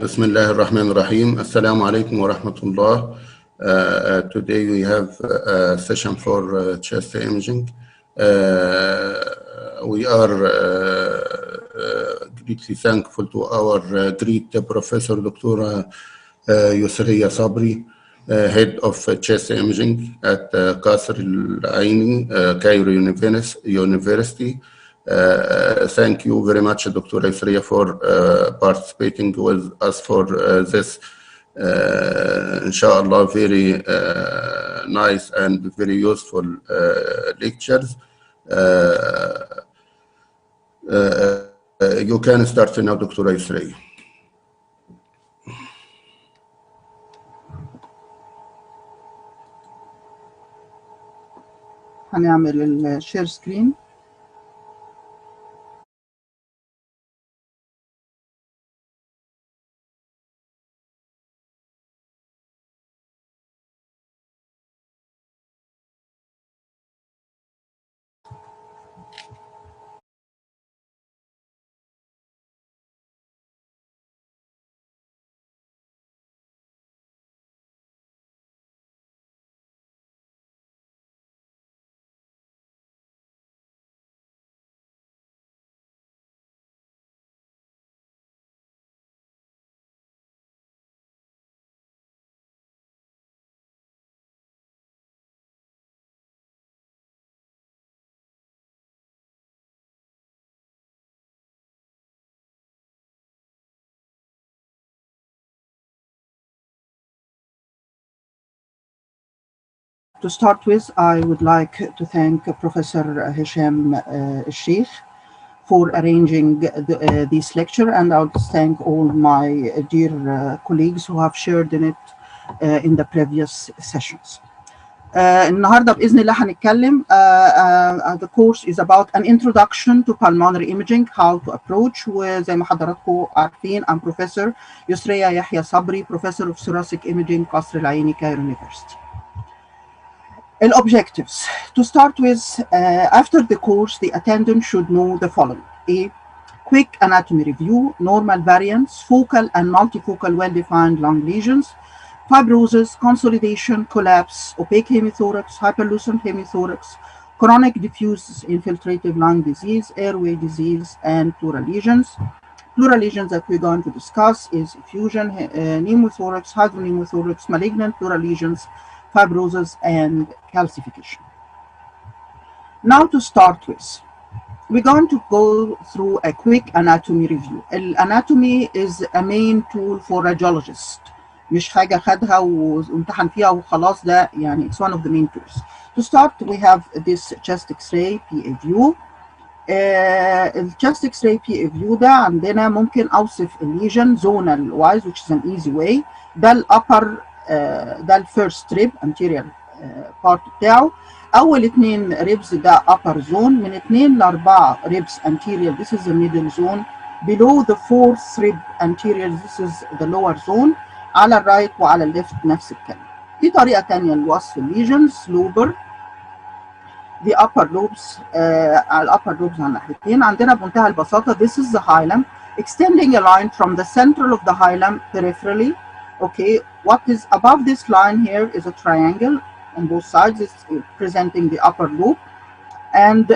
بسم الله الرحمن الرحيم. السلام عليكم ورحمة الله. Today we have a session for chest imaging. We are greatly thankful to our great Professor Dr. Yusriya Sabri, head of chest imaging at Qasr Al-Aini, Cairo University. Thank you very much, Dr. Yusriya, for participating with us for this, inshallah, very nice and very useful lectures. You can start now, Dr. Yusriya. هنعمل الشير سكرين. To start with, I would like to thank Professor Hisham Sheikh for arranging this lecture, and I would thank all my dear colleagues who have shared in it in the previous sessions. النهارده بإذن الله هنتكلم. The course is about an introduction to pulmonary imaging, how to approach. وزي ما حضراتكم عارفين, I'm Professor Yusriya Yahya Sabri, Professor of Thoracic Imaging, Qasr Al-Aini, Cairo University. Objectives. To start with, after the course, the attendant should know the following: A, quick anatomy review, normal variants, focal and multifocal well-defined lung lesions, fibrosis, consolidation, collapse, opaque hemithorax, hyperlucent hemithorax, chronic diffuse infiltrative lung disease, airway disease, and pleural lesions. Pleural lesions that we're going to discuss is effusion, pneumothorax, hydropneumothorax, malignant pleural lesions, fibrosis, and calcification. Now, to start with, we're going to go through a quick anatomy review. Anatomy is a main tool for radiologist. مش حاجة خدها وامتحن فيها وخلاص, ده يعني it's one of the main tools. To start, we have this chest X-ray PA view. الchest X-ray PA view ده عندنا ممكن أوصف الليجن zonal wise, which is an easy way. ده الأبر ده الفيرست ريب anterior part بتاعه. اول 2 ribs ده upper zone, من 2 ل 4 ribs anterior, this is the middle zone. Below the 4th rib anterior, this is the lower zone. على الرايت وعلى الليفت نفس الكلام. في طريقه ثانيه لوصف الليجنز. لوبر the upper lobes, على upper lobes على الناحيتين. عندنا بمنتهى البساطه this is the hilum extending a line from the center of the hilum peripherally. Okay, what is above this line here is a triangle on both sides. It's presenting the upper loop, and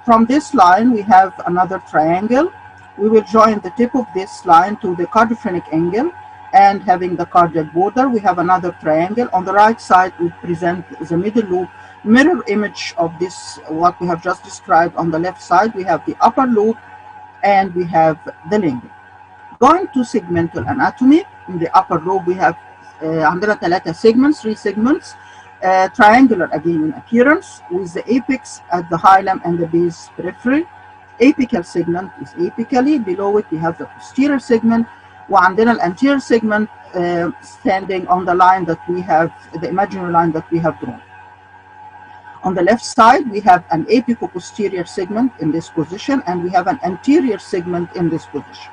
from this line we have another triangle. We will join the tip of this line to the cardiophrenic angle, and having the cardiac border, we have another triangle. On the right side, we present the middle loop, mirror image of this, what we have just described. On the left side, we have the upper loop, and we have the lingual. Going to segmental anatomy, in the upper lobe we have عندنا 3 segments, triangular again in appearance, with the apex at the hilum and the base periphery. Apical segment is apically. Below it we have the posterior segment, وعندنا the anterior segment standing on the line that we have, the imaginary line that we have drawn. On the left side we have an apico-posterior segment in this position, and we have an anterior segment in this position.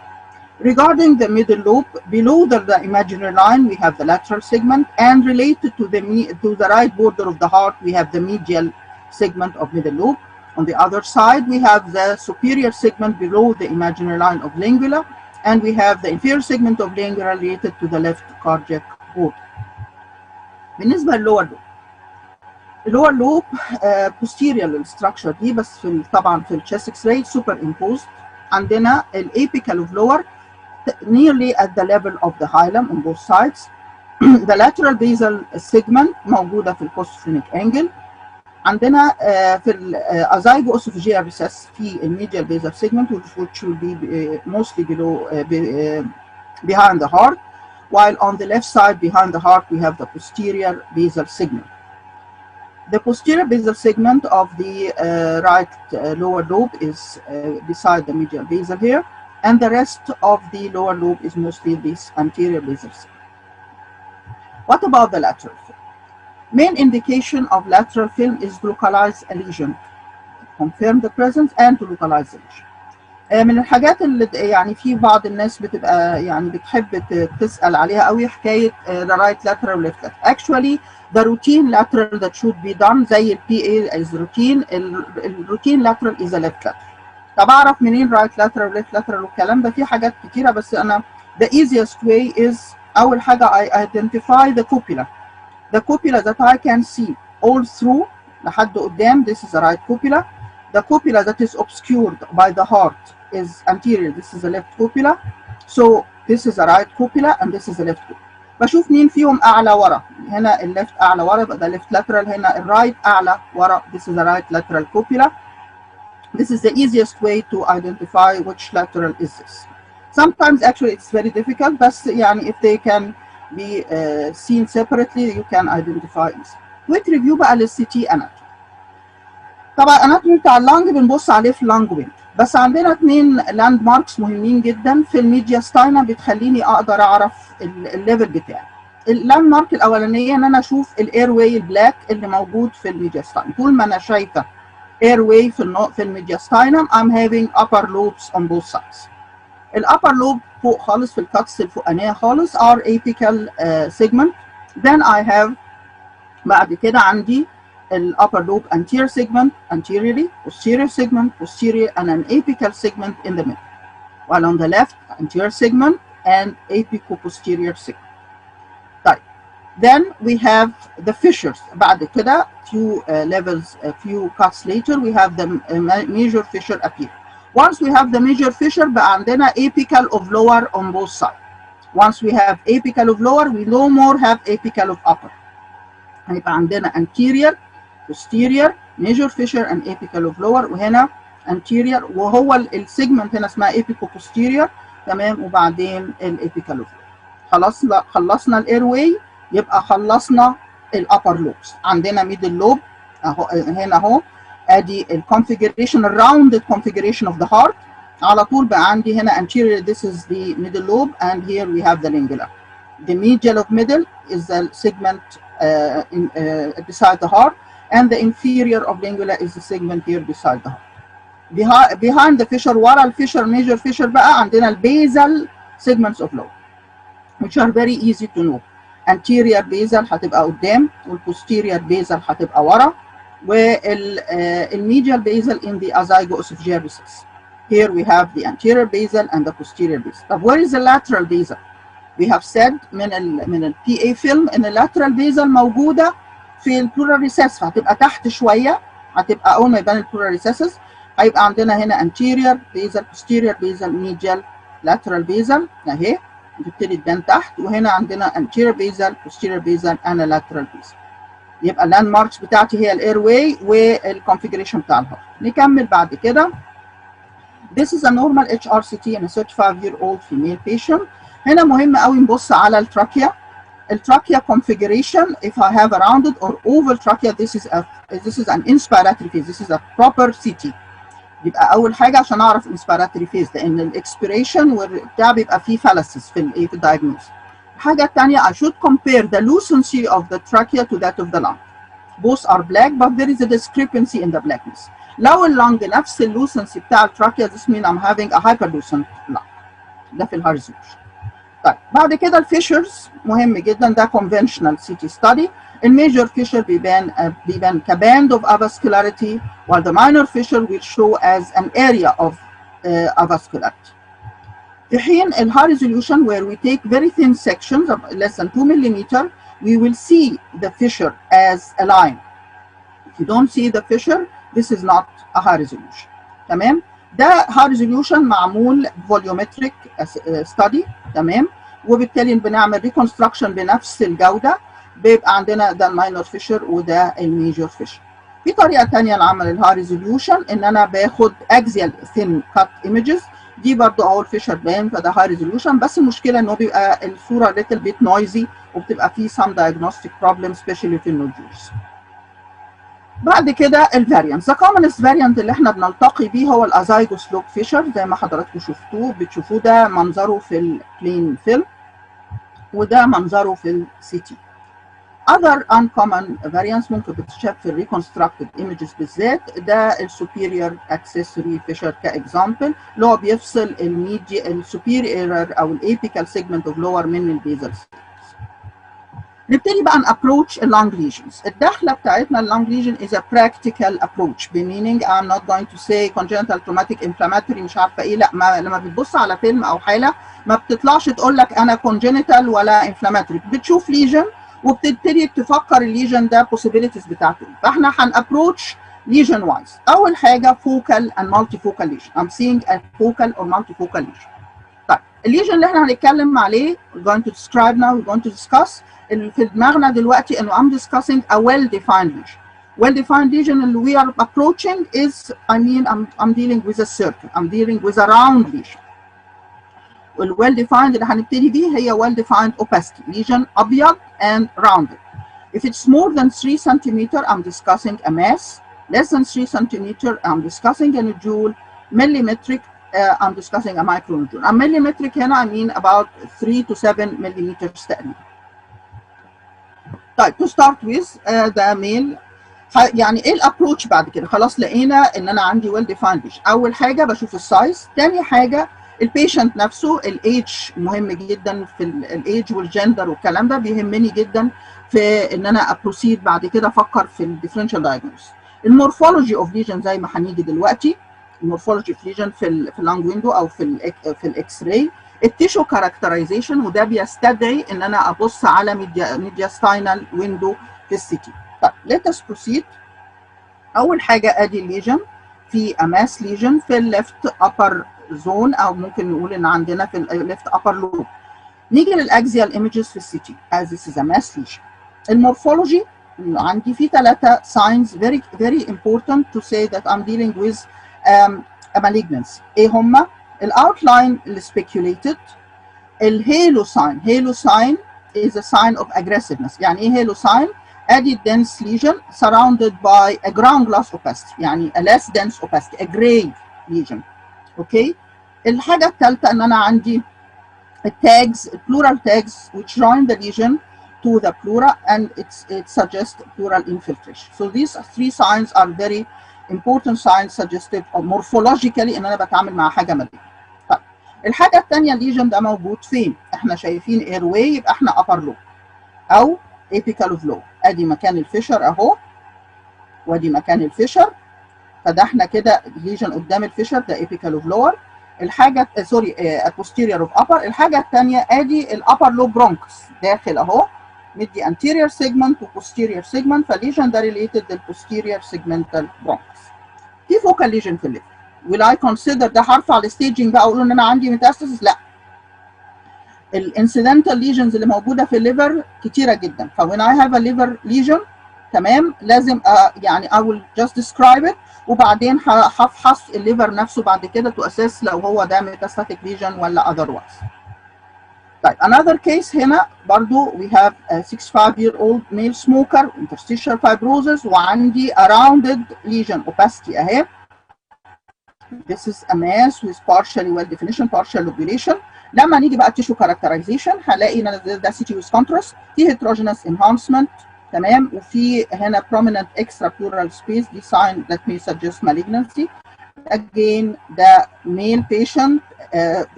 Regarding the middle lobe, below the imaginary line, we have the lateral segment, and related to the right border of the heart, we have the medial segment of middle lobe. On the other side, we have the superior segment below the imaginary line of lingula, and we have the inferior segment of lingua related to the left cardiac border. بالنسبة للlower lobe. اللور لوب posterior للستراكشر دي، بس في طبعا في الشيست اكس راي superimposed. عندنا الapical of lower nearly at the level of the hilum on both sides. The lateral basal segment موجودة في البوستفينيك angle. عندنا في الازايجواسوفيجيال recess في الميديال basal segment which will be mostly below behind the heart, while on the left side behind the heart we have the posterior basal segment. The posterior basal segment of the right lower lobe is beside the medial basal here, and the rest of the lower lobe is mostly this anterior basal segment. What about the lateral film? Main indication of lateral film is to localize a lesion, confirm the presence and to localize the lesion. من الحاجات اللي يعني في بعض الناس بتبقى يعني بتحب تسأل عليها قوي حكاية the right lateral left lateral. Actually the routine lateral that should be done زي ال PA is routine. الروتين lateral is a left lateral. طب أعرف منين right lateral left lateral والكلام ده؟ في حاجات كتيرة، بس أنا the easiest way is أول حاجة I identify the cupula. The cupula that I can see all through لحد قدام, this is the right cupula. The cupula that is obscured by the heart is anterior, this is the left cupula. So this is the right cupula and this is the left cupula. بشوف مين فيهم أعلى ورا. هنا الليفت أعلى ورا يبقى ده left lateral، هنا الرايت أعلى ورا this is the right lateral cupula. This is the easiest way to identify which lateral is this. Sometimes actually it's very difficult, but يعني if they can be seen separately you can identify it. Quick review بقى للCT anatomy. طبعا anatomy بتاع اللنج بنبص عليه في اللنج ويند، بس عندنا 2 لاند ماركس مهمين جدا في الميدياستاينم بتخليني اقدر اعرف الليفل بتاعي. اللاند مارك الاولانيه ان انا اشوف الايرواي البلاك اللي موجود في الميدياستاينم. طول ما انا شايفه airway في الميدياستاينم I'm having upper lobes on both sides. الupper lobe فوق خالص في الكاتس الفوقانيه خالص are apical segment. Then I have بعد كده عندي upper lobe anterior segment, anteriorly, posterior segment, posterior, and an apical segment in the middle. While on the left, anterior segment and apico-posterior segment. Right. Then we have the fissures. بعد كده few levels, a few cuts later, we have the major fissure appear. Once we have the major fissure, بقى عندنا apical of lower on both sides. Once we have apical of lower, we no more have apical of upper. هيبقى عندنا anterior, posterior, major fissure and apical of lower، وهنا anterior وهو السيجمنت هنا اسمها apico-posterior. تمام. وبعدين apical of lower. خلصنا الايرواي، يبقى خلصنا الابر لوبس. عندنا ميدل لوب اهو هنا اهو، ادي الكونفيجريشن الراوندد configuration of the heart. على طول بقى عندي هنا anterior, this is the middle lobe, and here we have the lingula. The medial of middle is the segment beside the heart, and the inferior of lingula is the segment here beside the heart. Behind the fissure, ورا الفيشر major fissure بقى عندنا البيزل segments of lobe which are very easy to know. anterior basal هتبقى قدام، والposterior basal هتبقى ورا، والmedial basal in the azygoesophageal recess. Here we have the anterior basal and the posterior basal. طب where is the lateral basal? We have said من ال PA film ان lateral basal موجودة في البلورال ريسس، فهتبقى تحت شويه، هتبقى اول ما يبان البلورال ريسسز هيبقى عندنا هنا anterior basal, posterior basal, medial, lateral basal اهي بتبتدي تبان تحت، وهنا عندنا anterior basal, posterior basal and lateral basal. يبقى اللاند ماركس بتاعتي هي الاير واي والكونفيجريشن بتاع الهارت. نكمل بعد كده. This is a normal HRCT in a 35-year-old female patient. هنا مهم قوي نبص على التراكيا. التراكيا configuration, if I have a rounded or oval trachea, this is an inspiratory phase. This is a proper CT. يبقى أول حاجة عشان أعرف inspiratory phase، لأن الإكسبيريشن والبتاع بيبقى فيه fallacies في الدايجنوز. الحاجة الثانية I should compare the lucency of the trachea to that of the lung. Both are black, but there is a discrepancy in the blackness. لو اللنج نفس اللوسنسي بتاع التراكيا this means I'm having a hyperlucent lung. ده في الهارزوش. طيب بعد كده الفيشرز مهم جدا، ده conventional CT study. الميجر فيشر بيبان كباند of avascularity, while the minor fissure will show as an area of avascularity. في حين ال high resolution where we take very thin sections of less than 2 millimeter, we will see the fissure as a line. If you don't see the fissure, this is not a high resolution. تمام؟ ده high resolution معمول volumetric study. تمام؟ وبالتالي بنعمل reconstruction بنفس الجودة، بيبقى عندنا ده الماينور فيشر وده الميجور فيشر. في طريقة تانية لعمل الهاي ريزوليوشن ان انا باخد اكزيال ثين كات ايمجز، دي برضو اهو الفيشر بان، فده هاي ريزوليوشن، بس المشكلة انه بيبقى الصورة ليتل بيت نويزي وبتبقى فيه some diagnostic problem especially في النوديولز. بعد كده الفاريانت، ذا كومنست فاريانت اللي احنا بنلتقي بيه هو الازايجوس لوب فيشر زي ما حضراتكم بتشوفوه ده منظره في البلين فيلم وده منظره في السي تي. other uncommon variants ممكن بتتشاف في الريكونستراكتد ايمجز بالذات، ده السوبيريور اكسسوري فيشر كاكزامبل اللي هو بيفصل الميديا السوبيريور او الابيكال سيجمنت اوف لور من البيزل. نبتدي بقى نابروتش اللونج ليجنز. الدخله بتاعتنا اللونج ليجن is a practical approach meaning I'm not going to say congenital traumatic inflammatory مش عارفه ايه، لا، لما بتبص على فيلم او حاله ما بتطلعش تقول لك انا congenital ولا inflammatory، بتشوف ليجن وبتبتدي تفكر الليجن ده possibilities بتاعته. فاحنا هنابروتش ليجن وايز. اول حاجه focal and multifocal lesion. I'm seeing a focal or multifocal lesion. طيب الليجن اللي احنا هنتكلم عليه we're going to describe now, we're going to discuss اللي في دماغنا دلوقتي انه I'm discussing a well-defined lesion. Well-defined lesion اللي we are approaching is I'm dealing with a circle. I'm dealing with a round lesion. well-defined اللي هنبتدي بيه هي well-defined opacity lesion أبيض and rounded. If it's more than 3 centimeter, I'm discussing a mass. Less than 3 centimeter, I'm discussing a nodule. Millimetric, I'm discussing a micronodule. A millimetric هنا I mean about 3 to 7 millimeters تقريبا. طيب to start with the male، يعني ايه الابروتش بعد كده؟ خلاص لقينا ان انا عندي well defined lesion. اول حاجه بشوف السايز، تاني حاجه البيشنت نفسه، الايدج مهم جدا، في الايدج والجندر والكلام ده بيهمني جدا في ان انا ابروسيد بعد كده افكر في الديفرنشال دايجنوز. المورفولوجي اوف ليجن زي ما هنيجي دلوقتي، المورفولوجي اوف ليجن في اللانج ويندو او في الاكس راي، التيشو كاركترايزيشن وده بيستدعي ان انا ابص على ميدياستاينال ويندو في السي تي. طيب let us proceed. اول حاجه ادي الليجن في اماس ليجن في الليفت ابر زون او ممكن نقول ان عندنا في الليفت ابر لوب. نيجي للاكزيال ايمجز في السي تي as this is a mass lesion. المورفولوجي عندي في 3 signs very important to say that I'm dealing with a malignancy. ايه هما؟ الاوتلاين السبيكيوليتد، الهيلو ساين. هيلو ساين is a sign of aggressiveness. يعني ايه هيلو ساين؟ ادي dense lesion surrounded by a ground glass opacity، يعني a less dense opacity, a gray lesion. اوكي. الحاجه الثالثه ان انا عندي التاجز، plural tags which join the lesion to the pleura and it suggests pleural infiltration. So these 3 signs are very important signs suggestive of morphologically ان انا بتعامل مع حاجه ماليه. طيب الحاجه الثانيه الليجن ده موجود فين؟ احنا شايفين airway يبقى احنا upper lobe او apical of lobe. ادي مكان الفيشر اهو وادي مكان الفيشر، فده احنا كده ليجن قدام الفيشر ده apical of lower. الحاجه سوري posterior of upper. الحاجه الثانيه ادي الابر لوب برونكس داخل اهو مدي anterior segment و posterior segment، فالليجن ده related للposterior segmental bronchus. في focal lesion في الليفر. will I consider ده هرفع الستيجنج بقى اقول ان انا عندي metastasis؟ لا. الانسيدنتال ليجنز اللي موجوده في الليفر كتيره جدا، ف when I have a liver lesion تمام لازم يعني I will just describe it وبعدين هفحص الليفر نفسه بعد كده to assess لو هو ده metastatic lesion ولا otherwise. طيب another case هنا برضو we have a 65-year-old male smoker interstitial fibrosis وعندي a rounded lesion opacity اهي. This is a mass with partially well definition partial lobulation. لما نيجي بقى tissue characterization هلاقي ان ده city with contrast، في heterogeneous enhancement تمام، وفي هنا prominent extra pleural space، دي sign that may suggest malignancy. Again ده male patient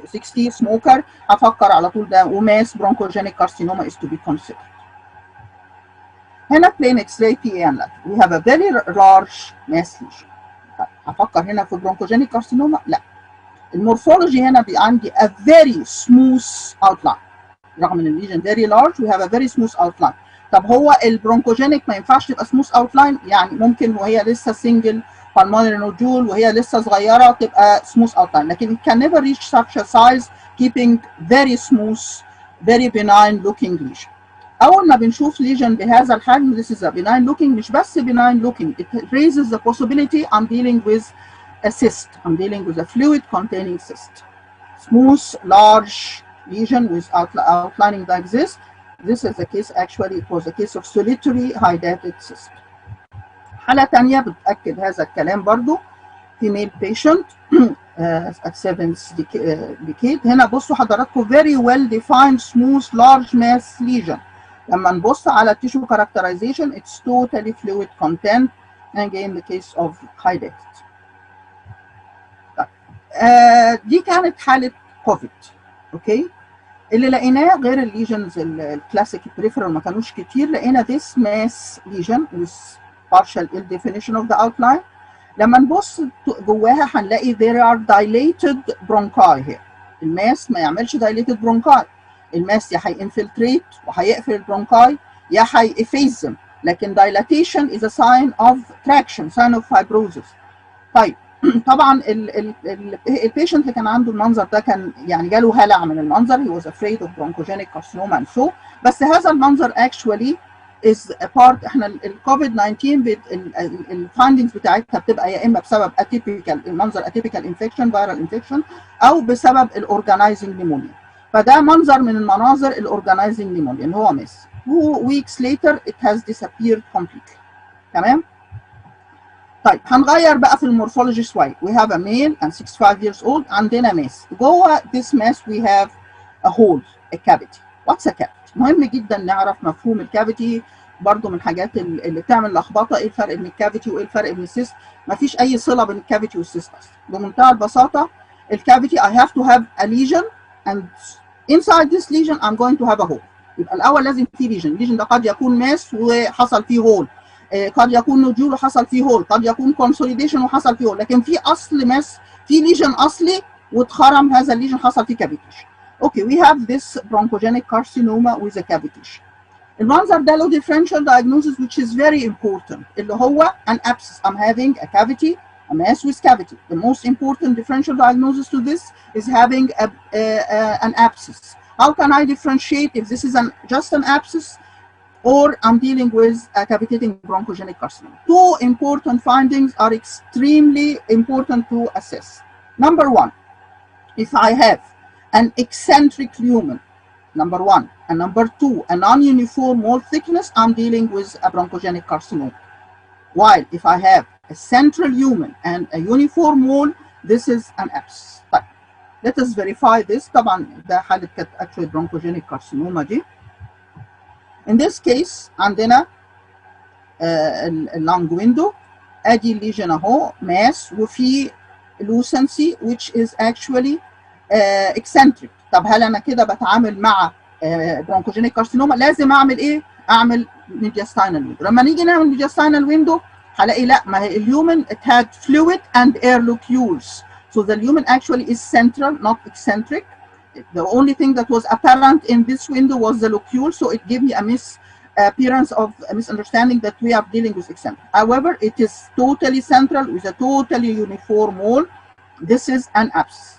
60 smoker، هفكر على طول ده وماس bronchogenic carcinoma is to be considered. هنا plain X-ray PA and lateral. We have a very large mass lesion. هفكر هنا في bronchogenic carcinoma؟ لا. المورفولوجي هنا عندي a very smooth outline. رغم ان الليجن very large we have a very smooth outline. طب هو البرونكوجينيك ما ينفعش تبقى smooth outline؟ يعني ممكن وهي لسه single pulmonary nodule وهي لسه صغيره تبقى smooth outline، لكن it can never reach such a size keeping very smooth very benign looking lesion. اول ما بنشوف ليجن بهذا الحجم this is a benign looking، مش بس benign looking، it raises the possibility I'm dealing with a cyst. I'm dealing with a fluid containing cyst. Smooth, large lesion with outlining like this. This is the case, actually it was a case of solitary hydatid cyst. حالة تانية بتأكد هذا الكلام برضو، female patient at 7th decade. هنا بصوا حضراتكم very well defined smooth large mass lesion. لما نبص على tissue characterization it's totally fluid content. Again the case of hydatid. دي كانت حالة كوفيد. اوكي، اللي لقيناه غير الليجنز الكلاسيك بريفرال ما كانوش كتير، لقينا this mass lesion with partial ill definition of the outline. لما نبص جواها هنلاقي there are dilated bronchi here. الماس ما يعملش dilated bronchi. الماس يا هينفلتريت وهيقفل البرونكاي يا هيفيزم، لكن dilatation is a sign of traction, sign of fibrosis. طيب طبعا البيشنت اللي كان عنده المنظر ده كان يعني جاله هلع من المنظر، he was afraid of bronchogenic carcinoma and so، بس هذا المنظر actually is a part. احنا الكوفيد 19 الفايندنجز بتاعتها بتبقى يا اما بسبب اتيبيكال المنظر اتيبيكال انفكشن فيرال انفكشن او بسبب الاورجانيزنج نيمونيا. فده منظر من المناظر الاورجانيزنج نيمونيا اللي هو مس. 2 weeks later it has disappeared completely. تمام؟ طيب هنغير بقى في المورفولوجي شويه. We have a male and 65 years old. عندنا ماس. جوه this mass we have a hole, a cavity. What's a cavity؟ مهم جدا نعرف مفهوم الكافيتي، برضو من الحاجات اللي بتعمل لخبطه. ايه الفرق بين الكافيتي وايه الفرق بين السيست؟ مفيش اي صله بين الكافيتي والسيست اصلا. بمنتهى البساطه الكافيتي I have to have a lesion and inside this lesion I'm going to have a hole. يبقى الاول لازم في ليجن. الليجن ده قد يكون ماس وحصل فيه هول، قد يكون نوديول وحصل فيه هول، قد يكون كونسوليديشن وحصل فيه هول، لكن في اصل ماس، في ليجن اصلي واتخرم هذا الليجن حصل فيه كافيتيشن. اوكي we have this bronchogenic carcinoma with a cavitation. المنظر ده له differential diagnosis which is very important اللي هو an abscess. I'm having a cavity, a mass with cavity. The most important differential diagnosis to this is having an abscess. How can I differentiate if this is just an abscess or I'm dealing with a cavitating bronchogenic carcinoma? 2 important findings are extremely important to assess. Number 1, if I have an eccentric lumen, number 1, and number 2, a non-uniform wall thickness, I'm dealing with a bronchogenic carcinoma. While if I have a central lumen and a uniform wall, this is an abscess. طيب let us verify this. طبعا ده حالة كانت actually bronchogenic carcinoma دي. In this case عندنا اللونج ويندو، ادي الليجن اهو ماس وفي lucency which is actually eccentric. طب هل انا كده بتعامل مع برونكوجينيك كارسينوما؟ لازم اعمل ايه؟ اعمل ميدياستاينال ويندو. لما نيجي نعمل ميدياستاينال ويندو هلاقي لا، ما هي اليومن it had fluid and air locules. So the lumen actually is central, not eccentric. The only thing that was apparent in this window was the locule, so it gave me a appearance of a misunderstanding that we are dealing with eccentric. However, it is totally central with a totally uniform wall. This is an abscess.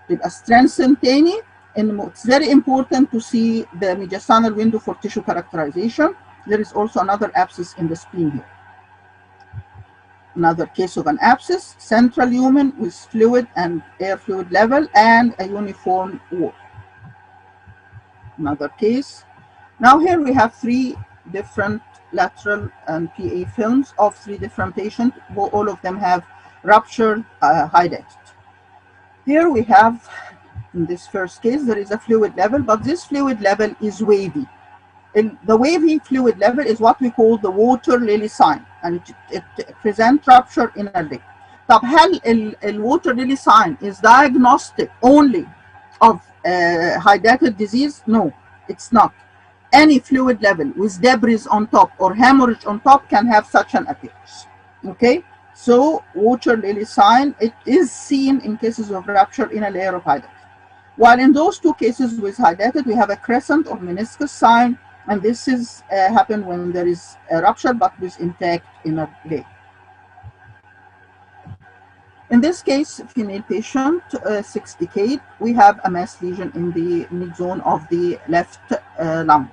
يبقى strengthen تاني and it's very important to see the mediastinal window for tissue characterization. There is also another abscess in the spleen here. Another case of an abscess, central lumen with fluid and air fluid level and a uniform wall. Another case. Now here we have 3 different lateral and PA films of 3 different patients. All of them have ruptured hydatid. Here we have, in this first case, there is a fluid level, but this fluid level is wavy. The wavy fluid level is what we call the water lily sign, and it presents rupture in a leg. طب هل الwater lily sign is diagnostic only of hydatid disease? No, it's not. Any fluid level with debris on top or hemorrhage on top can have such an appearance. Okay, So water lily sign, it is seen in cases of rupture in a layer of hydatid. While in those two cases with hydatid, we have a crescent or meniscus sign, and this is happen when there is a rupture but with intact inner layer. In this case, female patient, 6 decade, we have a mass lesion in the mid-zone of the left lung.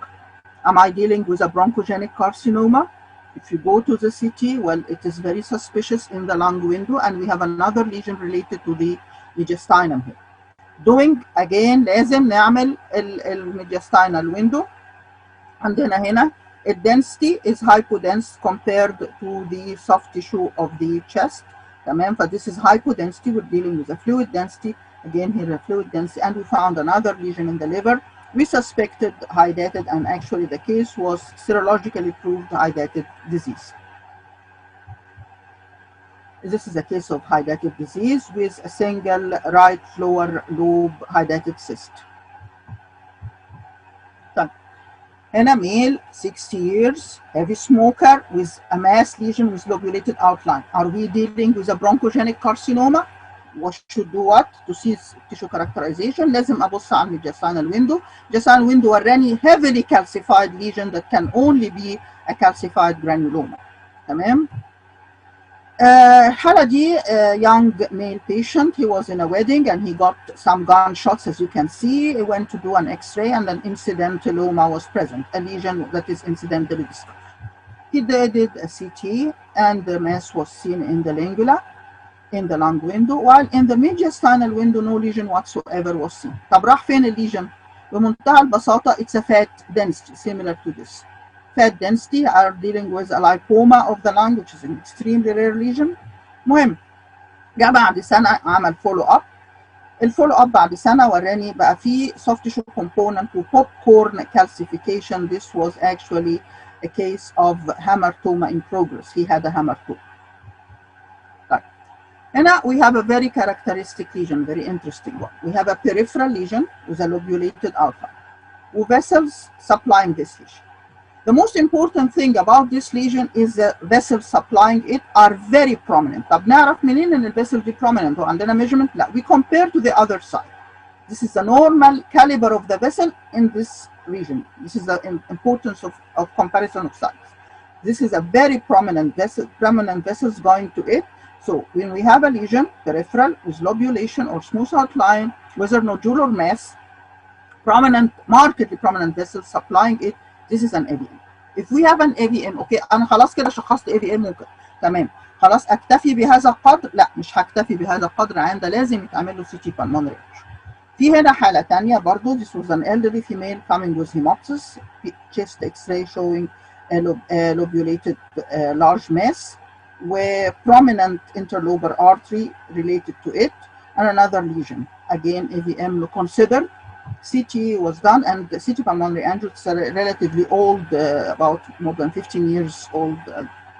Am I dealing with a bronchogenic carcinoma? If you go to the CT, well, it is very suspicious in the lung window, and we have another lesion related to the mediastinum here. Doing again لازم نعمل الميدياستاينال window. عندنا هنا الدensity is hypodense compared to the soft tissue of the chest. تمام. This is hypodensity. We're dealing with a fluid density. Again here a fluid density, and we found another lesion in the liver. We suspected hydatid, and actually the case was serologically proved hydatid disease. This is a case of hydatid disease with a single right lower lobe hydatid cyst. And a male, 60 years, heavy smoker with a mass lesion with lobulated outline. Are we dealing with a bronchogenic carcinoma? What should do what? To see tissue characterization, لازم أبص على الميدياستاينال window. Mediastinal window وراني heavily calcified lesion that can only be a calcified granuloma. تمام؟ الحالة دي young male patient. He was in a wedding and he got some gunshots, as you can see. He went to do an X-ray and an incidentalloma was present, a lesion that is incidentally discovered. He did a CT and the mass was seen in the lingula, in the lung window, while in the mediastinal window no lesion whatsoever was seen. طب راح فين الليجن؟ بمنتهى البساطة it's a fat density similar to this. Fat density are dealing with a lipoma of the lung, which is an extremely rare lesion. مهم جاء بعد سنة عمل فولو اب. الفولو اب بعد سنة وراني بقى فيه soft tissue component و popcorn calcification. This was actually a case of hamartoma in progress. He had a hamartoma. Now we have a very characteristic lesion, very interesting one. We have a peripheral lesion with a lobulated outline, with vessels supplying this lesion. The most important thing about this lesion is the vessels supplying it are very prominent. طب نعرف منين ان الvessel دي prominent وعندنا measurement؟ لا, we compare to the other side. This is the normal caliber of the vessel in this region. This is the importance of comparison of size. This is a very prominent vessels going to it. So when we have a lesion, peripheral with lobulation or smooth outline, whether nodular mass, markedly prominent vessels supplying it, this is an AVM. If we have an AVM, okay, أنا خلاص كده شخصت AVM ممكن. تمام. خلاص أكتفي بهذا القدر؟ لا, مش هكتفي بهذا القدر. عند لازم يتعمل له CT pulmonary. في هنا حالة تانية برضو. This was an elderly female coming with hemoptysis, chest X-ray showing a lobulated large mass with prominent interlobar artery related to it, and another lesion. Again, AVM considered. CT was done, and the CT pulmonary angio is relatively old, about more than 15 years old.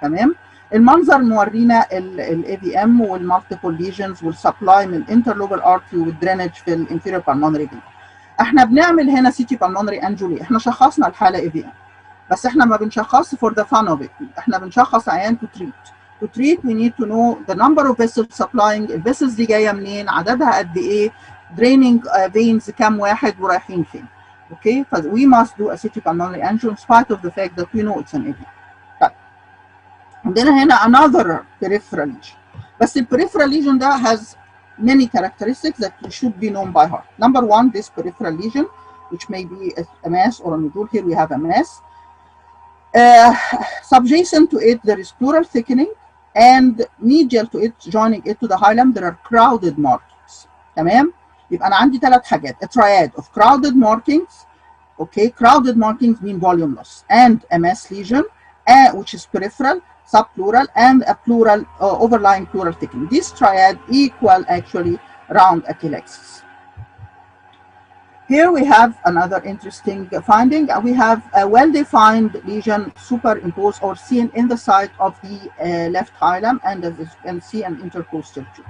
تمام. المنظر مورينا ال AVM والمالتيبل lesions والسبلاي من interlobar artery والدرينج في الانفيريور pulmonary vein. احنا بنعمل هنا CT pulmonary angio ليه؟ احنا شخصنا الحالة AVM، بس احنا ما بنشخص for the fun of it. احنا بنشخص عيان to treat. To treat we need to know the number of vessels supplying. الفيسلز دي جاية منين؟ عددها قد ايه؟ draining veins كام واحد ورايحين فين. Okay, so we must do a CT pulmonary angio in spite of the fact that we know it's an AV. طيب. عندنا هنا another peripheral lesion. بس peripheral lesion ده has many characteristics that should be known by heart. Number one, this peripheral lesion, which may be a mass or a nodule. Here we have a mass. Subjacent to it, there is pleural thickening, and medial to it, joining it to the hilum, there are crowded markings. تمام؟ يبقى أنا عندي ثلاث حاجات. A triad of crowded markings. Okay, crowded markings mean volume loss, and a mass lesion, which is peripheral, subpleural, and a pleural overlying pleural thickening. This triad equal actually round achilles. Here we have another interesting finding. We have a well-defined lesion superimposed or seen in the side of the left hilum, and as you can see, an intercostal tube.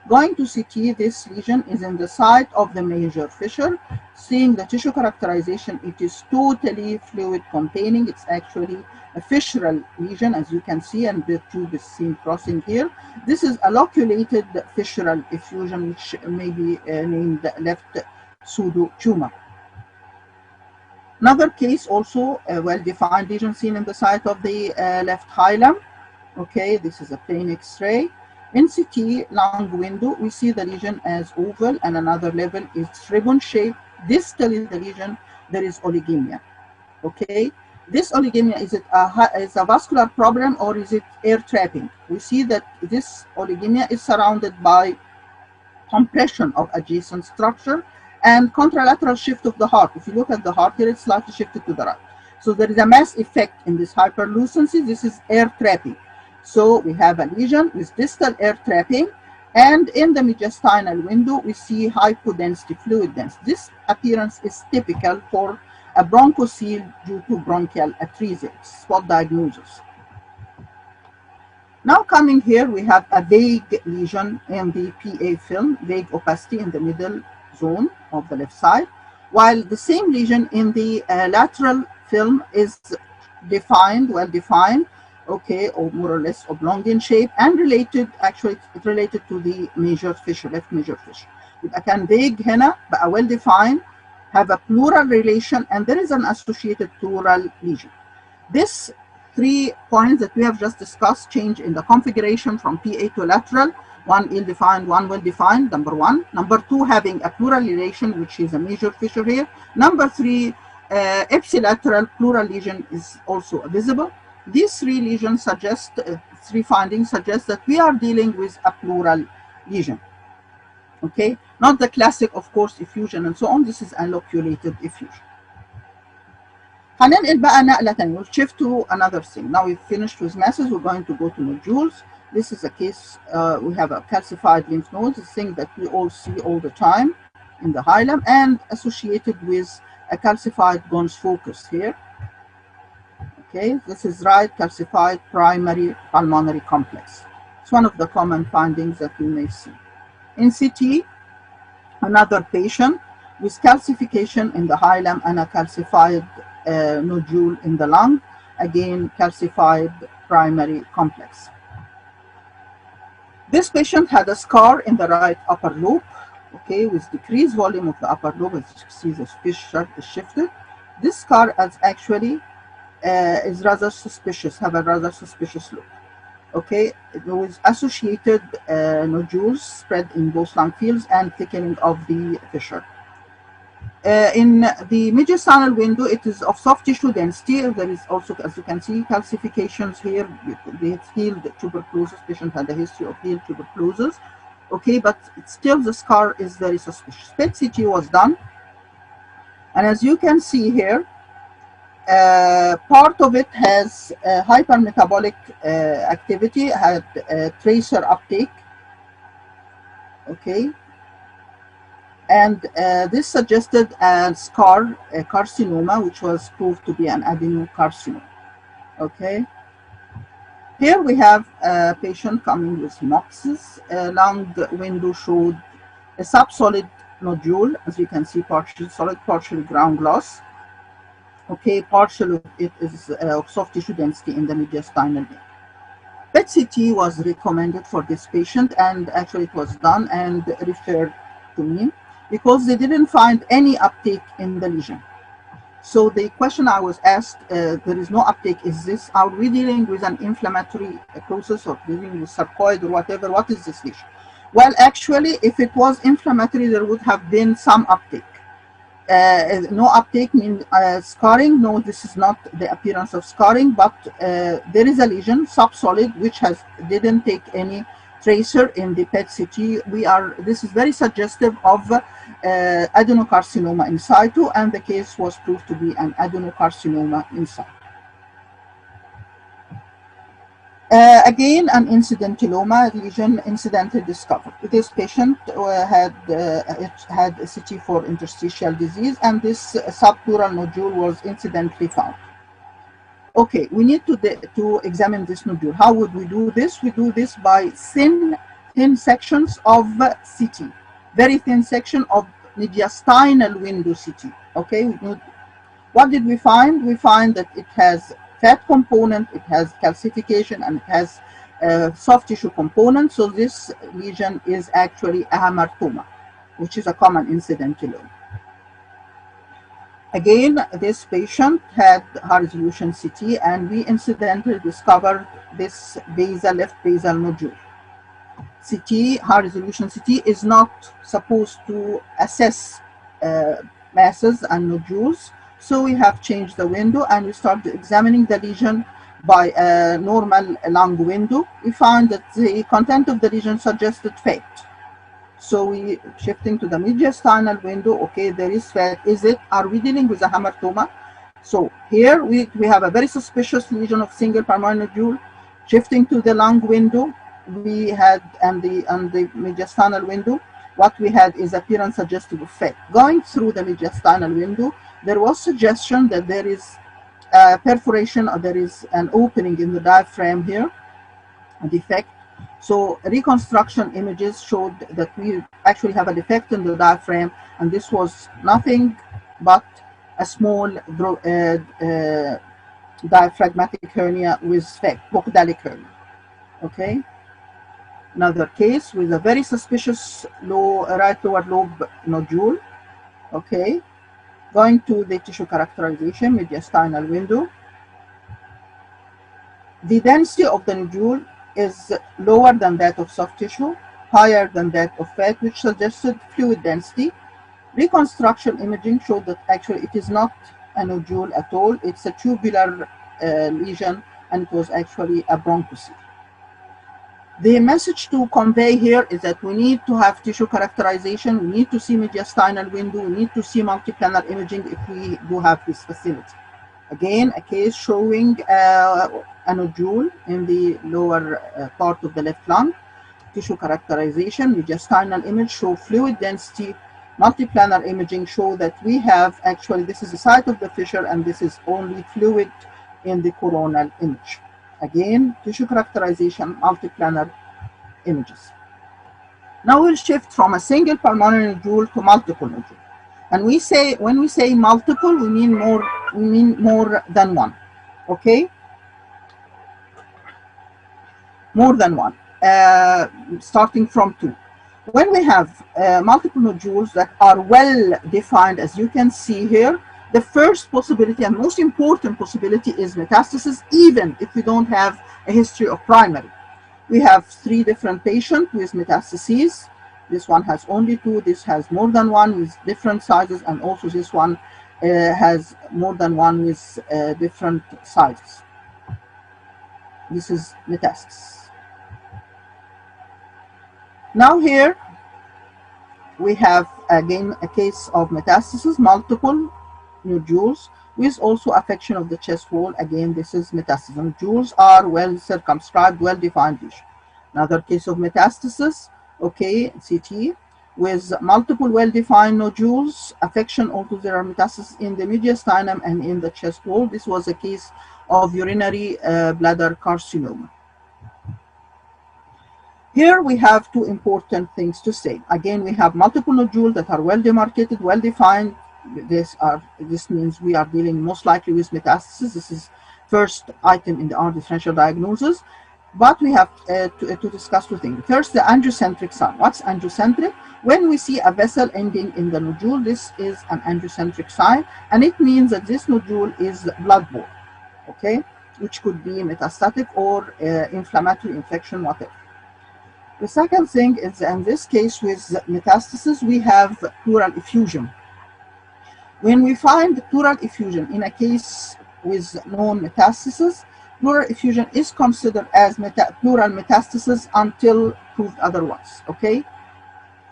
Going to CT, this lesion is in the site of the major fissure. Seeing the tissue characterization, it is totally fluid containing. It's actually a fissural lesion, as you can see, and the tube is seen crossing here. This is a loculated fissural effusion, which may be named left pseudo-tumor. Another case, also a well-defined lesion seen in the site of the left hilum. Okay, this is a plain X-ray. In CT lung window, we see the lesion as oval, and another level is ribbon-shaped. Distal in the lesion, there is oligemia. Okay, this oligemia, is a vascular problem or is it air trapping? We see that this oligemia is surrounded by compression of adjacent structure and contralateral shift of the heart. If you look at the heart here, it's slightly shifted to the right. So there is a mass effect in this hyperlucency. This is air trapping. So we have a lesion with distal air trapping, and in the mediastinal window, we see hypodensity, fluid density. This appearance is typical for a bronchocele due to bronchial atresia. Spot diagnosis. Now coming here, we have a vague lesion in the PA film, vague opacity in the middle zone of the left side, while the same lesion in the lateral film is defined, well defined, okay, or more or less oblong in shape, and related, actually it's related to the major fissure, left major fissure. يبقى كان vague هنا بقى well defined, have a pleural relation, and there is an associated pleural lesion. This 3 points that we have just discussed change in the configuration from PA to lateral, one ill-defined, one well-defined, number 1. Number 2, having a pleural relation, which is a major fissure here. Number 3, ipsilateral pleural lesion is also visible. These 3 lesions suggest, 3 findings suggest that we are dealing with a pleural lesion. Okay, not the classic, of course, effusion and so on. This is an oculated effusion. هننقل بقى نقلة تانية. We'll shift to another thing. Now we've finished with masses. We're going to go to nodules. This is a case, we have a calcified lymph nodes, a thing that we all see all the time in the hilum, and associated with a calcified Gons focus here. Okay, this is right calcified primary pulmonary complex. It's one of the common findings that we may see. In CT, another patient with calcification in the hilum and a calcified nodule in the lung, again calcified primary complex. This patient had a scar in the right upper lobe, okay, with decreased volume of the upper lobe. As you see, the fissure is shifted. This scar is actually is rather suspicious, have a rather suspicious look. Okay, it was associated nodules spread in both lung fields and thickening of the fissure. In the mediastinal window, it is of soft tissue density. There is also, as you can see, calcifications here. It's healed tuberculosis. Patient had a history of healed tuberculosis. Okay, but still the scar is very suspicious. PET CT was done, and as you can see here, part of it has hypermetabolic activity, had tracer uptake. Okay. And this suggested a scar, a carcinoma, which was proved to be an adenocarcinoma. Okay. Here we have a patient coming with hemoptysis. Lung window showed a subsolid nodule, as you can see, partially solid, partially ground glass. Okay, partial of it is of soft tissue density in the mediastinal vein. PET CT was recommended for this patient, and actually it was done and referred to me, because they didn't find any uptake in the lesion. So the question I was asked, there is no uptake, is this, are we dealing with an inflammatory process or dealing with sarcoid or whatever, what is this lesion? Well, actually, if it was inflammatory, there would have been some uptake. No uptake means scarring. No, this is not the appearance of scarring, but there is a lesion, subsolid, which didn't take any tracer in the PET CT. This is very suggestive of adenocarcinoma in situ, and the case was proved to be an adenocarcinoma in situ. Again, an incidentaloma lesion incidentally discovered. This patient had a CT for interstitial disease, and this subpleural nodule was incidentally found. Okay, we need to examine this nodule. How would we do this? We do this by thin thin sections of CT, very thin section of mediastinal window CT. Okay, what did we find? We find that it has fat component, it has calcification, and it has soft tissue component. So this lesion is actually a hamartoma, which is a common incidental lobe. Again, this patient had high resolution CT, and we incidentally discovered this left basal nodule. CT, high resolution CT, is not supposed to assess masses and nodules. So we have changed the window and we started examining the lesion by a normal lung window. We found that the content of the lesion suggested fat. So we shifting to the mediastinal window. Okay, there is fat. Are we dealing with a hamartoma? So here we have a very suspicious lesion of single pulmonary nodule. Shifting to the lung window, we had and the mediastinal window, what we had is appearance suggestive of fat. Going through the mediastinal window, there was suggestion that there is a perforation or there is an opening in the diaphragm here, a defect. So reconstruction images showed that we actually have a defect in the diaphragm, and this was nothing but a small diaphragmatic hernia with fat, Bogdalic hernia. Okay. Another case with a very suspicious right lower lobe nodule. Okay. Going to the tissue characterization, mediastinal window. The density of the nodule is lower than that of soft tissue, higher than that of fat, which suggested fluid density. Reconstruction imaging showed that actually it is not a nodule at all. It's a tubular lesion, and it was actually a bronchus. The message to convey here is that we need to have tissue characterization, we need to see mediastinal window, we need to see multiplanar imaging if we do have this facility. Again, a case showing a nodule in the lower part of the left lung. Tissue characterization, mediastinal image show fluid density, multiplanar imaging show that we have actually, this is the site of the fissure and this is only fluid in the coronal image. Again, tissue characterization, multiplanar images. Now we'll shift from a single pulmonary nodule to multiple nodules. And when we say multiple, we mean more than one. Okay? More than one, starting from 2. When we have multiple nodules that are well defined, as you can see here, the first possibility and most important possibility is metastasis, even if we don't have a history of primary. We have 3 different patients with metastases. This one has only 2, this has more than 1 with different sizes, and also this one has more than 1 with different sizes. This is metastasis. Now here we have again a case of metastasis, multiple nodules with also affection of the chest wall. Again, this is metastasis. Nodules are well circumscribed, well defined lesion. Another case of metastasis, okay, CT, with multiple well defined nodules, affection, also there are metastases in the mediastinum and in the chest wall. This was a case of urinary bladder carcinoma. Here we have 2 important things to say. Again, we have multiple nodules that are well demarcated, well defined. This means we are dealing most likely with metastasis. This is first item in our differential diagnosis. But we have to discuss 2 things. First, the angiocentric sign. What's angiocentric? When we see a vessel ending in the nodule, this is an angiocentric sign, and it means that this nodule is blood-borne, okay, which could be metastatic or inflammatory infection, whatever. The second thing is, in this case with metastasis, we have pleural effusion. When we find pleural effusion in a case with known metastasis, pleural effusion is considered as pleural metastasis until proved otherwise, okay?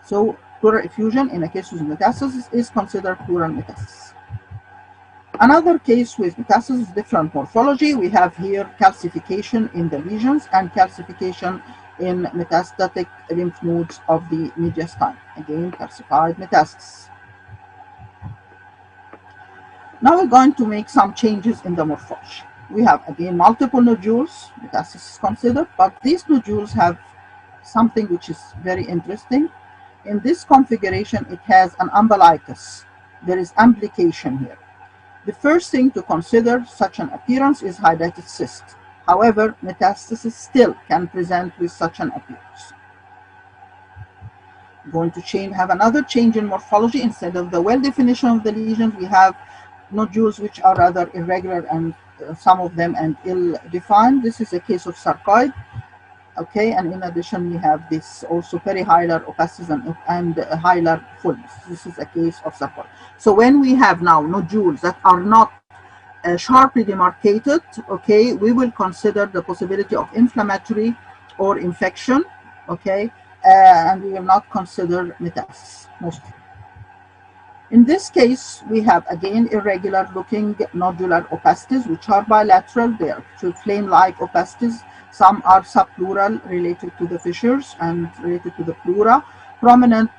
So pleural effusion in a case with metastasis is considered pleural metastasis. Another case with metastasis, different morphology. We have here calcification in the lesions and calcification in metastatic lymph nodes of the mediastinum. Again, calcified metastasis. Now we're going to make some changes in the morphology. We have again multiple nodules, metastasis considered, but these nodules have something which is very interesting. In this configuration, it has an umbilical. There is amplification here. The first thing to consider such an appearance is hydatid cyst. However, metastasis still can present with such an appearance. Going to have another change in morphology. Instead of the well definition of the lesions, we have nodules which are rather irregular and some of them and ill-defined. This is a case of sarcoid. Okay, and in addition, we have this also perihilar opastus and hilar fullness. This is a case of sarcoid. So when we have now nodules that are not sharply demarcated, okay, we will consider the possibility of inflammatory or infection, okay, and we will not consider metastasis mostly. In this case, we have again irregular looking nodular opastus, which are bilateral. They are flame-like opastus. Some are subpleural, related to the fissures and related to the pleura. Prominent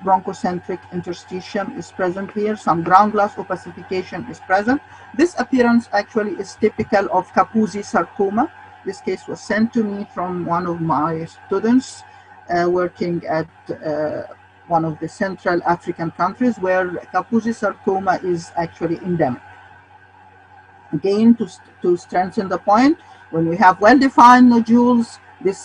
bronchocentric interstitium is present here. Some ground glass opacification is present. This appearance actually is typical of Kaposi sarcoma. This case was sent to me from one of my students working at one of the Central African countries where Kaposi sarcoma is actually endemic. Again, to strengthen the point, when we have well-defined nodules,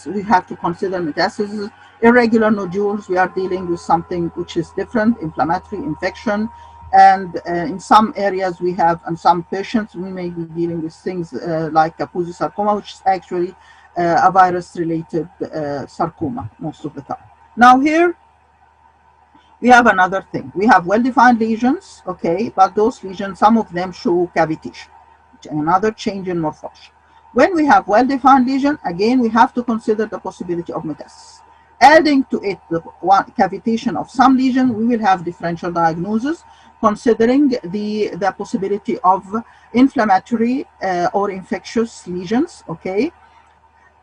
we have to consider metastasis. Irregular nodules, we are dealing with something which is different, inflammatory infection. And in some areas we have, and some patients, we may be dealing with things like Kaposi sarcoma, which is actually a virus-related sarcoma most of the time. Now here, we have another thing. We have well-defined lesions, okay, but those lesions, some of them show cavitation, another change in morphology. When we have well-defined lesion, again, we have to consider the possibility of metastasis. Adding to it the cavitation of some lesion, we will have differential diagnosis, considering the possibility of inflammatory or infectious lesions, okay?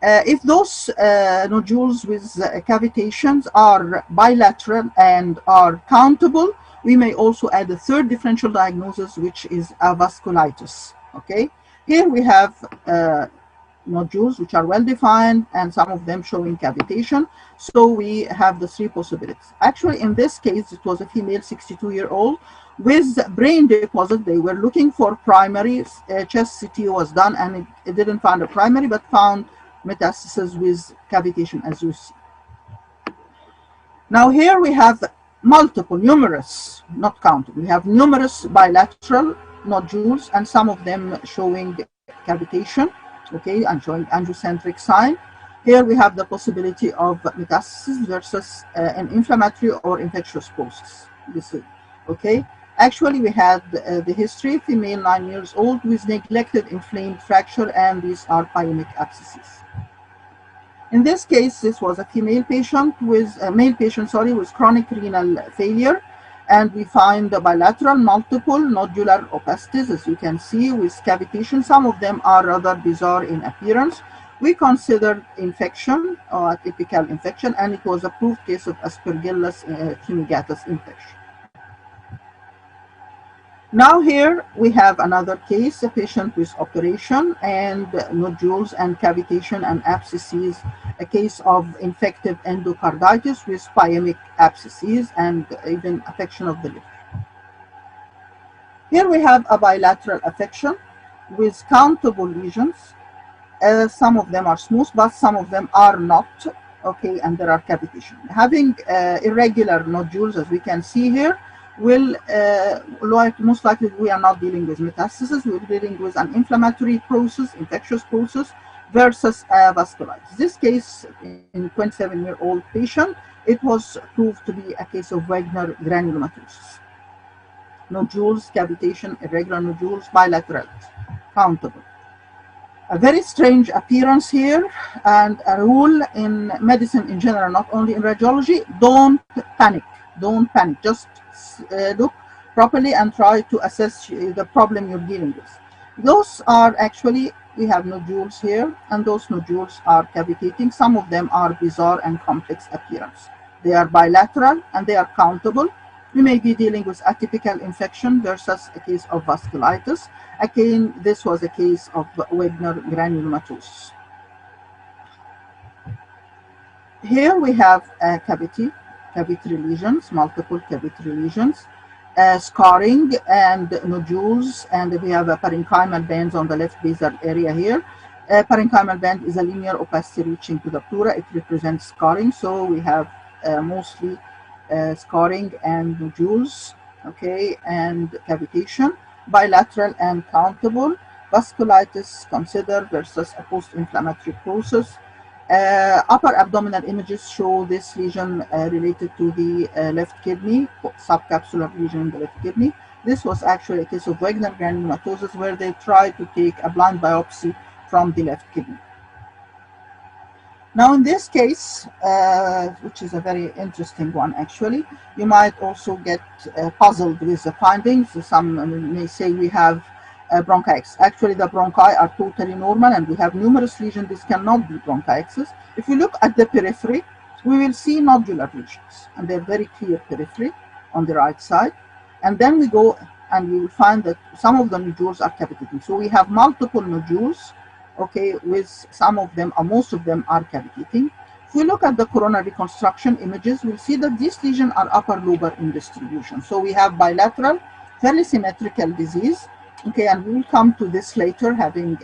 If those nodules with cavitations are bilateral and are countable, we may also add a third differential diagnosis, which is a vasculitis, okay? Here we have nodules which are well defined and some of them showing cavitation. So we have the three possibilities. Actually, in this case, it was a female 62-year-old with brain deposit. They were looking for primary, chest CT was done and it didn't find a primary, but found metastasis with cavitation, as you see. Now here we have numerous, not counted, we have numerous bilateral nodules and some of them showing cavitation, okay, and showing angiocentric sign. Here we have the possibility of metastasis versus an inflammatory or infectious process. This is, okay. Actually, we had the history, female 9 years old with neglected inflamed fracture, and these are pyemic abscesses. In this case, this was a female patient with male patient, with chronic renal failure, and we find the bilateral multiple nodular opastus, as you can see, with cavitation. Some of them are rather bizarre in appearance. We considered infection, or typical infection, and it was a proved case of Aspergillus fumigatus infection. Now here we have another case, a patient with operation and nodules and cavitation and abscesses, a case of infective endocarditis with pyemic abscesses and even affection of the liver. Here we have a bilateral affection with countable lesions. Some of them are smooth, but some of them are not, okay, and there are cavitation. Having irregular nodules, as we can see here, will most likely we are not dealing with metastasis, we're dealing with an inflammatory process, infectious process, versus vasculitis. This case, in 27-year-old patient, it was proved to be a case of Wegener granulomatosis. Nodules, cavitation, irregular nodules, bilateral, countable. A very strange appearance here, and a rule in medicine in general, not only in radiology: don't panic. Don't panic. Just look properly and try to assess the problem you're dealing with. Those are actually, we have nodules here, and those nodules are cavitating. Some of them are bizarre and complex appearance. They are bilateral and they are countable. We may be dealing with atypical infection versus a case of vasculitis. Again, this was a case of Wegener granulomatosis. Here we have cavity lesions, multiple cavity lesions, scarring and nodules, and we have a parenchymal bands on the left basal area here. Parenchymal band is a linear opacity reaching to the pleura. It represents scarring, so we have mostly scarring and nodules, okay, and cavitation. Bilateral and countable. Vasculitis considered versus a post-inflammatory process. Upper abdominal images show this lesion related to the left kidney, subcapsular lesion in the left kidney. This was actually a case of Wegener granulomatosis where they tried to take a blind biopsy from the left kidney. Now in this case, which is a very interesting one actually, you might also get puzzled with the findings. Some may say we have bronchitis. Actually, the bronchi are totally normal and we have numerous lesions. This cannot be bronchitis. If you look at the periphery, we will see nodular lesions and they're very clear periphery on the right side. And then we go and we will find that some of the nodules are cavitating. So we have multiple nodules, okay, with some of them or most of them are cavitating. If we look at the coronary reconstruction images, we'll see that these lesions are upper lobar in distribution. So we have bilateral, fairly symmetrical disease. Okay, and we will come to this later, having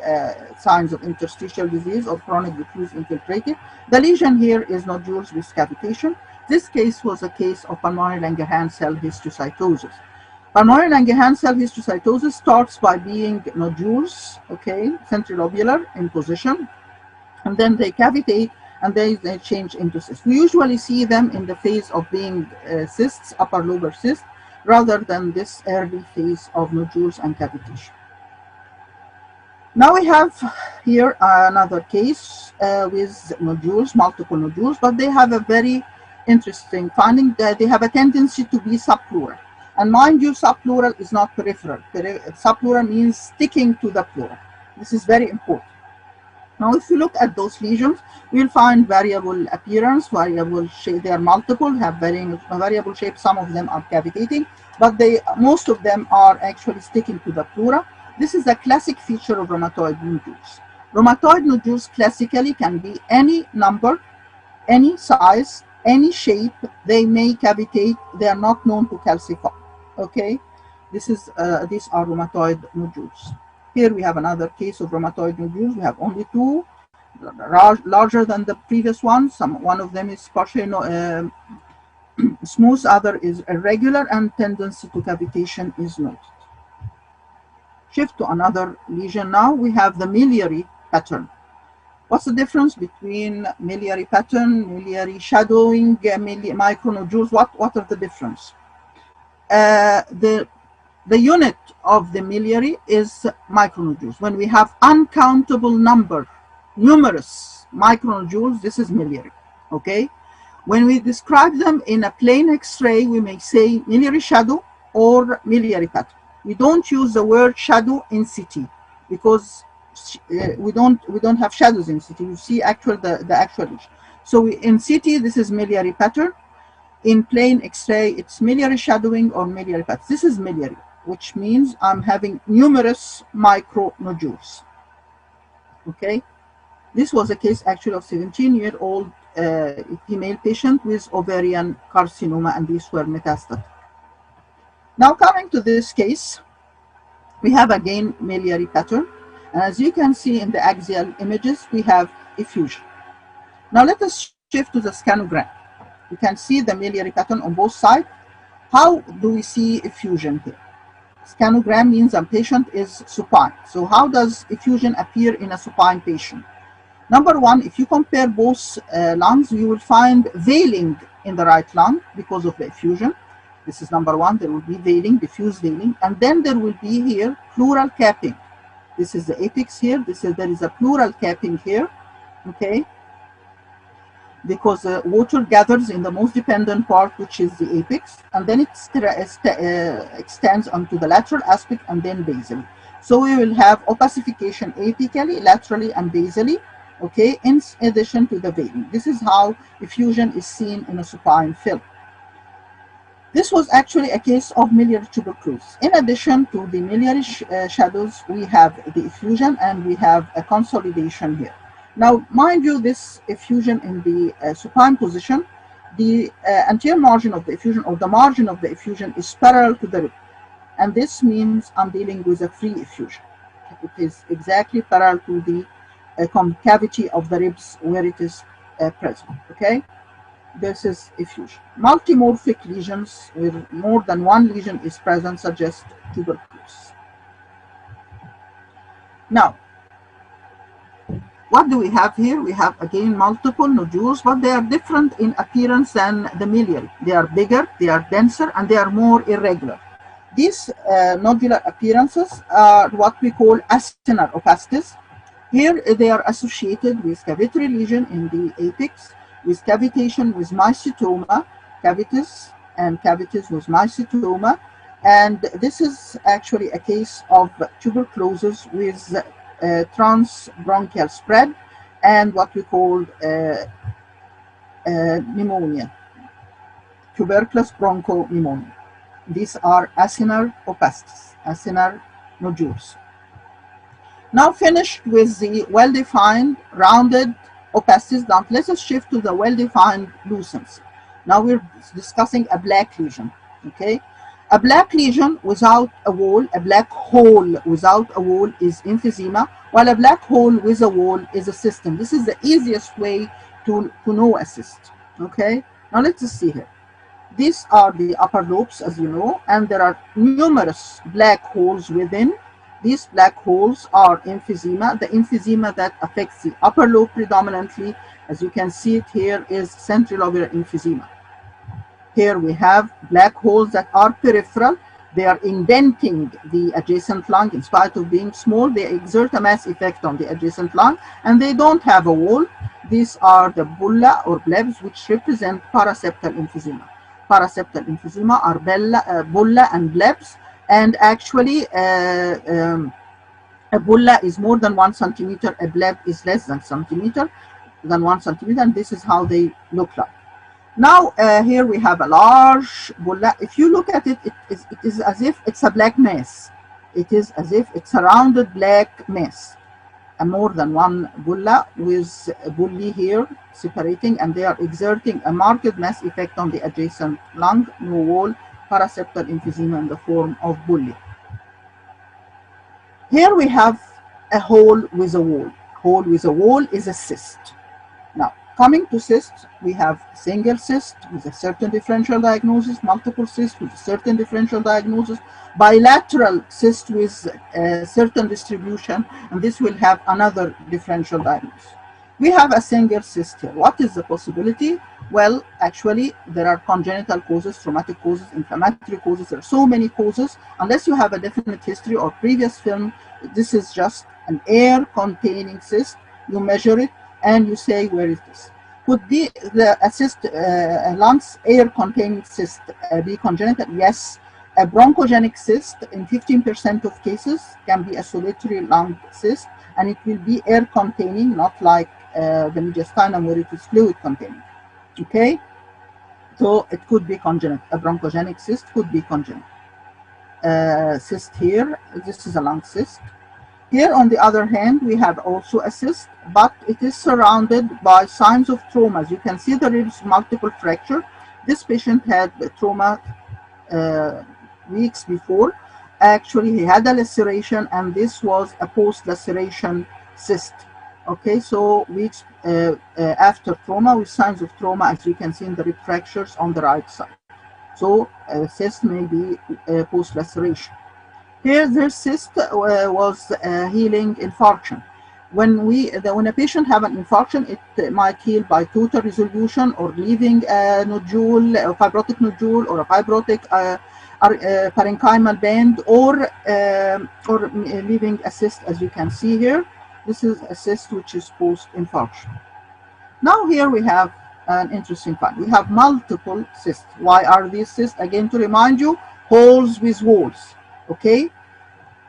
signs of interstitial disease or chronic diffuse infiltrative. The lesion here is nodules with cavitation. This case was a case of pulmonary Langerhans cell histiocytosis. Pulmonary Langerhans cell histiocytosis starts by being nodules, okay, centrilobular in position, and then they cavitate and they change into cysts. We usually see them in the phase of being cysts, upper lobar cysts, rather than this early phase of nodules and cavitation. Now we have here another case with nodules, multiple nodules, but they have a very interesting finding that they have a tendency to be subpleural. And mind you, subpleural is not peripheral. Subpleural means sticking to the pleura. This is very important. Now, if you look at those lesions, we'll find variable appearance, variable shape. They are multiple, have variable shape. Some of them are cavitating, but most of them are actually sticking to the pleura. This is a classic feature of rheumatoid nodules. Rheumatoid nodules classically can be any number, any size, any shape. They may cavitate. They are not known to calcify. Okay, these are rheumatoid nodules. Here we have another case of rheumatoid nodules. We have only two, larger than the previous one. One of them is partially smooth, other is irregular, and tendency to cavitation is noted. Shift to another lesion now. We have the miliary pattern. What's the difference between miliary pattern, miliary shadowing, micronodules? What are the difference? The unit of the miliary is micronodules. When we have uncountable numerous micronodules, this is miliary, okay? When we describe them in a plain X-ray, we may say miliary shadow or miliary pattern. We don't use the word shadow in CT because we don't have shadows in CT. You see the actual lesion. So in CT, this is miliary pattern. In plain X-ray, it's miliary shadowing or miliary pattern. This is miliary, which means I'm having numerous micronodules. Okay, this was a case actually of 17-year-old female patient with ovarian carcinoma, and these were metastatic. Now coming to this case, we have again miliary pattern, and as you can see in the axial images, we have effusion. Now let us shift to the scanogram. You can see the miliary pattern on both sides. How do we see effusion here? Scanogram means a patient is supine. So how does effusion appear in a supine patient? Number one, if you compare both lungs, you will find veiling in the right lung because of the effusion. This is number one. There will be veiling, diffuse veiling, and then there will be here pleural capping. This is the apex here. There is a pleural capping here, okay? Because the water gathers in the most dependent part, which is the apex, and then it extends onto the lateral aspect and then basally. So we will have opacification apically, laterally, and basally, okay, in addition to the veiling. This is how effusion is seen in a supine film. This was actually a case of miliary tuberculosis. In addition to the miliary shadows, we have the effusion and we have a consolidation here. Now, mind you, this effusion in the supine position, the anterior margin of the effusion, or the margin of the effusion, is parallel to the rib. And this means I'm dealing with a free effusion. It is exactly parallel to the concavity of the ribs where it is present, okay? This is effusion. Multimorphic lesions where more than one lesion is present suggest tuberculosis. Now, what do we have here? We have again multiple nodules, but they are different in appearance than the miliary. They are bigger, they are denser, and they are more irregular. These nodular appearances are what we call Astronaut Opastus. Here they are associated with cavitary lesion in the apex, with cavitation with mycetoma, cavities and cavities with mycetoma. And this is actually a case of tuberculosis with transbronchial spread and what we call pneumonia, tuberculous bronchopneumonia. These are acinar opastus, acinar nodules. Now finished with the well-defined rounded opastus dump, let us shift to the well-defined lucence. Now we're discussing a black lesion, okay? A black lesion without a wall, a black hole without a wall is emphysema, while a black hole with a wall is a cystum. This is the easiest way to know a cyst, okay? Now let's see here. These are the upper lobes, as you know, and there are numerous black holes within. These black holes are emphysema. The emphysema that affects the upper lobe predominantly, as you can see it here, is centrilobular emphysema. Here we have black holes that are peripheral. They are indenting the adjacent lung. In spite of being small, they exert a mass effect on the adjacent lung, and they don't have a wall. These are the bulla or blebs, which represent paraseptal emphysema. Paraseptal emphysema are bulla and blebs, and actually a bulla is more than 1 centimeter, a bleb is less than 1 centimeter, and this is how they look like. Now here we have a large bulla. If you look at it, it is as if it's a black mass. It is as if it's a rounded black mass. More than one bulla with a bulli here separating, and they are exerting a marked mass effect on the adjacent lung, no wall, paraseptal emphysema in the form of bulli. Here we have a hole with a wall. Hole with a wall is a cyst. Now, coming to cysts, we have single cyst with a certain differential diagnosis, multiple cyst with a certain differential diagnosis, bilateral cyst with a certain distribution, and this will have another differential diagnosis. We have a single cyst here. What is the possibility? Well, actually, there are congenital causes, traumatic causes, inflammatory causes. There are so many causes. Unless you have a definite history or previous film, this is just an air-containing cyst. You measure it, and you say, where is this? Could be the cyst, lungs air-containing cyst be congenital? Yes. A bronchogenic cyst in 15% of cases can be a solitary lung cyst, and it will be air-containing, not like the mediastinum where it is fluid-containing. Okay? So it could be congenital. A bronchogenic cyst could be congenital. Cyst here, this is a lung cyst. Here, on the other hand, we have also a cyst, but it is surrounded by signs of trauma. As you can see, the ribs multiple fracture. This patient had trauma weeks before. Actually, he had a laceration, and this was a post-laceration cyst. Okay, so weeks after trauma, with signs of trauma, as you can see in the rib fractures on the right side. So, cyst may be post-laceration. Here, their cyst was healing infarction. When a patient have an infarction, it might heal by total resolution or leaving a nodule, a fibrotic nodule, or a fibrotic parenchymal band, or leaving a cyst, as you can see here. This is a cyst which is post-infarction. Now here we have an interesting fact. We have multiple cysts. Why are these cysts? Again, to remind you, holes with walls. Okay?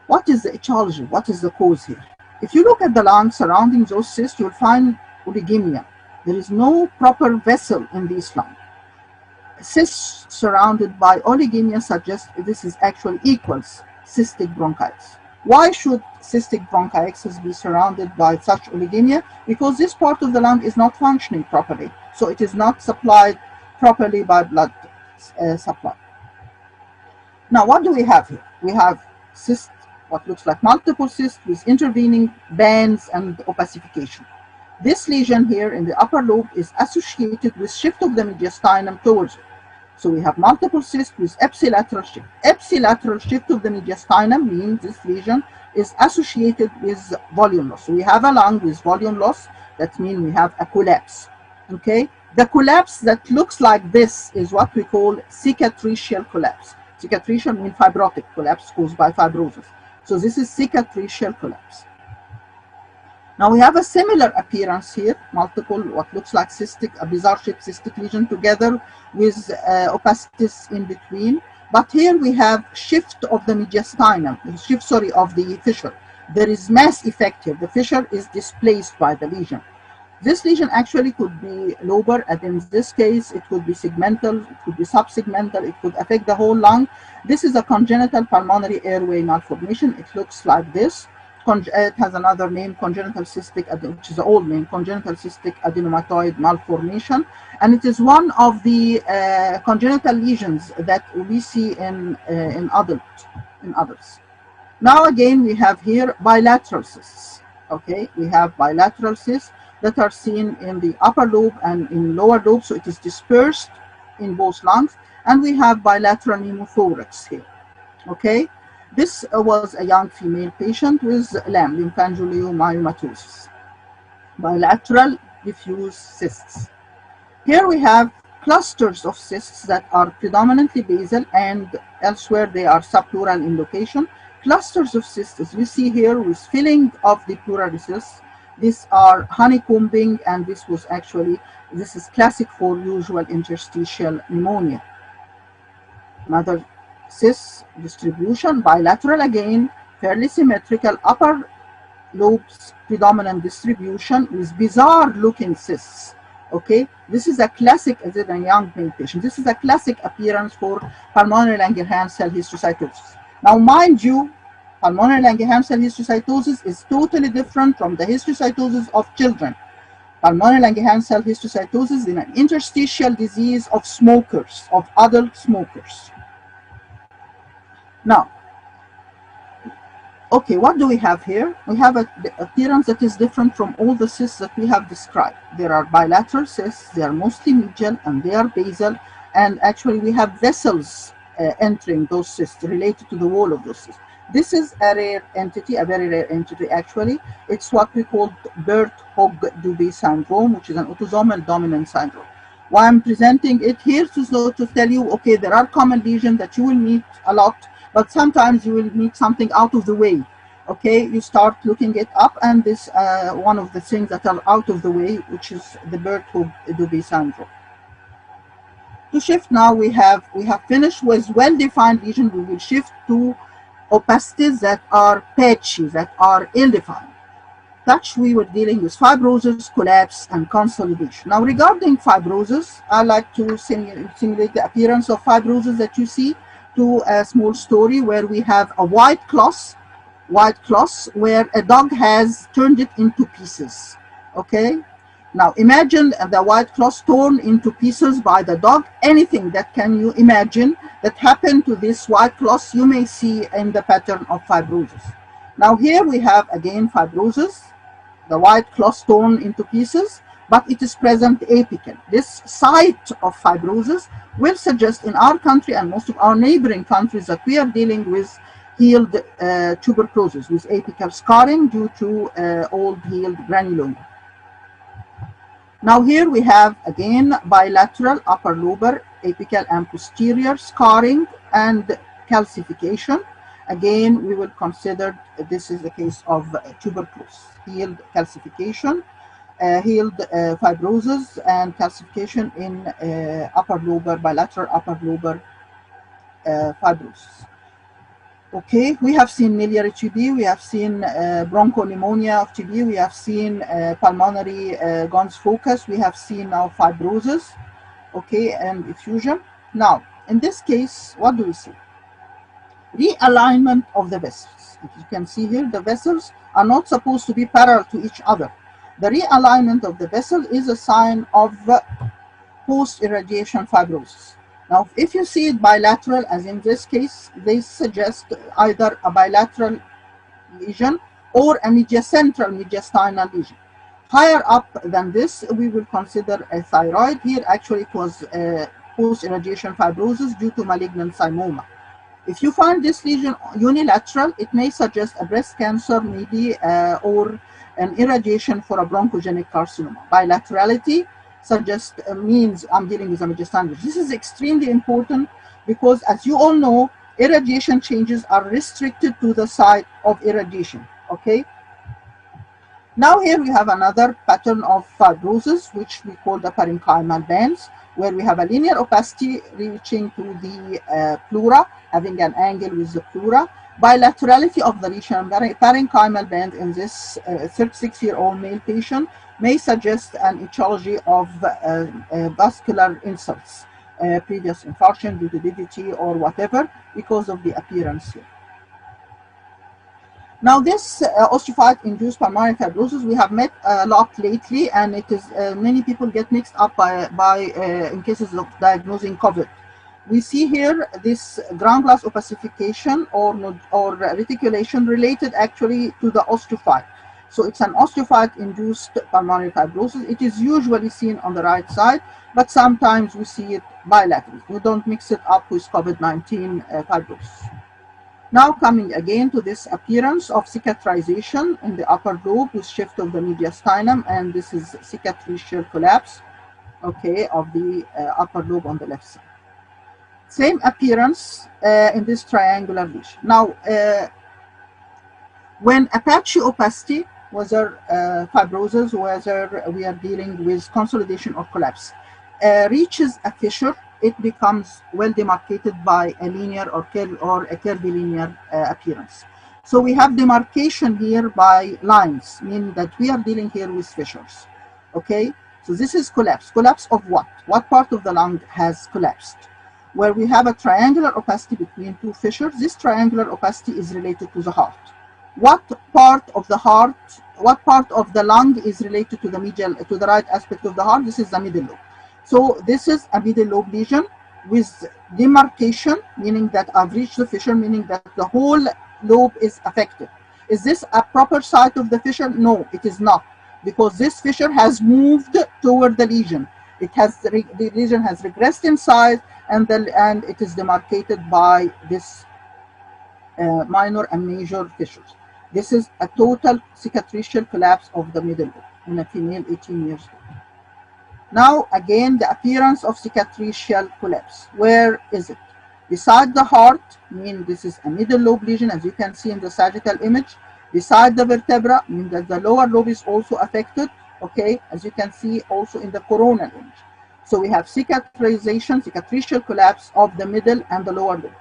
What is the etiology? What is the cause here? If you look at the lung surrounding those cysts, you'll find oligemia. There is no proper vessel in these lungs. Cysts surrounded by oligemia suggests this is actually equals cystic bronchitis. Why should cystic bronchiectasis be surrounded by such oligemia? Because this part of the lung is not functioning properly, so it is not supplied properly by blood supply. Now, what do we have here? We have cysts, what looks like multiple cysts with intervening bands and opacification. This lesion here in the upper lobe is associated with shift of the mediastinum towards it. So we have multiple cysts with ipsilateral shift. Ipsilateral shift of the mediastinum means this lesion is associated with volume loss. So we have a lung with volume loss. That means we have a collapse. Okay, the collapse that looks like this is what we call cicatricial collapse. Cicatricial means fibrotic collapse caused by fibrosis. So this is cicatricial collapse. Now we have a similar appearance here, multiple what looks like cystic, a bizarre shaped cystic lesion together with opacities in between. But here we have shift of the mediastinum, of the fissure. There is mass effect here. The fissure is displaced by the lesion. This lesion actually could be lobar, and in this case, it could be segmental, it could be subsegmental, it could affect the whole lung. This is a congenital pulmonary airway malformation. It looks like this. It has another name, congenital cystic, which is the old name, congenital cystic adenomatoid malformation, and it is one of the congenital lesions that we see in adults. Now again, we have here bilateral cysts. Okay, we have bilateral cysts that are seen in the upper lobe and in lower lobe, so it is dispersed in both lungs, and we have bilateral pneumothorax here. Okay. This was a young female patient with LAM, lymphangioliomyomatosis, bilateral diffuse cysts. Here we have clusters of cysts that are predominantly basal, and elsewhere they are subpleural in location. Clusters of cysts, as we see here, with filling of the pleural recesses. These are honeycombing, and this is classic for usual interstitial pneumonia. Another cyst distribution, bilateral again, fairly symmetrical, upper lobes predominant distribution with bizarre looking cysts. Okay, this is a classic, as in a young male patient, this is a classic appearance for pulmonary Langerhans cell histiocytosis. Now, mind you, pulmonary Langerhans cell histiocytosis is totally different from the histiocytosis of children. Pulmonary Langerhans cell histiocytosis is an interstitial disease of smokers, of adult smokers. Now, okay, what do we have here? We have the appearance that is different from all the cysts that we have described. There are bilateral cysts, they are mostly medial, and they are basal, and actually we have vessels entering those cysts related to the wall of those cysts. This is a rare entity, a very rare entity actually. It's what we call Birt-Hogg-Dubé syndrome, which is an autosomal dominant syndrome. Why I'm presenting it here to tell you, okay, there are common lesions that you will meet a lot, but sometimes you will meet something out of the way. Okay, you start looking it up, and this one of the things that are out of the way, which is the Birt-Hogg-Dubé syndrome. To shift now, we have finished with well-defined lesion. We will shift to opacities that are patchy, that are ill-defined. Touch, we were dealing with fibrosis, collapse, and consolidation. Now, regarding fibrosis, I like to simulate the appearance of fibrosis that you see to a small story where we have a white cloth where a dog has turned it into pieces. Okay, now imagine the white cloth torn into pieces by the dog. Anything that can you imagine that happened to this white cloth, you may see in the pattern of fibrosis. Now here we have again fibrosis, the white cloth torn into pieces, but it is present apical. This site of fibrosis will suggest in our country and most of our neighboring countries that we are dealing with healed tuberculosis, with apical scarring due to old healed granuloma. Now here we have again bilateral upper lobar, apical and posterior scarring and calcification. Again, we will consider this is the case of tuberculosis, healed calcification, healed fibrosis and calcification in upper lobar, bilateral upper lobar fibrosis. Okay, we have seen miliary TB, we have seen broncho pneumonia of TB, we have seen pulmonary Gons focus, we have seen now fibrosis, okay, and effusion. Now, in this case, what do we see? Realignment of the vessels. vessels. As you can see here, the vessels are not supposed to be parallel to each other. The realignment of the vessel is a sign of post-irradiation fibrosis. Now, if you see it bilateral, as in this case, they suggest either a bilateral lesion or a mediacentral mediastinal lesion. Higher up than this, we will consider a thyroid. Here, actually, it was post-irradiation fibrosis due to malignant thymoma. If you find this lesion unilateral, it may suggest a breast cancer, maybe, or an irradiation for a bronchogenic carcinoma. Bilaterality suggests means I'm dealing with a mediastinal lesion. This is extremely important because, as you all know, irradiation changes are restricted to the site of irradiation. Okay. Now here we have another pattern of fibrosis, which we call the parenchymal bands, where we have a linear opacity reaching to the pleura, having an angle with the pleura. Bilaterality of the lesion parenchymal band in this 36-year-old male patient may suggest an etiology of vascular insults, previous infarction due to DVT or whatever, because of the appearance here. Now, this osteophyte-induced pulmonary fibrosis we have met a lot lately, and it is many people get mixed up in cases of diagnosing COVID. We see here this ground glass opacification or reticulation related actually to the osteophyte. So it's an osteophyte-induced pulmonary fibrosis. It is usually seen on the right side, but sometimes we see it bilaterally. We don't mix it up with COVID-19 fibrosis. Now coming again to this appearance of cicatrization in the upper lobe with shift of the mediastinum, and this is cicatricial collapse, okay, of the upper lobe on the left side. Same appearance in this triangular lesion. Now, when Apache opacity, whether fibrosis, whether we are dealing with consolidation or collapse, reaches a fissure, it becomes well demarcated by a linear or a curvilinear appearance. So we have demarcation here by lines, meaning that we are dealing here with fissures. Okay, so this is collapse. Collapse of what? What part of the lung has collapsed? Where we have a triangular opacity between two fissures. This triangular opacity is related to the heart. What part of the heart, what part of the lung is related to the medial, to the right aspect of the heart? This is the middle lobe. So this is a middle lobe lesion with demarcation, meaning that I've reached the fissure, meaning that the whole lobe is affected. Is this a proper site of the fissure? No, it is not, because this fissure has moved toward the lesion. It has the lesion has regressed in size, and it is demarcated by this minor and major fissures. This is a total cicatricial collapse of the middle lobe in a female 18 years old. Now, again, the appearance of cicatricial collapse. Where is it? Beside the heart, meaning this is a middle lobe lesion, as you can see in the sagittal image. Beside the vertebra, meaning that the lower lobe is also affected, okay, as you can see also in the coronal image. So we have cicatrization, cicatricial collapse of the middle and the lower lobe.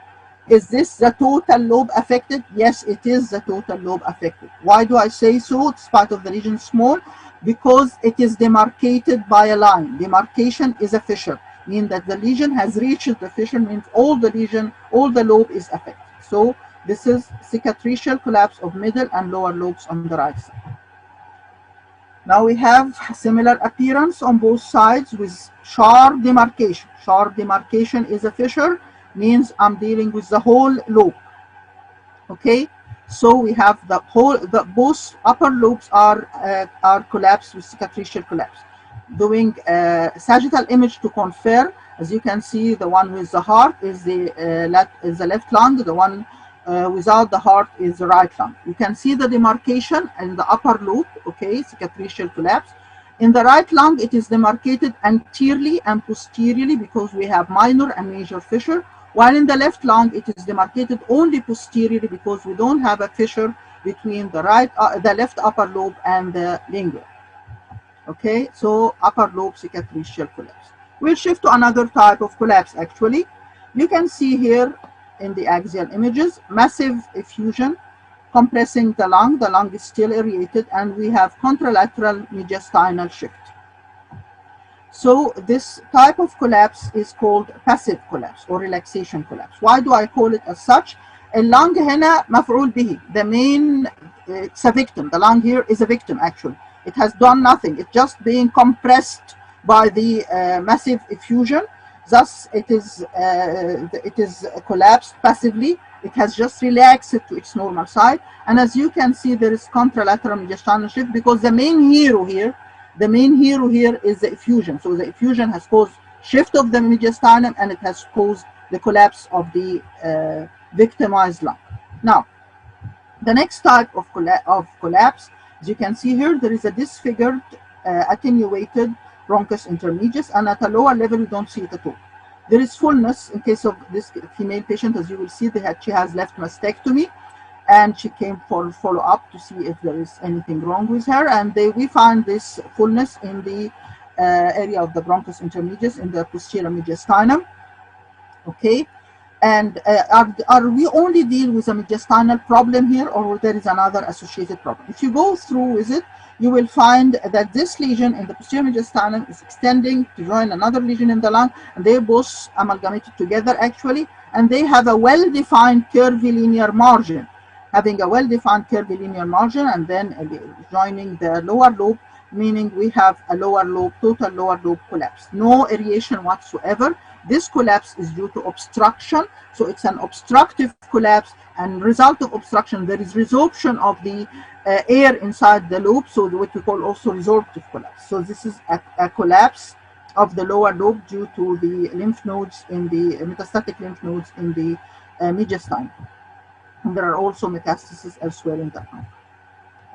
Is this the total lobe affected? Yes, it is the total lobe affected. Why do I say so? It's part of the lesion small, because it is demarcated by a line. Demarcation is a fissure, meaning that the lesion has reached the fissure, means all the lobe is affected. So this is cicatricial collapse of middle and lower lobes on the right side. Now we have similar appearance on both sides with sharp demarcation. Sharp demarcation is a fissure, means I'm dealing with the whole lobe. Okay, so we have both upper lobes are collapsed with cicatricial collapse. Doing sagittal image to confirm, as you can see, the one with the heart is the left lung, the one without the heart is the right lung. You can see the demarcation in the upper lobe, okay, cicatricial collapse. In the right lung, it is demarcated anteriorly and posteriorly because we have minor and major fissure, while in the left lung, it is demarcated only posteriorly because we don't have a fissure between the left upper lobe and the lingua. Okay, so upper lobe cicatricial collapse. We'll shift to another type of collapse actually. You can see here in the axial images, massive effusion compressing the lung. The lung is still aerated, and we have contralateral mediastinal shift. So this type of collapse is called passive collapse or relaxation collapse. Why do I call it as such? اللنج هنا مفعول به. The main, it's a victim. The lung here is a victim actually. It has done nothing. It's just being compressed by the massive effusion. Thus, it is collapsed passively. It has just relaxed to its normal side. And as you can see, there is contralateral mediastinal shift because the main hero here is the effusion. So the effusion has caused shift of the mediastinum, and it has caused the collapse of the victimized lung. Now, the next type of collapse, as you can see here, there is a disfigured, attenuated bronchus intermedius, and at a lower level you don't see it at all. There is fullness in case of this female patient. As you will see, she has left mastectomy, and she came for follow-up to see if there is anything wrong with her, and we find this fullness in the area of the bronchus intermedius in the posterior mediastinum. Okay, and are we only deal with a mediastinal problem here, or there is another associated problem? If you go through with it, you will find that this lesion in the posterior mediastinum is extending to join another lesion in the lung, and they're both amalgamated together actually, and they have a well-defined curvilinear margin. Having a well-defined curvilinear margin and then joining the lower lobe, meaning we have a lower lobe, total lower lobe collapse. No aeration whatsoever. This collapse is due to obstruction, so it's an obstructive collapse, and result of obstruction, there is resorption of the air inside the lobe, so what we call also resorptive collapse. So this is a collapse of the lower lobe due to the lymph nodes in the metastatic lymph nodes in the mediastinum. And there are also metastases elsewhere in the lung.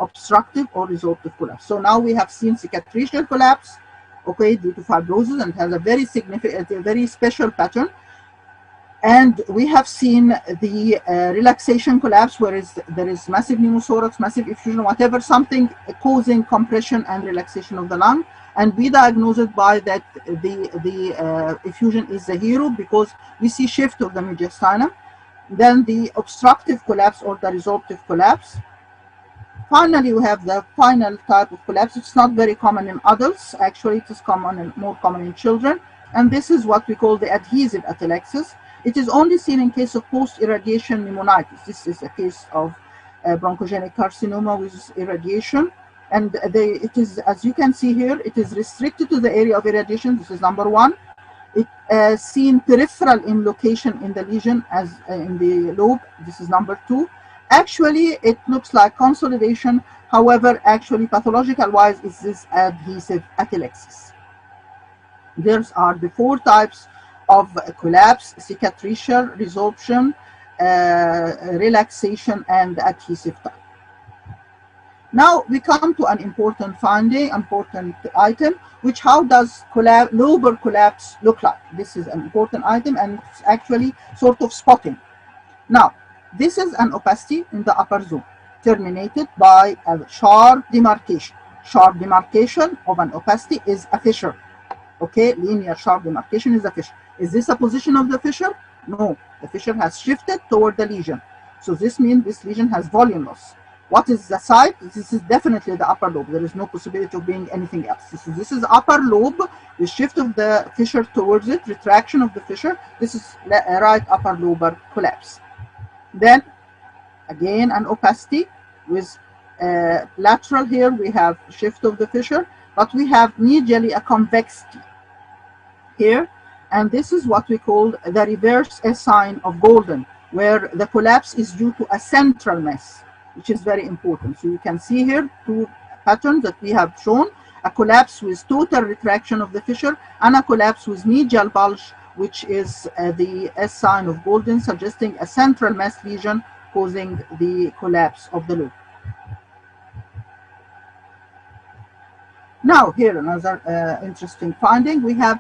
Obstructive or resorptive collapse. So now we have seen cicatricial collapse, okay, due to fibrosis, and it has a very significant, a very special pattern. And we have seen the relaxation collapse, where there is massive pneumothorax, massive effusion, whatever, something causing compression and relaxation of the lung. And we diagnose it by that the effusion is the hero, because we see shift of the mediastinum. Then the obstructive collapse or the resorptive collapse. Finally, we have the final type of collapse. It's not very common in adults. Actually, it is more common in children. And this is what we call the adhesive atelectasis. It is only seen in case of post-irradiation pneumonitis. This is a case of bronchogenic carcinoma with irradiation. And it is, as you can see here, it is restricted to the area of irradiation. This is number one. It seen peripheral in location in the lesion as in the lobe. This is number two. Actually, it looks like consolidation. However, actually, pathological-wise, is this adhesive atelectasis. There are the four types of collapse: cicatricial, resorption, relaxation, and adhesive type. Now we come to an important finding, important item, which how does lobar collapse look like? This is an important item, and it's actually sort of spotting. Now, this is an opacity in the upper zone, terminated by a sharp demarcation. Sharp demarcation of an opacity is a fissure. Okay, linear sharp demarcation is a fissure. Is this a position of the fissure? No, the fissure has shifted toward the lesion. So this means this lesion has volume loss. What is the site? This is definitely the upper lobe. There is no possibility of being anything else. This is upper lobe, the shift of the fissure towards it, retraction of the fissure. This is right upper lobar collapse. Then, again, an opacity with lateral here, we have shift of the fissure, but we have medially a convexity here. And this is what we call the reverse S sign of Golden, where the collapse is due to a central mass, which is very important. So you can see here two patterns that we have shown: a collapse with total retraction of the fissure, and a collapse with medial bulge, which is the S sign of Golden, suggesting a central mass lesion causing the collapse of the lobe. Now here another interesting finding. We have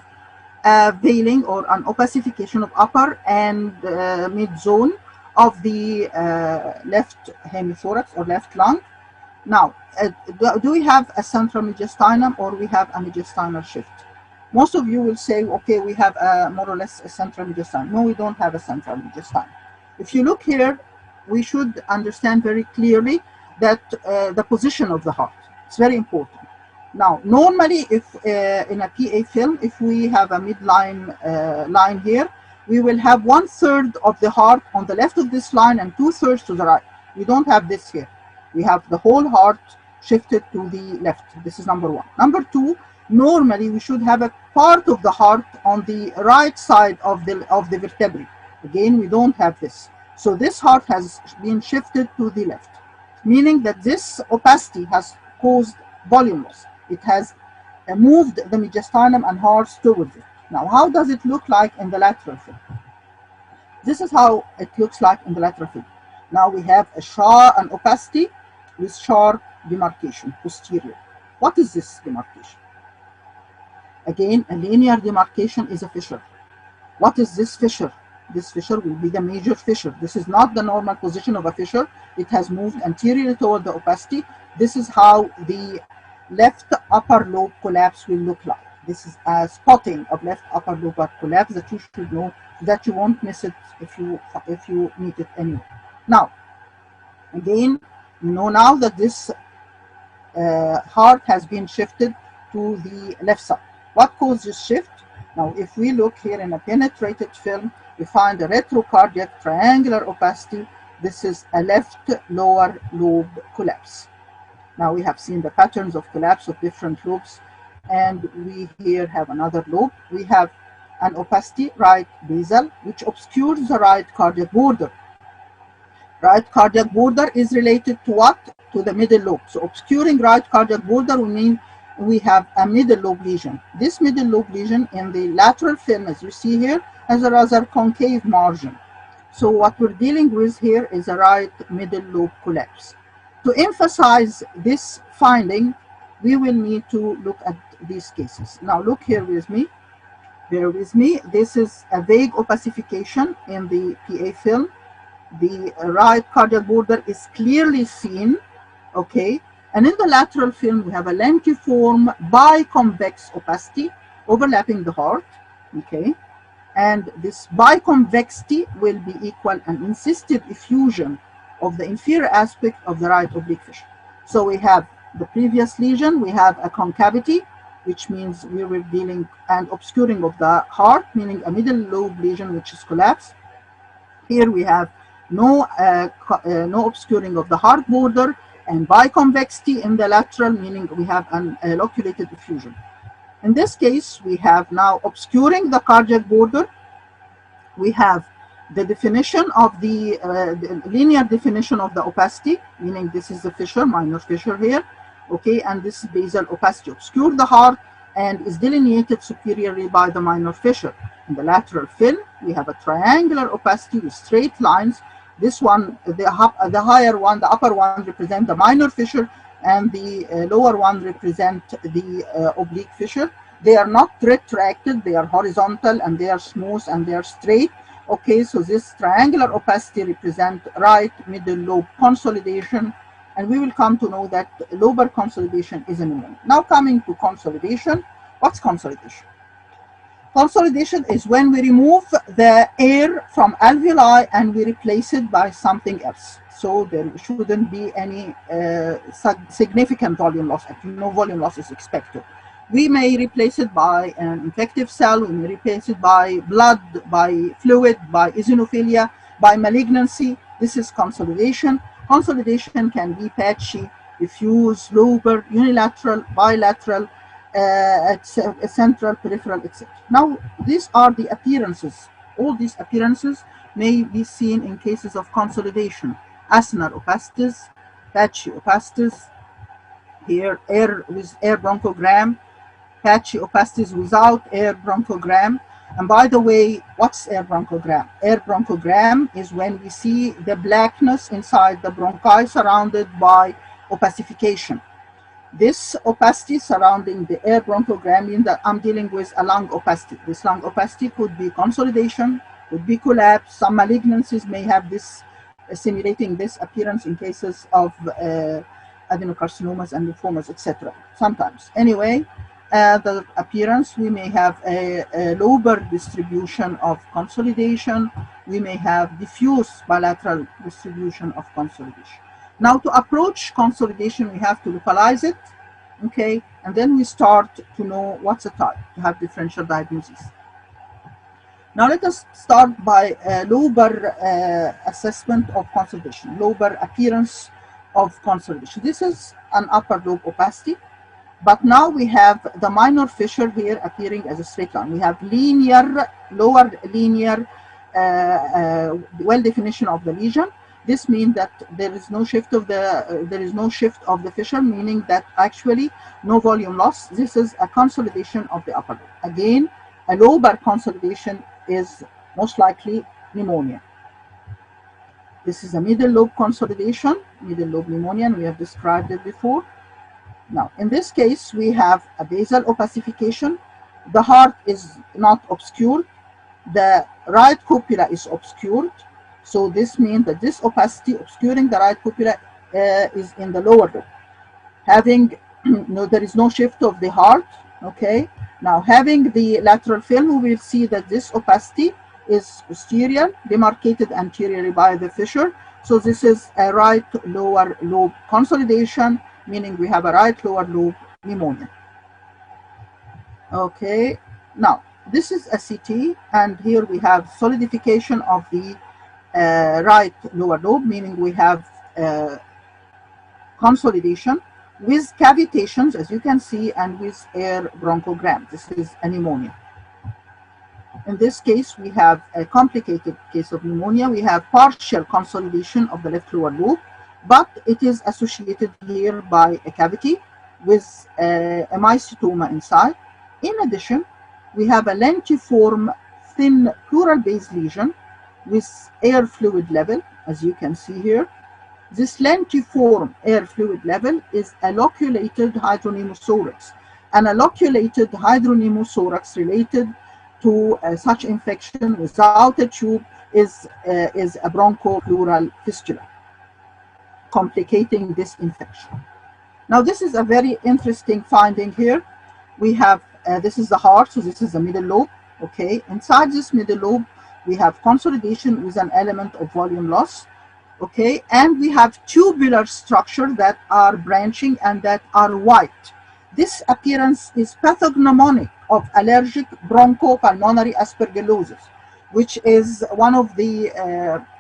a veiling or an opacification of upper and mid zone of the left hemithorax or left lung. Now, do we have a central mediastinum or we have a mediastinal shift? Most of you will say, okay, we have more or less a central mediastinum. No, we don't have a central mediastinum. If you look here, we should understand very clearly that the position of the heart. It's very important. Now, normally, if in a PA film, if we have a midline line here, we will have 1/3 of the heart on the left of this line and 2/3 to the right. We don't have this here. We have the whole heart shifted to the left. This is number one. Number two, normally we should have a part of the heart on the right side of the vertebrae. Again, we don't have this. So this heart has been shifted to the left, meaning that this opacity has caused volume loss. It has moved the mediastinum and hearts towards it. Now, how does it look like in the lateral film? This is how it looks like in the lateral film. Now we have an opacity with sharp demarcation posterior. What is this demarcation? Again, a linear demarcation is a fissure. What is this fissure? This fissure will be the major fissure. This is not the normal position of a fissure. It has moved anteriorly toward the opacity. This is how the left upper lobe collapse will look like. This is a spotting of left upper lobe collapse that you should know, that you won't miss it if you meet it anyway. Now, again, you know now that this heart has been shifted to the left side. What caused this shift? Now, if we look here in a penetrated film, we find a retrocardiac triangular opacity. This is a left lower lobe collapse. Now we have seen the patterns of collapse of different lobes, and we here have another lobe. We have an opacity right basal, which obscures the right cardiac border. Right cardiac border is related to what? To the middle lobe. So obscuring right cardiac border will mean we have a middle lobe lesion. This middle lobe lesion in the lateral film, as you see here, has a rather concave margin. So what we're dealing with here is a right middle lobe collapse. To emphasize this finding, we will need to look at these cases. Now look here with me. Bear with me. This is a vague opacification in the PA film. The right cardiac border is clearly seen, okay? And in the lateral film, we have a lentiform biconvex opacity overlapping the heart, okay? And this biconvexity will be equal an insisted effusion of the inferior aspect of the right oblique fissure. So we have the previous lesion, we have a concavity, which means we were dealing and obscuring of the heart, meaning a middle lobe lesion which is collapsed. Here we have no obscuring of the heart border, and biconvexity in the lateral, meaning we have an oculated effusion. In this case, we have now obscuring the cardiac border. We have the definition of the linear definition of the opacity, meaning this is the fissure, minor fissure here, okay, and this is basal opacity, obscure the heart and is delineated superiorly by the minor fissure. In the lateral film, we have a triangular opacity with straight lines. This one, the higher one, the upper one represent the minor fissure, and the lower one represent the oblique fissure. They are not retracted, they are horizontal, and they are smooth, and they are straight. Okay, so this triangular opacity represents right middle lobe consolidation, and we will come to know that lobar consolidation is a pneumonia. Now coming to consolidation, what's consolidation? Consolidation is when we remove the air from alveoli and we replace it by something else. So there shouldn't be any significant volume loss. Actually, no volume loss is expected. We may replace it by an infective cell, we may replace it by blood, by fluid, by eosinophilia, by malignancy. This is consolidation. Consolidation can be patchy, diffuse, lobar, unilateral, bilateral, central, peripheral, etc. Now, these are the appearances. All these appearances may be seen in cases of consolidation. Astronaut Opastus, patchy opastus, here air with air bronchogram, patchy opastus without air bronchogram. And by the way, what's air bronchogram? Air bronchogram is when we see the blackness inside the bronchi surrounded by opacification. This opacity surrounding the air bronchogram means that I'm dealing with a lung opacity. This lung opacity could be consolidation, could be collapse. Some malignancies may have this, simulating this appearance in cases of adenocarcinomas and lymphomas, etc. Sometimes. Anyway, the appearance, we may have a lobar distribution of consolidation. We may have diffuse bilateral distribution of consolidation. Now, to approach consolidation, we have to localize it, okay, and then we start to know what's the type, to have differential diagnosis. Now let us start by lobar assessment of consolidation, lobar appearance of consolidation. This is an upper lobe opacity, but now we have the minor fissure here appearing as a straight line. We have linear, lower linear well definition of the lesion. This means that there is no shift of the fissure, meaning that actually no volume loss. This is a consolidation of the upper lobe. Again, a lobar consolidation is most likely pneumonia. This is a middle lobe consolidation, middle lobe pneumonia, and we have described it before. Now, in this case, we have a basal opacification. The heart is not obscured. The right cupula is obscured. So this means that this opacity obscuring the right cupula is in the lower lobe. Having, there is no shift of the heart, okay? Now, having the lateral film, we will see that this opacity is posterior, demarcated anteriorly by the fissure. So this is a right lower lobe consolidation, meaning we have a right lower lobe pneumonia. Okay, now this is a CT, and here we have solidification of the right lower lobe, meaning we have consolidation with cavitations, as you can see, and with air bronchogram. This is a pneumonia. In this case, we have a complicated case of pneumonia. We have partial consolidation of the left lower lobe, but it is associated here by a cavity with a mycetoma inside. In addition, we have a lentiform thin pleural base lesion with air fluid level, as you can see here. This lentiform air fluid level is a loculated hydropneumothorax. An loculated hydropneumothorax related to such infection without a tube is a bronchopleural fistula, complicating this infection. Now, this is a very interesting finding here. We have, this is the heart, so this is the middle lobe, okay? Inside this middle lobe, we have consolidation with an element of volume loss, okay? And we have tubular structure that are branching and that are white. This appearance is pathognomonic of allergic bronchopulmonary aspergillosis, which is one of the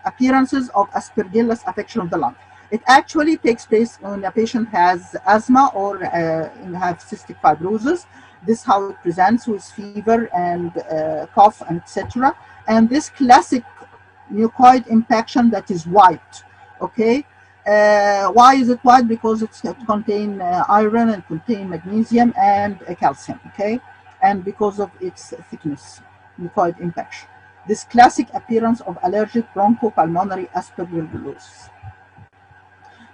appearances of aspergillus affection of the lung. It actually takes place when a patient has asthma or have cystic fibrosis. This is how it presents, with fever and cough and etc. And this classic mucoid impaction that is white, okay? Why is it white? Because it contains iron and contains magnesium and calcium, okay? And because of its thickness, mucoid impaction. This classic appearance of allergic bronchopulmonary aspergillosis.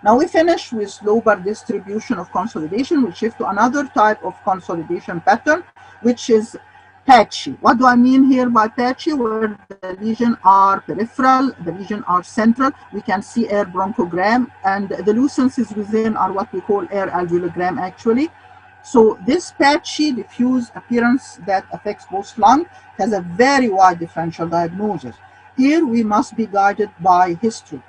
Now we finish with lobar distribution of consolidation. We shift to another type of consolidation pattern, which is patchy. What do I mean here by patchy? Where the lesions are peripheral, the lesions are central. We can see air bronchogram, and the lucences within are what we call air alveologram actually. So this patchy diffuse appearance that affects both lungs has a very wide differential diagnosis. Here we must be guided by history.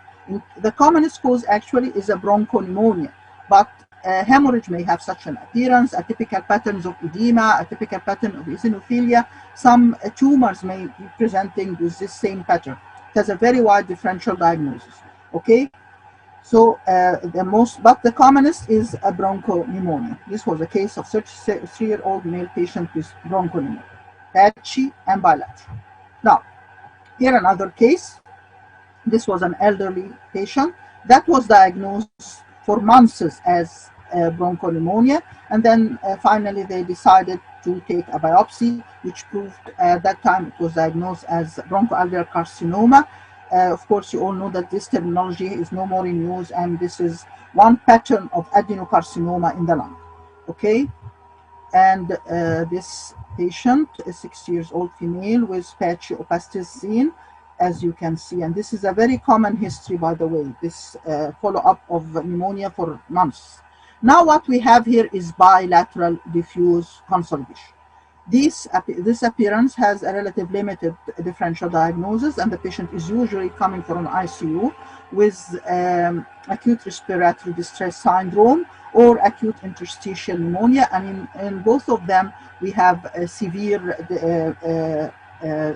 The commonest cause actually is a bronchopneumonia, but hemorrhage may have such an appearance, atypical patterns of edema, atypical pattern of eosinophilia. Some tumors may be presenting with this same pattern. It has a very wide differential diagnosis, okay? So the commonest is a bronchopneumonia. This was a case of 33-year-old male patient with bronchopneumonia, patchy and bilateral. Now, here another case. This was an elderly patient that was diagnosed for months as bronchopneumonia, and then finally they decided to take a biopsy, which proved at that time it was diagnosed as bronchoalveolar carcinoma. Of course, you all know that this terminology is no more in use, and this is one pattern of adenocarcinoma in the lung. Okay, and this patient is 60 years old female with patchy opastis seen, as you can see, and this is a very common history, by the way, this follow-up of pneumonia for months. Now what we have here is bilateral diffuse consolidation. This appearance has a relative limited differential diagnosis, and the patient is usually coming from an ICU with acute respiratory distress syndrome or acute interstitial pneumonia, and in both of them we have a severe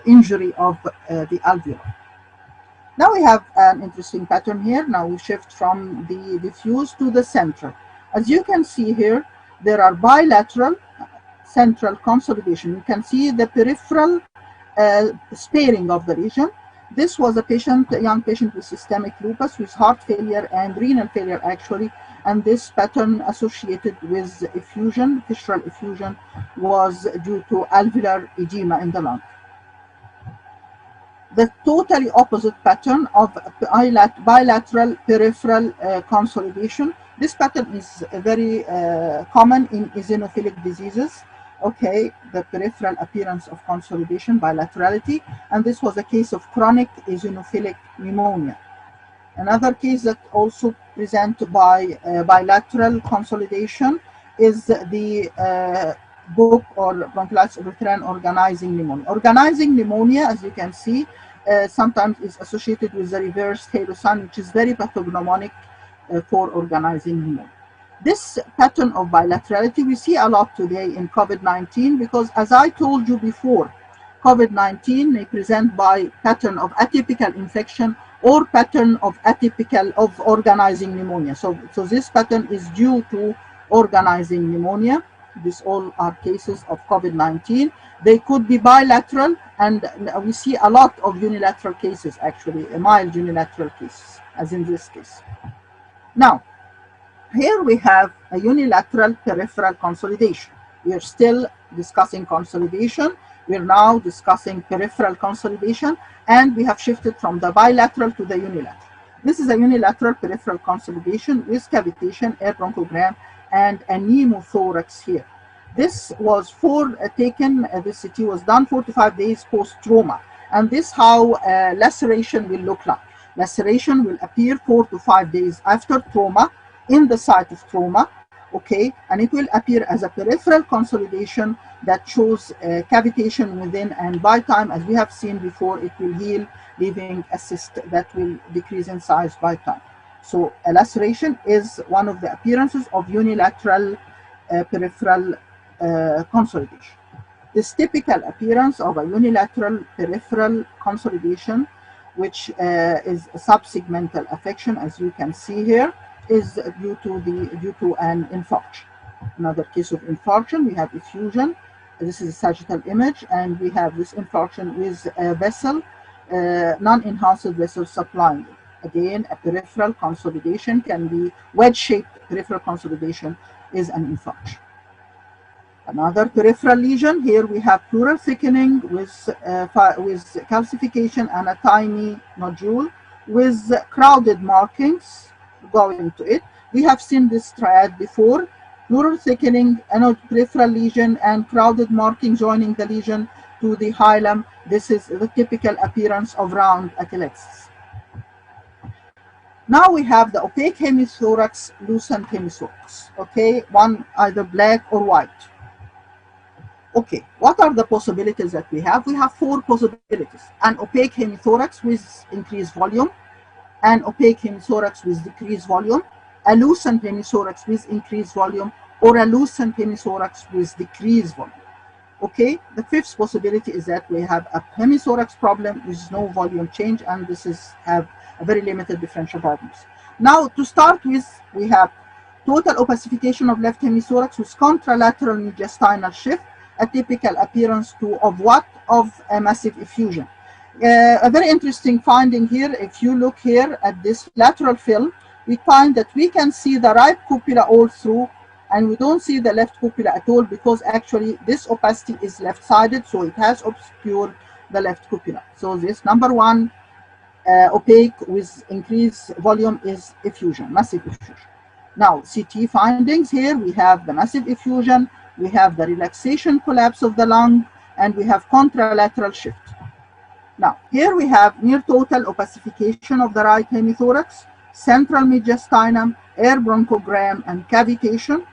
injury of the alveoli. Now we have an interesting pattern here. Now we shift from the diffuse to the central. As you can see here, there are bilateral central consolidation. You can see the peripheral sparing of the lesion. This was a patient, a young patient with systemic lupus with heart failure and renal failure actually, and this pattern associated with effusion, visceral effusion, was due to alveolar edema in the lung. The totally opposite pattern of bilateral peripheral consolidation. This pattern is very common in eosinophilic diseases. Okay, the peripheral appearance of consolidation, bilaterality, and this was a case of chronic eosinophilic pneumonia. Another case that also presents by bilateral consolidation is the book or bronchiolitis obliterans organizing pneumonia. Organizing pneumonia, as you can see, sometimes is associated with the reversed halo sign, which is very pathognomonic for organizing pneumonia. This pattern of bilaterality we see a lot today in COVID-19 because, as I told you before, COVID-19 may present by pattern of atypical infection or pattern of atypical of organizing pneumonia. So this pattern is due to organizing pneumonia. These all are cases of COVID-19. They could be bilateral, and we see a lot of unilateral cases, actually, mild unilateral cases, as in this case. Now, here we have a unilateral peripheral consolidation. We are still discussing consolidation. We are now discussing peripheral consolidation, and we have shifted from the bilateral to the unilateral. This is a unilateral peripheral consolidation with cavitation, air bronchogram, and a pneumothorax here. This was taken, this CT was done 4 to 5 days post-trauma, and this how laceration will look like. Laceration will appear 4 to 5 days after trauma in the site of trauma, okay, and it will appear as a peripheral consolidation that shows cavitation within, and by time, as we have seen before, it will heal, leaving a cyst that will decrease in size by time. So a laceration is one of the appearances of unilateral peripheral consolidation. This typical appearance of a unilateral peripheral consolidation, which is a subsegmental affection, as you can see here, is due to an infarction. Another case of infarction, we have effusion. This is a sagittal image, and we have this infarction with a vessel, non-enhanced vessel supplying it. Again, a peripheral consolidation can be wedge-shaped peripheral consolidation is an infarction. Another peripheral lesion, here we have pleural thickening with calcification and a tiny nodule with crowded markings going to it. We have seen this triad before: pleural thickening, peripheral lesion, and crowded marking joining the lesion to the hilum. This is the typical appearance of round atelectasis. Now we have the opaque hemithorax, lucent hemithorax. Okay, one either black or white. Okay, what are the possibilities that we have? We have 4 possibilities: an opaque hemithorax with increased volume, an opaque hemithorax with decreased volume, a lucent hemithorax with increased volume, or a lucent hemithorax with decreased volume. Okay, the 5th possibility is that we have a hemithorax problem with no volume change, and this is have a very limited differential diagnosis. Now, to start with, we have total opacification of left hemithorax with contralateral mediastinal shift, a typical appearance of what? Of a massive effusion. A very interesting finding here, if you look here at this lateral film, we find that we can see the right cupula all through, and we don't see the left cupula at all, because actually this opacity is left-sided, so it has obscured the left cupula. So this number 1 opaque with increased volume is effusion, massive effusion. Now, CT findings here, we have the massive effusion, we have the relaxation collapse of the lung, and we have contralateral shift. Now, here we have near total opacification of the right hemithorax, central mediastinum, air bronchogram, and cavitation.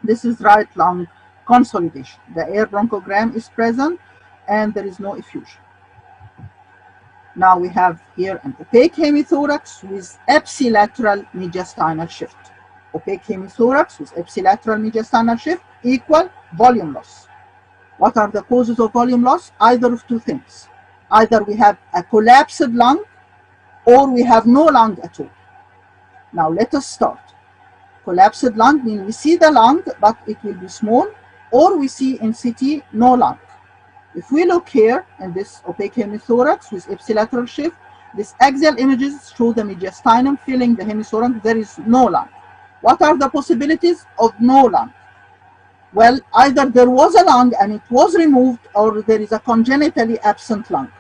This is right lung consolidation. The air bronchogram is present, and there is no effusion. Now we have here an opaque hemithorax with ipsilateral mediastinal shift. Opaque hemithorax with ipsilateral mediastinal shift equal volume loss. What are the causes of volume loss? Either of two things. Either we have a collapsed lung or we have no lung at all. Now let us start. Collapsed lung means we see the lung, but it will be small, or we see in CT no lung. If we look here in this opaque hemithorax with ipsilateral shift, these axial images show the mediastinum filling the hemithorax. There is no lung. What are the possibilities of no lung? Well, either there was a lung and it was removed, or there is a congenitally absent lung.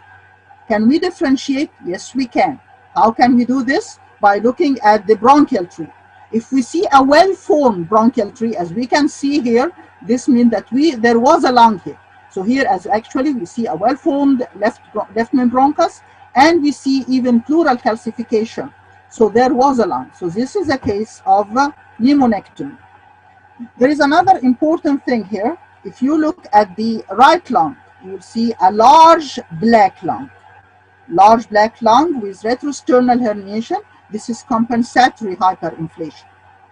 Can we differentiate? Yes, we can. How can we do this? By looking at the bronchial tree. If we see a well-formed bronchial tree, as we can see here, this means that there was a lung here. So here, as actually we see a well-formed left main bronchus, and we see even pleural calcification. So there was a lung. So this is a case of pneumonectomy. There is another important thing here. If you look at the right lung, you will see a large black lung. Large black lung with retrosternal herniation. This is compensatory hyperinflation.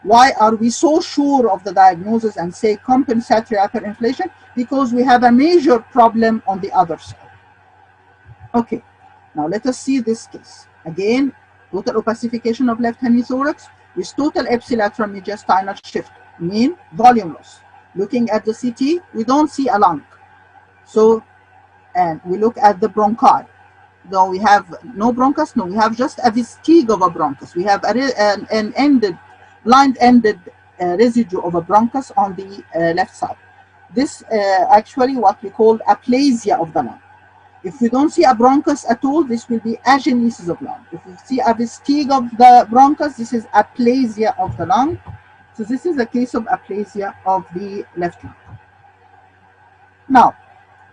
Why are we so sure of the diagnosis and say compensatory hyperinflation? Because we have a major problem on the other side. Okay, now let us see this case. Again, total opacification of left hemithorax with total ipsilateral mediastinal shift, mean volume loss. Looking at the CT, we don't see a lung. So, and we look at the bronchi. Though we have no bronchus, no, we have just a vestige of a bronchus. We have an ended, blind-ended residue of a bronchus on the left side. This actually what we call aplasia of the lung. If we don't see a bronchus at all, this will be agenesis of lung. If we see a vestige of the bronchus, this is aplasia of the lung. So this is a case of aplasia of the left lung. Now,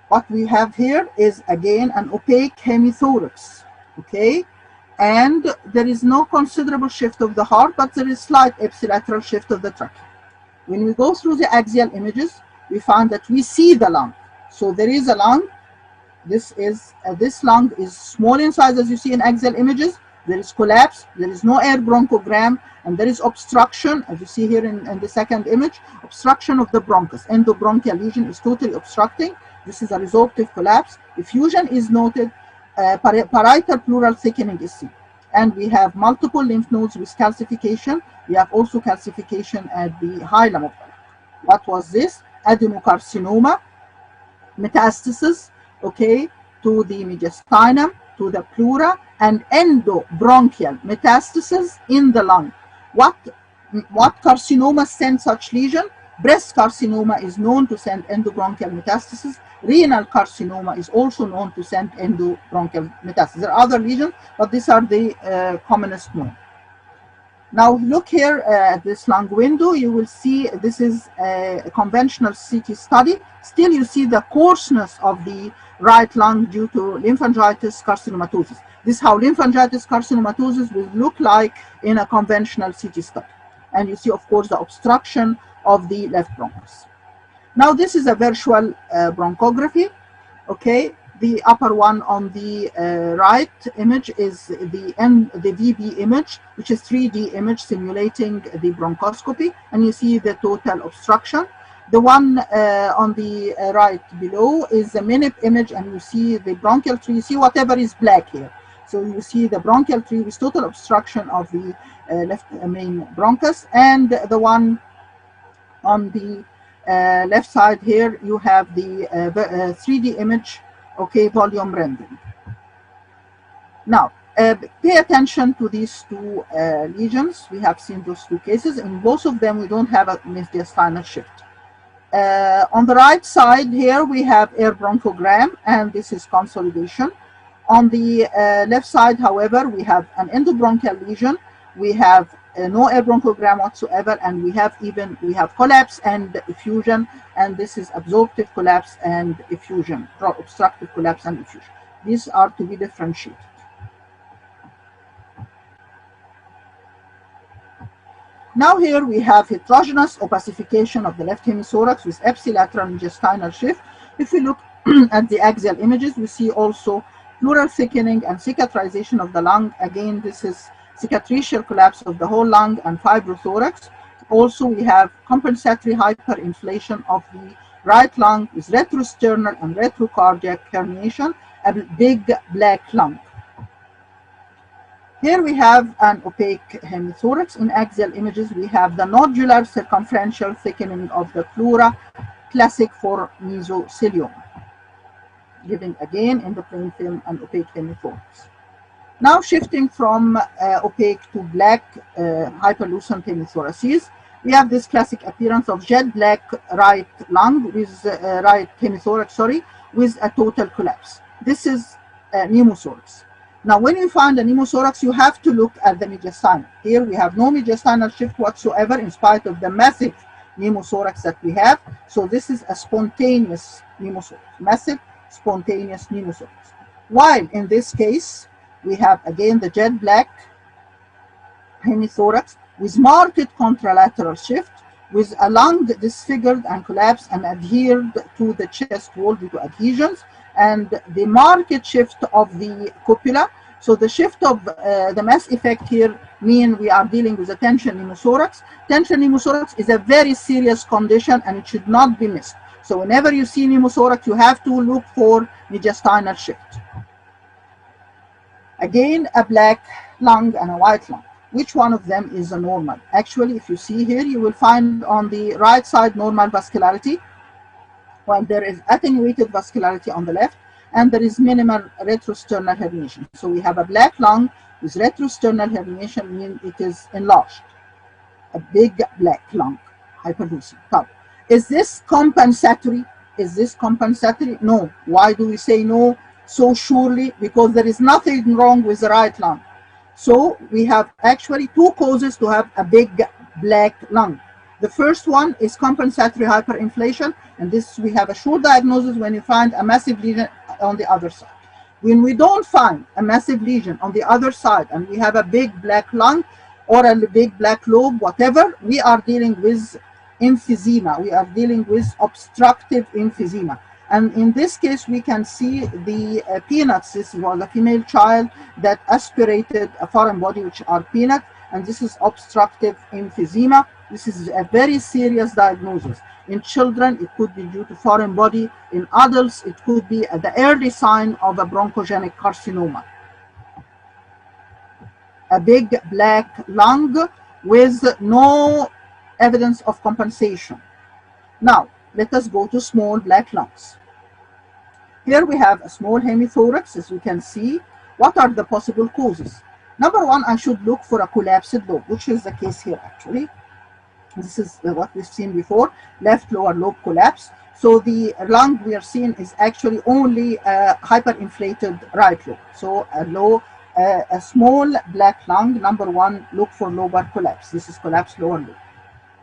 what we have here is again an opaque hemithorax, okay? And there is no considerable shift of the heart, but there is slight ipsilateral shift of the trachea. When we go through the axial images, we find that we see the lung. So there is a lung. This lung is small in size, as you see in axial images. There is collapse, there is no air bronchogram, and there is obstruction, as you see here in the second image, obstruction of the bronchus. Endobronchial lesion is totally obstructing. This is a resorptive collapse. Effusion is noted. Parietal pleural thickening is seen. And we have multiple lymph nodes with calcification. We have also calcification at the hilum of the lung. What was this? Adenocarcinoma, metastasis, okay, to the mediastinum, to the pleura, and endobronchial metastasis in the lung. What carcinoma send such lesion? Breast carcinoma is known to send endobronchial metastasis. Renal carcinoma is also known to send endobronchial metastasis. There are other lesions, but these are the commonest known. Now look here at this lung window. You will see this is a conventional CT study. Still you see the coarseness of the right lung due to lymphangitis carcinomatosis. This is how lymphangitis carcinomatosis will look like in a conventional CT study. And you see, of course, the obstruction of the left bronchus. Now this is a virtual bronchography, okay? The upper one on the right image is the VB image, which is 3D image simulating the bronchoscopy, and you see the total obstruction. The one on the right below is the MINIP image, and you see the bronchial tree. You see whatever is black here. So you see the bronchial tree with total obstruction of the left main bronchus, and the one on the left side here, you have the 3D image, okay, volume rendering. Now, pay attention to these two lesions. We have seen those two cases. In both of them, we don't have a mediastinal shift. On the right side here, we have air bronchogram, and this is consolidation. On the left side, however, we have an endobronchial lesion. We have no air bronchogram whatsoever, and we have collapse and effusion, and this is absorptive collapse and effusion, obstructive collapse and effusion. These are to be differentiated. Now here we have heterogeneous opacification of the left hemithorax with ipsilateral mediastinal shift. If we look at the axial images, we see also pleural thickening and cicatrization of the lung. Again, this is cicatricial collapse of the whole lung and fibrothorax. Also, we have compensatory hyperinflation of the right lung with retrosternal and retrocardiac herniation, a big black lung. Here we have an opaque hemithorax. In axial images, we have the nodular circumferential thickening of the pleura, classic for mesothelioma, giving again in the plain film an opaque hemithorax. Now shifting from opaque to black hyperlucent hemithoraces, we have this classic appearance of jet black right lung with right hemithorax, with a total collapse. This is pneumothorax. Now, when you find a pneumothorax, you have to look at the mediastinum. Here we have no mediastinal shift whatsoever in spite of the massive pneumothorax that we have. So this is a spontaneous pneumothorax, massive spontaneous pneumothorax. While in this case, we have again the jet black hemithorax with marked contralateral shift, with a lung disfigured and collapsed and adhered to the chest wall due to adhesions, and the marked shift of the cupula. So the shift of the mass effect here mean we are dealing with a tension pneumothorax. Tension pneumothorax is a very serious condition and it should not be missed. So whenever you see pneumothorax, you have to look for mediastinal shift. Again, a black lung and a white lung. Which one of them is a normal? Actually, if you see here, you will find on the right side normal vascularity, while there is attenuated vascularity on the left, and there is minimal retrosternal herniation. So we have a black lung with retrosternal herniation, meaning it is enlarged. A big black lung, hyperlucent. Now, is this compensatory? Is this compensatory? No. Why do we say no so surely? Because there is nothing wrong with the right lung. So we have actually two causes to have a big black lung. The first one is compensatory hyperinflation, and this we have a sure diagnosis when you find a massive lesion on the other side. When we don't find a massive lesion on the other side and we have a big black lung or a big black lobe, whatever, we are dealing with emphysema. We are dealing with obstructive emphysema. And in this case, we can see the peanuts. This was a female child that aspirated a foreign body, which are peanuts, and this is obstructive emphysema. This is a very serious diagnosis. In children, it could be due to foreign body. In adults, it could be the early sign of a bronchogenic carcinoma. A big black lung with no evidence of compensation. Now, let us go to small black lungs. Here we have a small hemithorax, as you can see. What are the possible causes? Number one, I should look for a collapsed lobe, which is the case here actually. This is what we've seen before, left lower lobe collapse. So the lung we are seeing is actually only a hyperinflated right lobe. So a small black lung, number one, look for lobar collapse. This is collapsed lower lobe.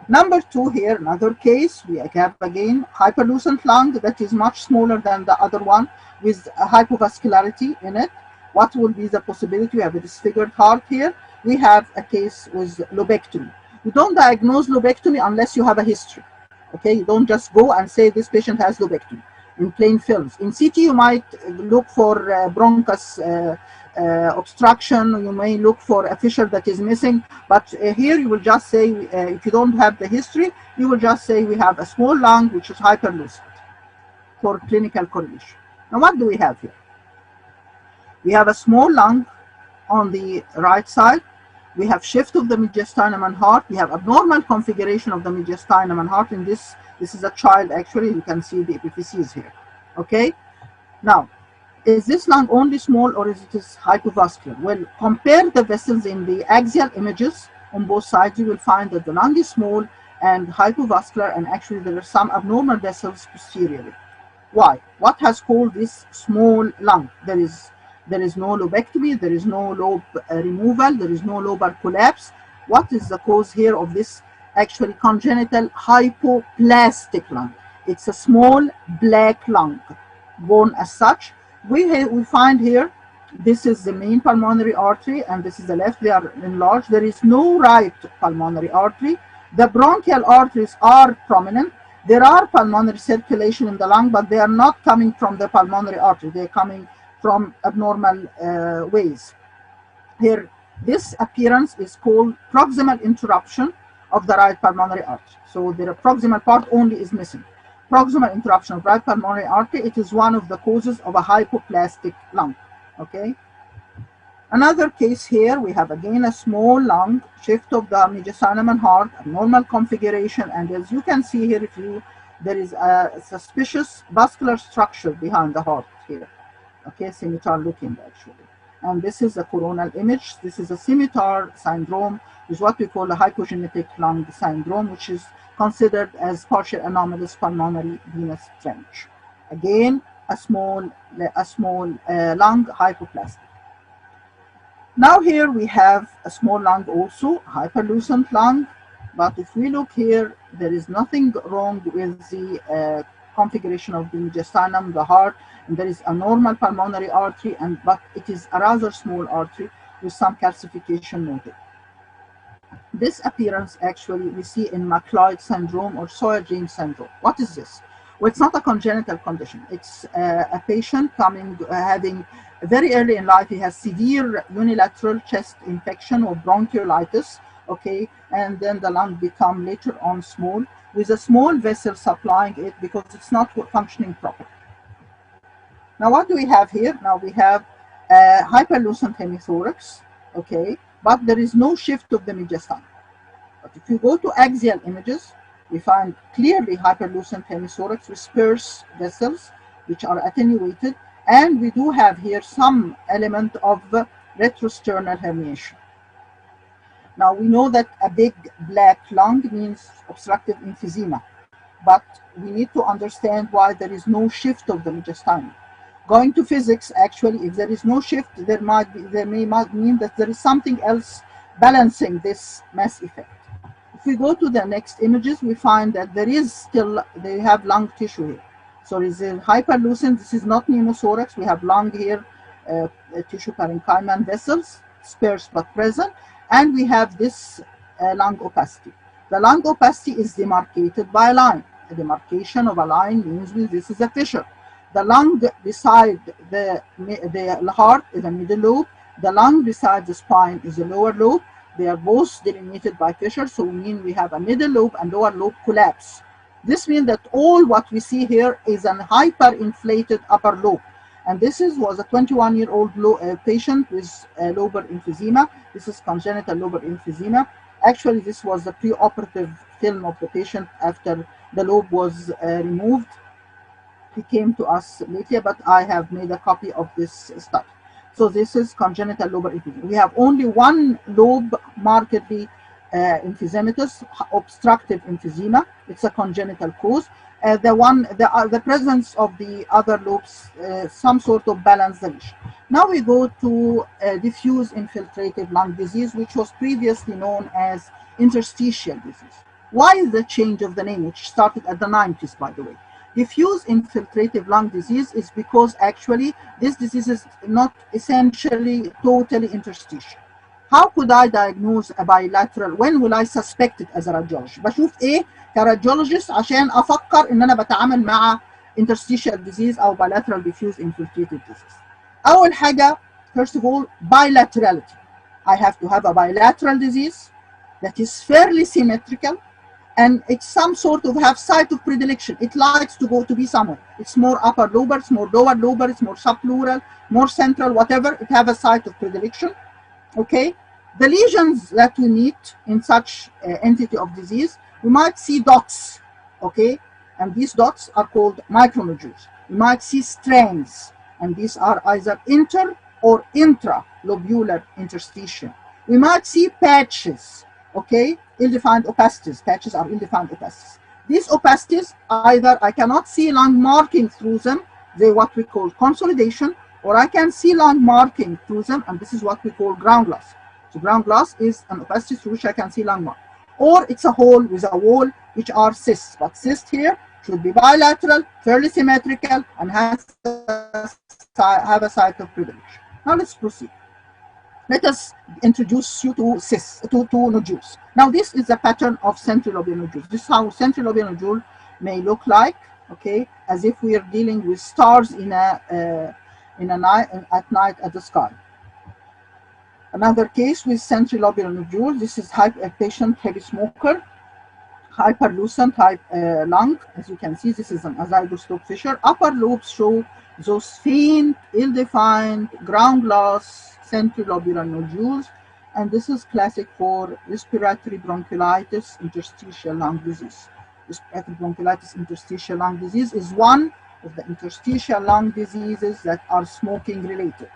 Number two here, another case, we have again hyperlucent lung that is much smaller than the other one with a hypovascularity in it. What will be the possibility? We have a disfigured heart here. We have a case with lobectomy. You don't diagnose lobectomy unless you have a history. Okay, you don't just go and say this patient has lobectomy in plain films. In CT, you might look for bronchus obstruction, you may look for a fissure that is missing, but here you will just say, if you don't have the history, you will just say we have a small lung which is hyperlucent for clinical correlation. Now what do we have here? We have a small lung on the right side. We have shift of the mediastinum and heart. We have abnormal configuration of the mediastinum and heart. In this is a child actually, you can see the epiphyses here. Okay, now, is this lung only small or is it hypovascular? Well, compare the vessels in the axial images on both sides. You will find that the lung is small and hypovascular, and actually there are some abnormal vessels posteriorly. Why? What has caused this small lung? There is no lobectomy, there is no lobe removal, there is no lobar collapse. What is the cause here of this actually congenital hypoplastic lung? It's a small black lung born as such. We find here, this is the main pulmonary artery and this is the left, they are enlarged. There is no right pulmonary artery. The bronchial arteries are prominent. There are pulmonary circulation in the lung, but they are not coming from the pulmonary artery. They are coming from abnormal ways. Here, this appearance is called proximal interruption of the right pulmonary artery. So the proximal part only is missing. Proximal interruption of right pulmonary artery, it is one of the causes of a hypoplastic lung, okay? Another case here, we have again a small lung, shift of the mediastinum and heart, abnormal configuration, and as you can see here, there is a suspicious vascular structure behind the heart here, okay, scimitar looking actually. And this is a coronal image. This is a scimitar syndrome, is what we call a hypogenetic lung syndrome, which is considered as partial anomalous pulmonary venous trench. Again, a small lung hypoplastic. Now here we have a small lung also, hyperlucent lung, but if we look here, there is nothing wrong with the configuration of the mediastinum, the heart, and there is a normal pulmonary artery, but it is a rather small artery with some calcification noted. This appearance actually we see in Macleod Syndrome or Sjögren syndrome. What is this? Well, it's not a congenital condition. It's a patient having very early in life, he has severe unilateral chest infection or bronchiolitis, okay, and then the lung become later on small with a small vessel supplying it because it's not functioning properly. Now what do we have here? Now we have a hyperlucent hemithorax, okay, but there is no shift of the mediastinum. But if you go to axial images, we find clearly hyperlucent hemithorax with sparse vessels which are attenuated, and we do have here some element of retrosternal herniation. Now we know that a big black lung means obstructive emphysema, but we need to understand why there is no shift of the mediastinum. Going to physics, actually, if there is no shift, there may mean that there is something else balancing this mass effect. If we go to the next images, we find that there is still, they have lung tissue here. So is a hyperlucent, this is not pneumothorax, we have lung here, tissue parenchymal vessels, sparse but present, and we have this lung opacity. The lung opacity is demarcated by a line. A demarcation of a line means this is a fissure. The lung beside the heart is a middle lobe. The lung beside the spine is a lower lobe. They are both delineated by fissure, so we mean we have a middle lobe and lower lobe collapse. This means that all what we see here is an hyperinflated upper lobe. And this was a 21-year-old patient with lobar emphysema. This is congenital lobar emphysema. Actually, this was the preoperative film of the patient after the lobe was removed. He came to us later, but I have made a copy of this study. So this is congenital lobar emphysema. We have only one lobe markedly emphysematous, obstructive emphysema. It's a congenital cause. The presence of the other lobes, some sort of balance the lesion. Now we go to diffuse infiltrative lung disease, which was previously known as interstitial disease. Why is the change of the name, which started at the 90s, by the way? Diffuse infiltrative lung disease is because actually this disease is not essentially totally interstitial. How could I diagnose a bilateral? When will I suspect it as a radiologist? بشوف ايه كراديولوجيست عشان افكر ان انا بتعامل مع interstitial disease او bilateral diffuse infiltrative disease. اول حاجه, first of all, bilaterality. I have to have a bilateral disease that is fairly symmetrical, and it's some sort of have site of predilection. It likes to be somewhere. It's more upper lobar, it's more lower lobar, it's more subpleural, more central, whatever. It have a site of predilection. Okay, the lesions that we meet in such entity of disease, we might see dots, okay, and these dots are called micronodules. We might see strains, and these are either inter or intralobular interstitium. We might see patches, okay, ill-defined opacities. Patches are ill-defined opacities. These opacities, either I cannot see lung marking through them, they what we call consolidation, or I can see lung marking through them, and this is what we call ground glass. So ground glass is an opacity through which I can see lung mark. Or it's a hole with a wall, which are cysts. But cyst here should be bilateral, fairly symmetrical, and have a site of predilection. Now let's proceed. Let us introduce you to cysts, to nodules. Now this is a pattern of central lobular nodules. This is how central lobular nodule may look like, okay, as if we are dealing with stars at night at the sky. Another case with central lobular nodule. This is a patient, heavy smoker, hyperlucent lung. As you can see, this is an azygoslope fissure. Upper lobes show those faint, ill-defined, ground glass centrilobular nodules, and this is classic for respiratory bronchiolitis, interstitial lung disease. Respiratory bronchiolitis, interstitial lung disease is one of the interstitial lung diseases that are smoking related.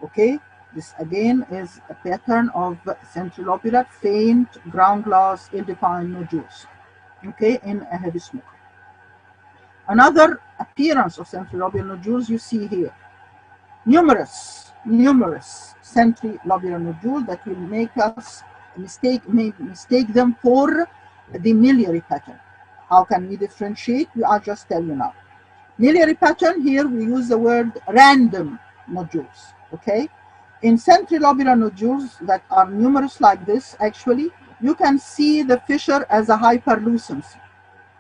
Okay, this again is a pattern of centrilobular, faint, ground glass, ill-defined nodules, okay, in a heavy smoker. Another appearance of centrilobular nodules you see here. Numerous centrilobular nodules that will make us mistake them for the miliary pattern. How can we differentiate? I'll just tell you now. Miliary pattern, here we use the word random nodules, okay? In centrilobular nodules that are numerous like this, actually, you can see the fissure as a hyperlucency.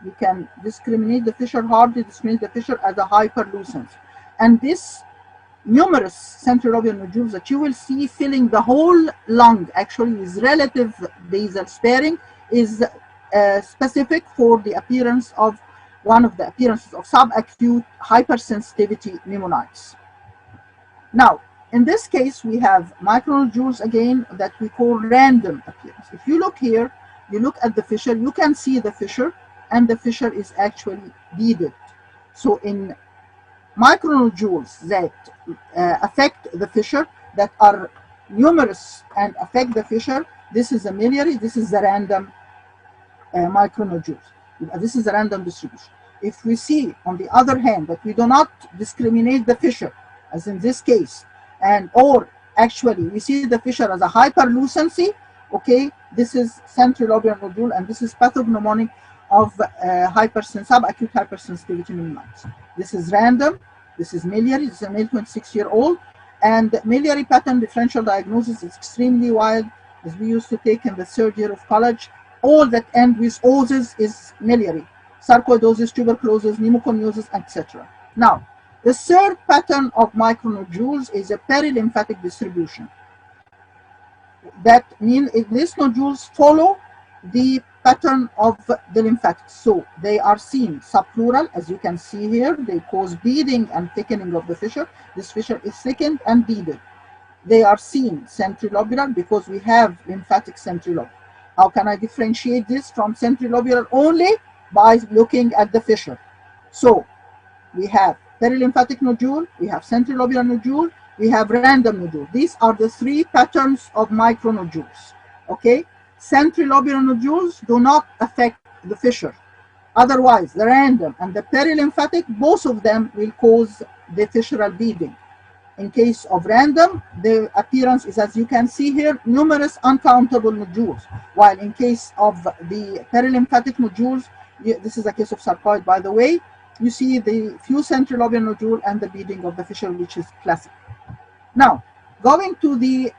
You can discriminate the fissure, hardly discriminate the fissure as a hyperlucency. And this numerous centrilobular nodules that you will see filling the whole lung, actually with relative basal sparing, is specific for the appearance of one of the appearances of subacute hypersensitivity pneumonitis. Now, in this case, we have micronodules again that we call random appearance. If you look here, you look at the fissure, you can see the fissure, and the fissure is actually beaded. So in micronodules that affect the fissure, that are numerous and affect the fissure, this is a miliary, this is the random micronodules. This is a random distribution. If we see, on the other hand, that we do not discriminate the fissure, as in this case, or actually we see the fissure as a hyperlucency, okay, this is centrilobular nodule, and this is pathognomonic of subacute hypersensitivity pneumonitis. This is random, this is miliary, this is a male 26-year-old, and miliary pattern differential diagnosis is extremely wide, as we used to take in the third year of college. All that end with osis is miliary, sarcoidosis, tuberculosis, pneumoconiosis, etc. Now, the third pattern of micronodules is a perilymphatic distribution. That means these nodules follow the pattern of the lymphatics. So they are seen subpleural, as you can see here. They cause beading and thickening of the fissure. This fissure is thickened and beaded. They are seen centrilobular because we have lymphatic centrilobular. How can I differentiate this from centrilobular? Only by looking at the fissure. So we have perilymphatic nodule, we have centrilobular nodule, we have random nodule. These are the three patterns of micronodules. Okay, centrilobular nodules do not affect the fissure. Otherwise, the random and the perilymphatic, both of them will cause the fissural beading. In case of random, the appearance is, as you can see here, numerous uncountable nodules. While in case of the perilymphatic nodules, this is a case of sarcoid, by the way, you see the few centrilobular nodule and the beading of the fissure, which is classic. Now, going to the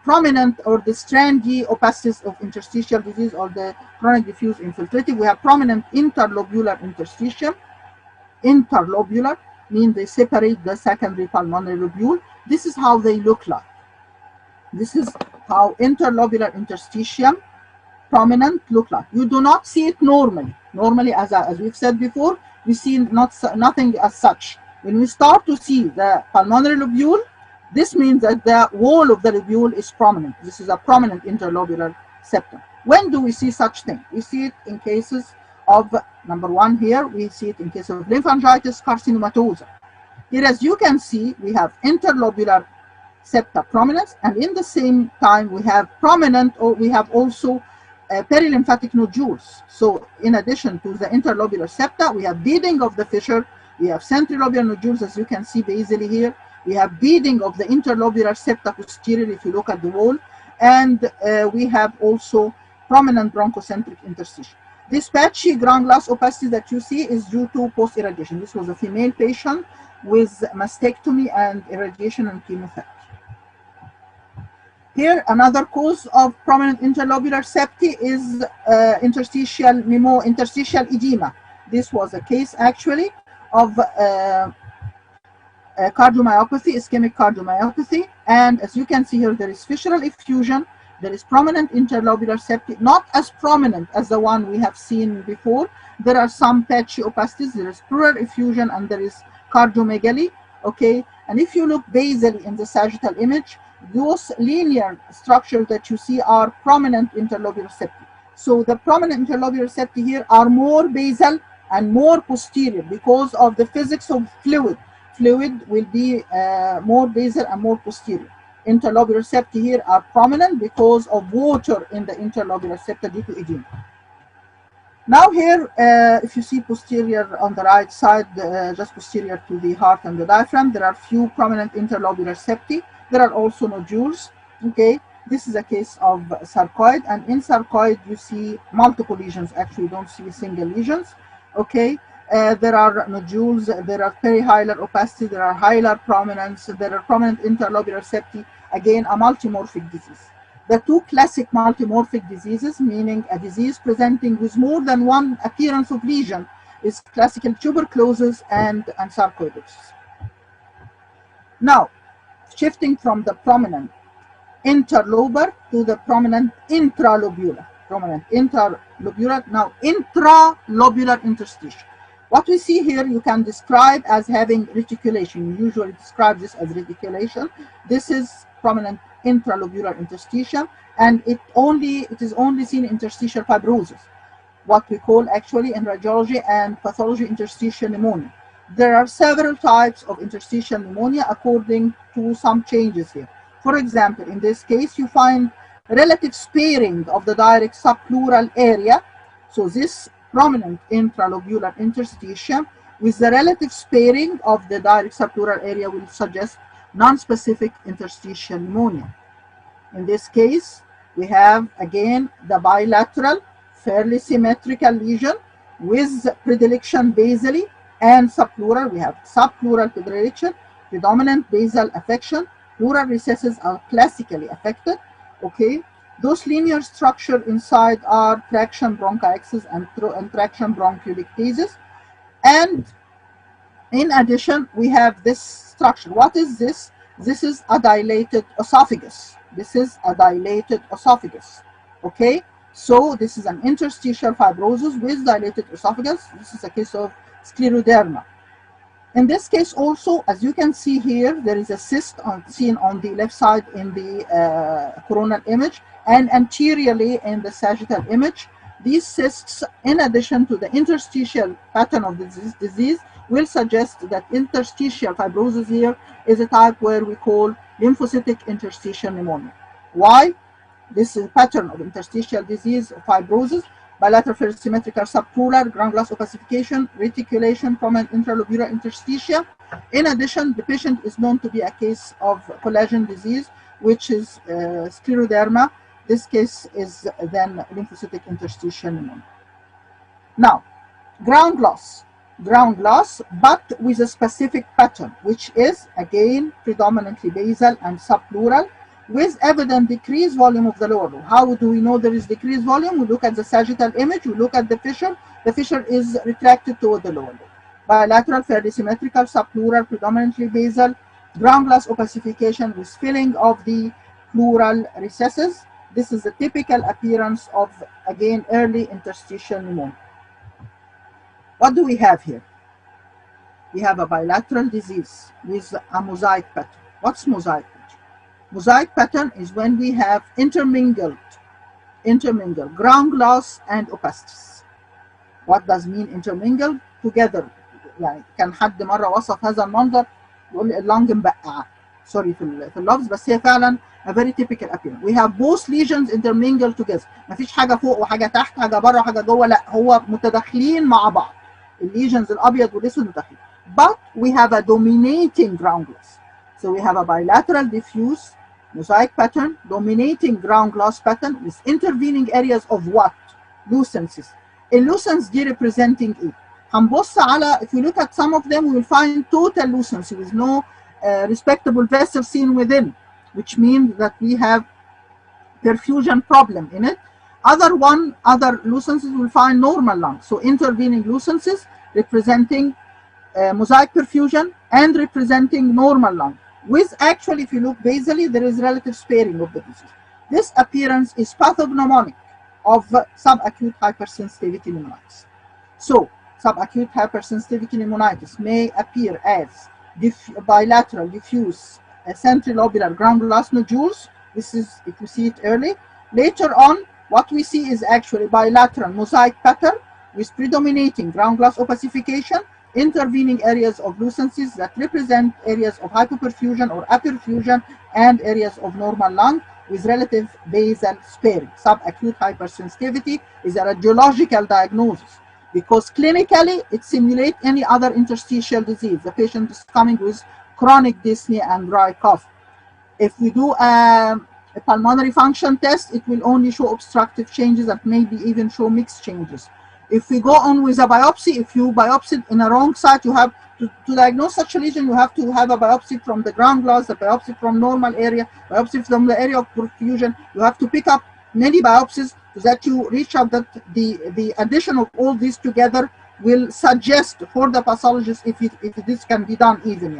prominent or the strandy opastus of interstitial disease, or the chronic diffuse infiltrative, we have prominent interlobular interstitium. Interlobular means they separate the secondary pulmonary lobule. This is how they look like. This is how interlobular interstitium prominent look like. You do not see it normally. Normally, as we've said before, we see nothing as such. When we start to see the pulmonary lobule, this means that the wall of the lobule is prominent. This is a prominent interlobular septum. When do we see such thing? We see it in cases of, number one here, we see it in case of lymphangitis carcinomatosa. Here, as you can see, we have interlobular septa prominence, and in the same time we have prominent, or we have also perilymphatic nodules. So in addition to the interlobular septa, we have beading of the fissure, we have centrilobular nodules, as you can see basally here, we have beading of the interlobular septa posterior if you look at the wall, and we have also prominent bronchocentric interstitium. This patchy ground glass opacity that you see is due to post-irradiation. This was a female patient with mastectomy and irradiation and chemotherapy. Here, another cause of prominent interlobular septi is interstitial edema. This was a case actually of cardiomyopathy, ischemic cardiomyopathy, and as you can see here, there is fissural effusion, There is prominent interlobular septi, not as prominent as the one we have seen before. There are some patchy opacities. There is pleural effusion and there is cardiomegaly. Okay, and if you look basally in the sagittal image, those linear structures that you see are prominent interlobular septi. So the prominent interlobular septi here are more basal and more posterior because of the physics of fluid. Fluid will be more basal and more posterior. Interlobular septi here are prominent because of water in the interlobular septa due to edema. Now here, if you see posterior on the right side, just posterior to the heart and the diaphragm, there are few prominent interlobular septi. There are also nodules. Okay, this is a case of sarcoid, and in sarcoid you see multiple lesions. Actually, you don't see single lesions. Okay, there are nodules, there are perihilar opacity, there are hilar prominence, there are prominent interlobular septi. Again, a multimorphic disease. The two classic multimorphic diseases, meaning a disease presenting with more than one appearance of lesion, is classical tuberculosis and sarcoidosis. Now, shifting from the prominent interlobar to the prominent intralobular. Now intralobular interstitial. What we see here, you can describe as having reticulation. You usually describe this as reticulation. This is prominent intralobular interstitial, and it is only seen in interstitial fibrosis, what we call actually in radiology and pathology interstitial pneumonia. There are several types of interstitial pneumonia according to some changes here. For example, in this case, you find relative sparing of the direct subpleural area. So this prominent intralobular interstitium with the relative sparing of the direct subpleural area will suggest non-specific interstitial pneumonia. In this case, we have again the bilateral, fairly symmetrical lesion with predilection basally and subpleural. We have subpleural predilection, predominant basal affection. Pleural recesses are classically affected. Okay, those linear structure inside are traction bronchiectasis and traction bronchiectasis. And in addition, we have this structure. What is this? This is a dilated esophagus. This is a dilated esophagus. Okay, so this is an interstitial fibrosis with dilated esophagus. This is a case of scleroderma. In this case also, as you can see here, there is a cyst seen on the left side in the coronal image and anteriorly in the sagittal image. These cysts, in addition to the interstitial pattern of this disease, will suggest that interstitial fibrosis here is a type where we call lymphocytic interstitial pneumonia. Why? This is a pattern of interstitial disease fibrosis, bilateral fairly symmetrical subpleural, ground glass opacification, reticulation, prominent intralobular interstitium. In addition, the patient is known to be a case of collagen disease, which is scleroderma. This case is then lymphocytic interstitial pneumonia. Now, ground glass, but with a specific pattern, which is again predominantly basal and subpleural, with evident decreased volume of the lower lobe. How do we know there is decreased volume? We look at the sagittal image, we look at the fissure. The fissure is retracted toward the lower lobe. Bilateral, fairly symmetrical, subpleural, predominantly basal, ground glass opacification with filling of the pleural recesses. This is a typical appearance of, again, early interstitial pneumonia. What do we have here? We have a bilateral disease with a mosaic pattern. What's mosaic pattern? Mosaic pattern is when we have intermingled ground glass and opacities. What does mean intermingled? Together. يعني كان حد مرة وصف هذا المنظر يقول لي اللنج مبقعة. Sorry في اللفظ بس هي فعلا a very typical appearance. We have both lesions intermingled together. مفيش حاجة فوق وحاجة تحت، حاجة بره وحاجة جوه، لا هو متداخلين مع بعض. الليجنز الأبيض والأسود متداخلين. But we have a dominating ground glass. So we have a bilateral diffuse mosaic pattern, dominating ground glass pattern with intervening areas of what? Lucences. Lucence دي representing ايه؟ هنبص على, if we look at some of them, we will find total lucency with no respectable vessel seen within, which means that we have perfusion problem in it. Other lucences will find normal lungs. So intervening lucences representing mosaic perfusion and representing normal lung. With actually, if you look basally, there is relative sparing of the disease. This appearance is pathognomonic of subacute hypersensitivity pneumonitis. So, subacute hypersensitivity pneumonitis may appear as bilateral, diffuse, centrilobular ground glass nodules. This is, if you see it early. Later on, what we see is actually bilateral mosaic pattern with predominating ground glass opacification, intervening areas of lucencies that represent areas of hypoperfusion or aperfusion and areas of normal lung with relative basal sparing. Subacute hypersensitivity is a radiological diagnosis because clinically it simulates any other interstitial disease. The patient is coming with chronic dyspnea and dry cough. If we do a pulmonary function test, it will only show obstructive changes and maybe even show mixed changes. If we go on with a biopsy, if you biopsied in a wrong site, you have to diagnose such a lesion, you have to have a biopsy from the ground glass, a biopsy from normal area, biopsy from the area of perfusion. You have to pick up many biopsies so that you reach out that the addition of all these together will suggest for the pathologist if this can be done even,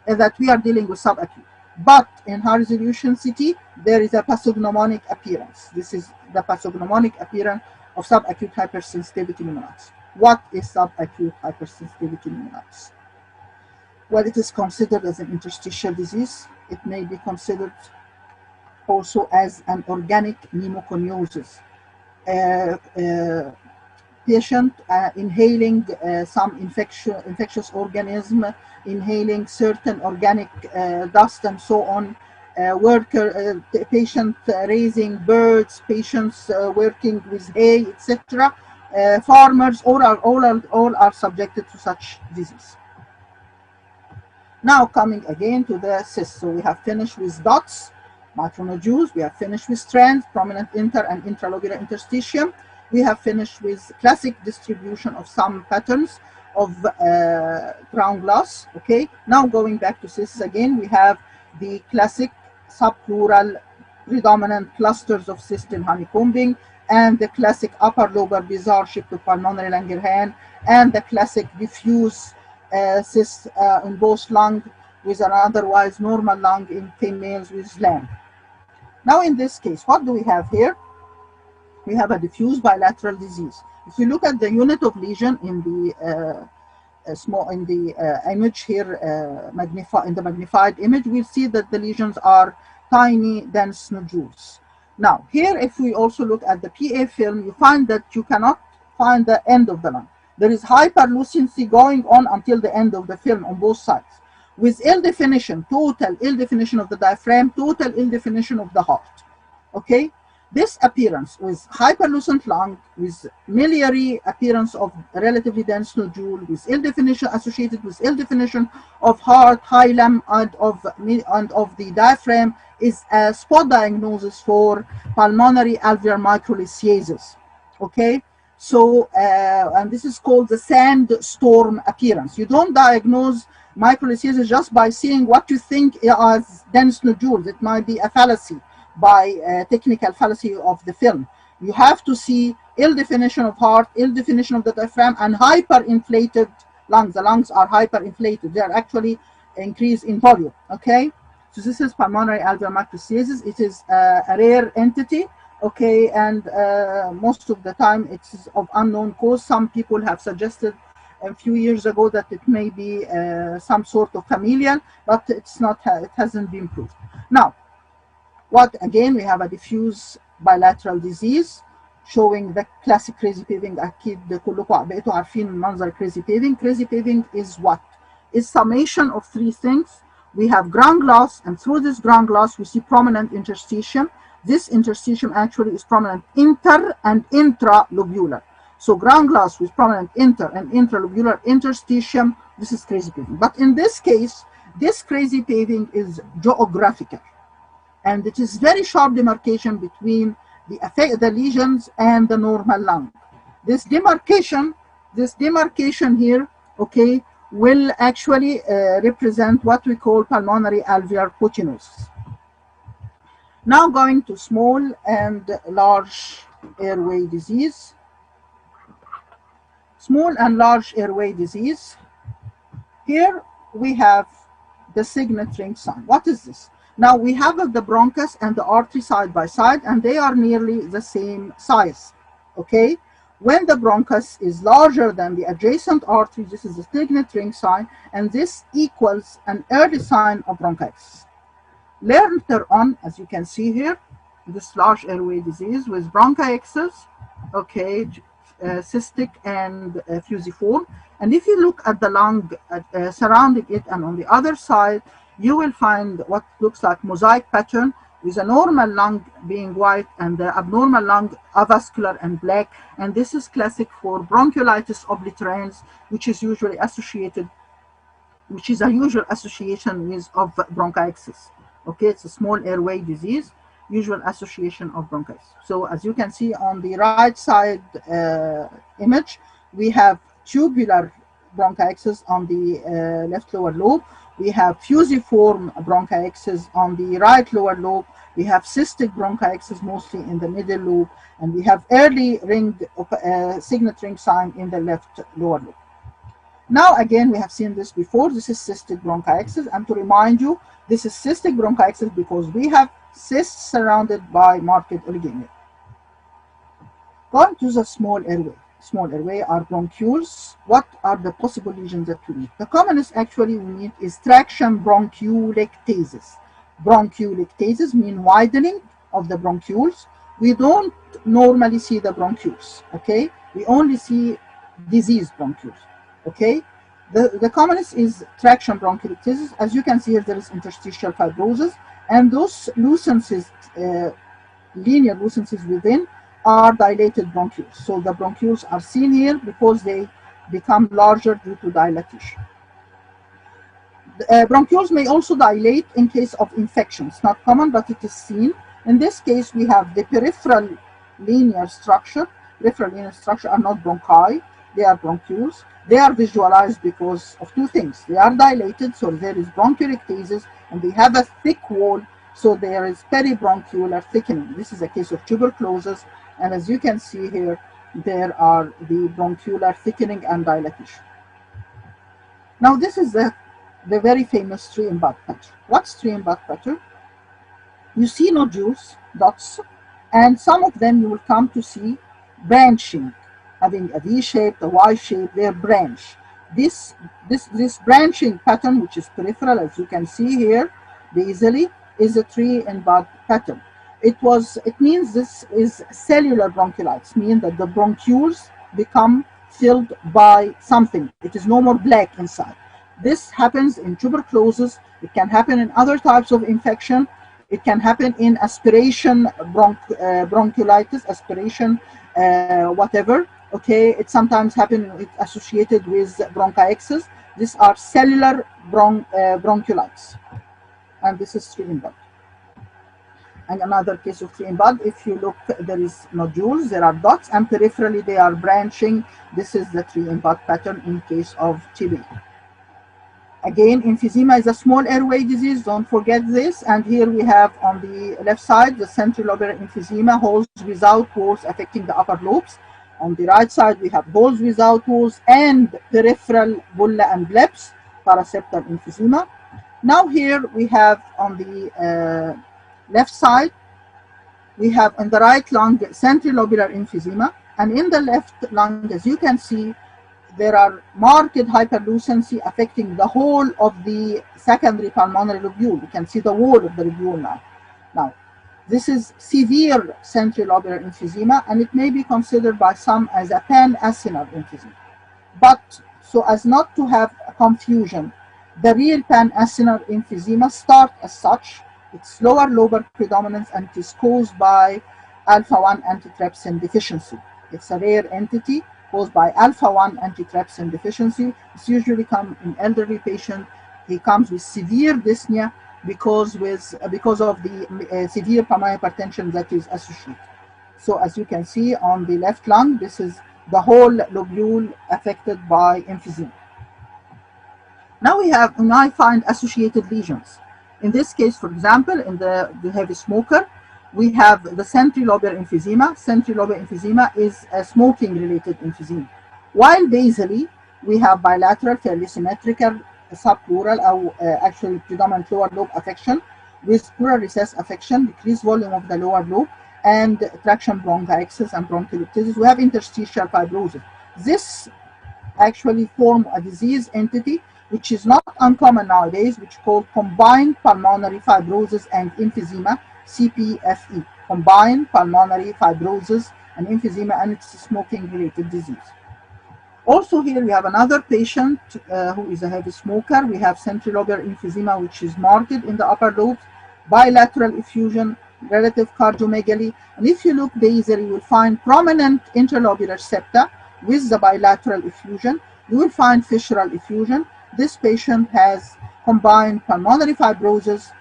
that we are dealing with subacute. But in high resolution CT, there is a pathognomonic appearance. This is the pathognomonic appearance of subacute hypersensitivity pneumonitis. What is subacute hypersensitivity pneumonitis? Well, it is considered as an interstitial disease. It may be considered also as an organic pneumoconiosis. Patient inhaling some infectious organism, inhaling certain organic dust and so on, patient raising birds, patients working with hay, etc. Farmers, all are subjected to such disease. Now coming again to the cysts. So we have finished with dots, macronodules, we have finished with strands, prominent inter and intralobular interstitium. We have finished with classic distribution of some patterns of ground glass. Okay, now going back to cysts again, we have the classic subpleural predominant clusters of cysts in honeycombing, and the classic upper lobar bizarre shift of pulmonary Langerhans, and the classic diffuse cysts in both lung with an otherwise normal lung in females with LAM. Now in this case, what do we have here? We have a diffuse bilateral disease. If you look at the unit of lesion in the image here, in the magnified image, we'll see that the lesions are tiny, dense nodules. Now, here, if we also look at the PA film, you find that you cannot find the end of the lung. There is hyperlucency going on until the end of the film on both sides, with ill definition, total ill definition of the diaphragm, total ill definition of the heart. Okay? This appearance with hyperlucent lung, with miliary appearance of relatively dense nodule, with ill definition associated with ill definition of heart, hilum, and of the diaphragm, is a spot diagnosis for pulmonary alveolar microlithiasis. Okay, so and this is called the sandstorm appearance. You don't diagnose microlithiasis just by seeing what you think as dense nodules. It might be a fallacy, by technical fallacy of the film. You have to see ill definition of heart, ill definition of the diaphragm, and hyperinflated lungs. The lungs are hyperinflated. They are actually increased in volume. Okay, so this is pulmonary alveolar microlithiasis. It is a rare entity. Okay, and most of the time it's of unknown cause. Some people have suggested a few years ago that it may be some sort of familial, but it's not. It hasn't been proved. Now, what again, we have a diffuse bilateral disease showing the classic crazy paving. أكيد كلكم بقيتوا عارفين المنظر crazy paving. Crazy paving is what? Is summation of three things. We have ground glass, and through this ground glass we see prominent interstitium. This interstitium actually is prominent inter and intralobular. So ground glass with prominent inter and intralobular interstitium, this is crazy paving. But in this case, this crazy paving is geographical. And it is very sharp demarcation between the lesions and the normal lung. This demarcation here, okay, will actually represent what we call pulmonary alveolar proteinosis. Now going to small and large airway disease. Small and large airway disease. Here we have the signet ring sign. What is this? Now we have the bronchus and the artery side by side, and they are nearly the same size, okay? When the bronchus is larger than the adjacent artery, this is a signet ring sign, and this equals an early sign of bronchitis. Later on, as you can see here, this large airway disease with bronchiectasis, okay, cystic and fusiform. And if you look at the lung surrounding it and on the other side, you will find what looks like mosaic pattern with a normal lung being white and the abnormal lung avascular and black. And this is classic for bronchiolitis obliterans, which is usually associated, which is a usual association with of bronchiectasis. Okay, it's a small airway disease, usual association of bronchitis. So as you can see on the right side image, we have tubular bronchiectasis on the left lower lobe. We have fusiform bronchiectasis on the right lower lobe. We have cystic bronchiectasis mostly in the middle lobe, and we have early ring signet ring sign in the left lower lobe. Now again, we have seen this before. This is cystic bronchiectasis, and to remind you, this is cystic bronchiectasis because we have cysts surrounded by marked oligomere. Going to the small airway. Small airway are bronchioles. What are the possible lesions that we meet? The commonest actually we meet is traction bronchiolectasis. Bronchiolectasis mean widening of the bronchioles. We don't normally see the bronchioles, okay? We only see diseased bronchioles, okay? The commonest is traction bronchiectasis. As you can see here, there is interstitial fibrosis, and those lucences, linear lucences within, are dilated bronchioles. So the bronchioles are seen here because they become larger due to dilatation. Bronchioles may also dilate in case of infection. It's not common, but it is seen. In this case, we have the peripheral linear structure. Peripheral linear structure are not bronchi, they are bronchioles. They are visualized because of two things. They are dilated, so there is bronchiectasis, and they have a thick wall, so there is peribronchiolar thickening. This is a case of tuberculosis, and as you can see here, there are the bronchiolar thickening and dilatation. Now this is the very famous tree in bud pattern. What's tree in bud pattern? You see nodules, dots, and some of them you will come to see branching, having a V shape, a Y shape, their branch. This branching pattern, which is peripheral, as you can see here, basally, is a tree in bud pattern. It means this is cellular bronchiolitis, meaning that the bronchioles become filled by something. It is no more black inside. This happens in tuberculosis. It can happen in other types of infection. It can happen in aspiration bronchiolitis, aspiration whatever. Okay, it sometimes happens associated with bronchiectasis. These are cellular bronchiolitis, and this is tree in bud. And another case of tree in bud, if you look, there is nodules, there are dots, and peripherally they are branching. This is the tree in bud pattern in case of TB. Again, emphysema is a small airway disease, don't forget this. And here we have on the left side, the central lobular emphysema, holes without walls affecting the upper lobes. On the right side, we have holes without walls and peripheral bulla and bleps, paraseptal emphysema. Now here we have on the left side, we have in the right lung central lobular emphysema, and in the left lung, as you can see, there are marked hyperlucency affecting the whole of the secondary pulmonary lobule. You can see the wall of the lobule now. Now, this is severe central lobular emphysema, and it may be considered by some as a pan-acinar emphysema. But so as not to have a confusion, the real pan-acinar emphysema starts as such. It's lower lobar predominance, and it is caused by alpha-1 antitrypsin deficiency. It's a rare entity caused by alpha-1 antitrypsin deficiency. It's usually come in elderly patient. He comes with severe dyspnea because of the severe pulmonary hypertension that is associated. So as you can see on the left lung, this is the whole lobule affected by emphysema. Now I find associated lesions. In this case, for example, in the heavy smoker, we have the central lobular emphysema. Central lobular emphysema is a smoking-related emphysema. While basally, we have bilateral, fairly symmetrical, subpleural, or actually predominant lower lobe affection, with pleural recess affection, decreased volume of the lower lobe, and traction bronchiectasis and bronchiolitis. We have interstitial fibrosis. This actually form a disease entity which is not uncommon nowadays, which is called combined pulmonary fibrosis and emphysema, CPFE, combined pulmonary fibrosis and emphysema, and it's a smoking-related disease. Also here we have another patient who is a heavy smoker. We have centrilobular emphysema, which is marked in the upper lobes, bilateral effusion, relative cardiomegaly, and if you look basally, you will find prominent interlobular septa with the bilateral effusion. You will find fissural effusion. This patient has combined pulmonary fibrosis,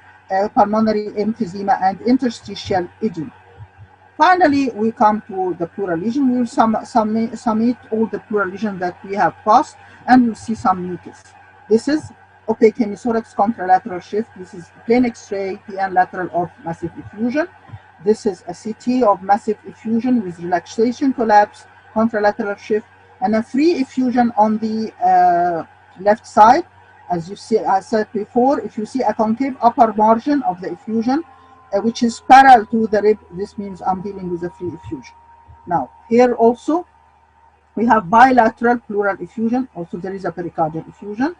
pulmonary emphysema, and interstitial edema. Finally, we come to the pleural lesion. We will summate all the pleural lesions that we have passed, and we'll see some mucus. This is opaque hemisthorax contralateral shift. This is plain X-ray, PN lateral of massive effusion. This is a CT of massive effusion with relaxation collapse, contralateral shift, and a free effusion on the left side. As you see, I said before, if you see a concave upper margin of the effusion, which is parallel to the rib, this means I'm dealing with a free effusion. Now, here also, we have bilateral pleural effusion. Also, there is a pericardial effusion.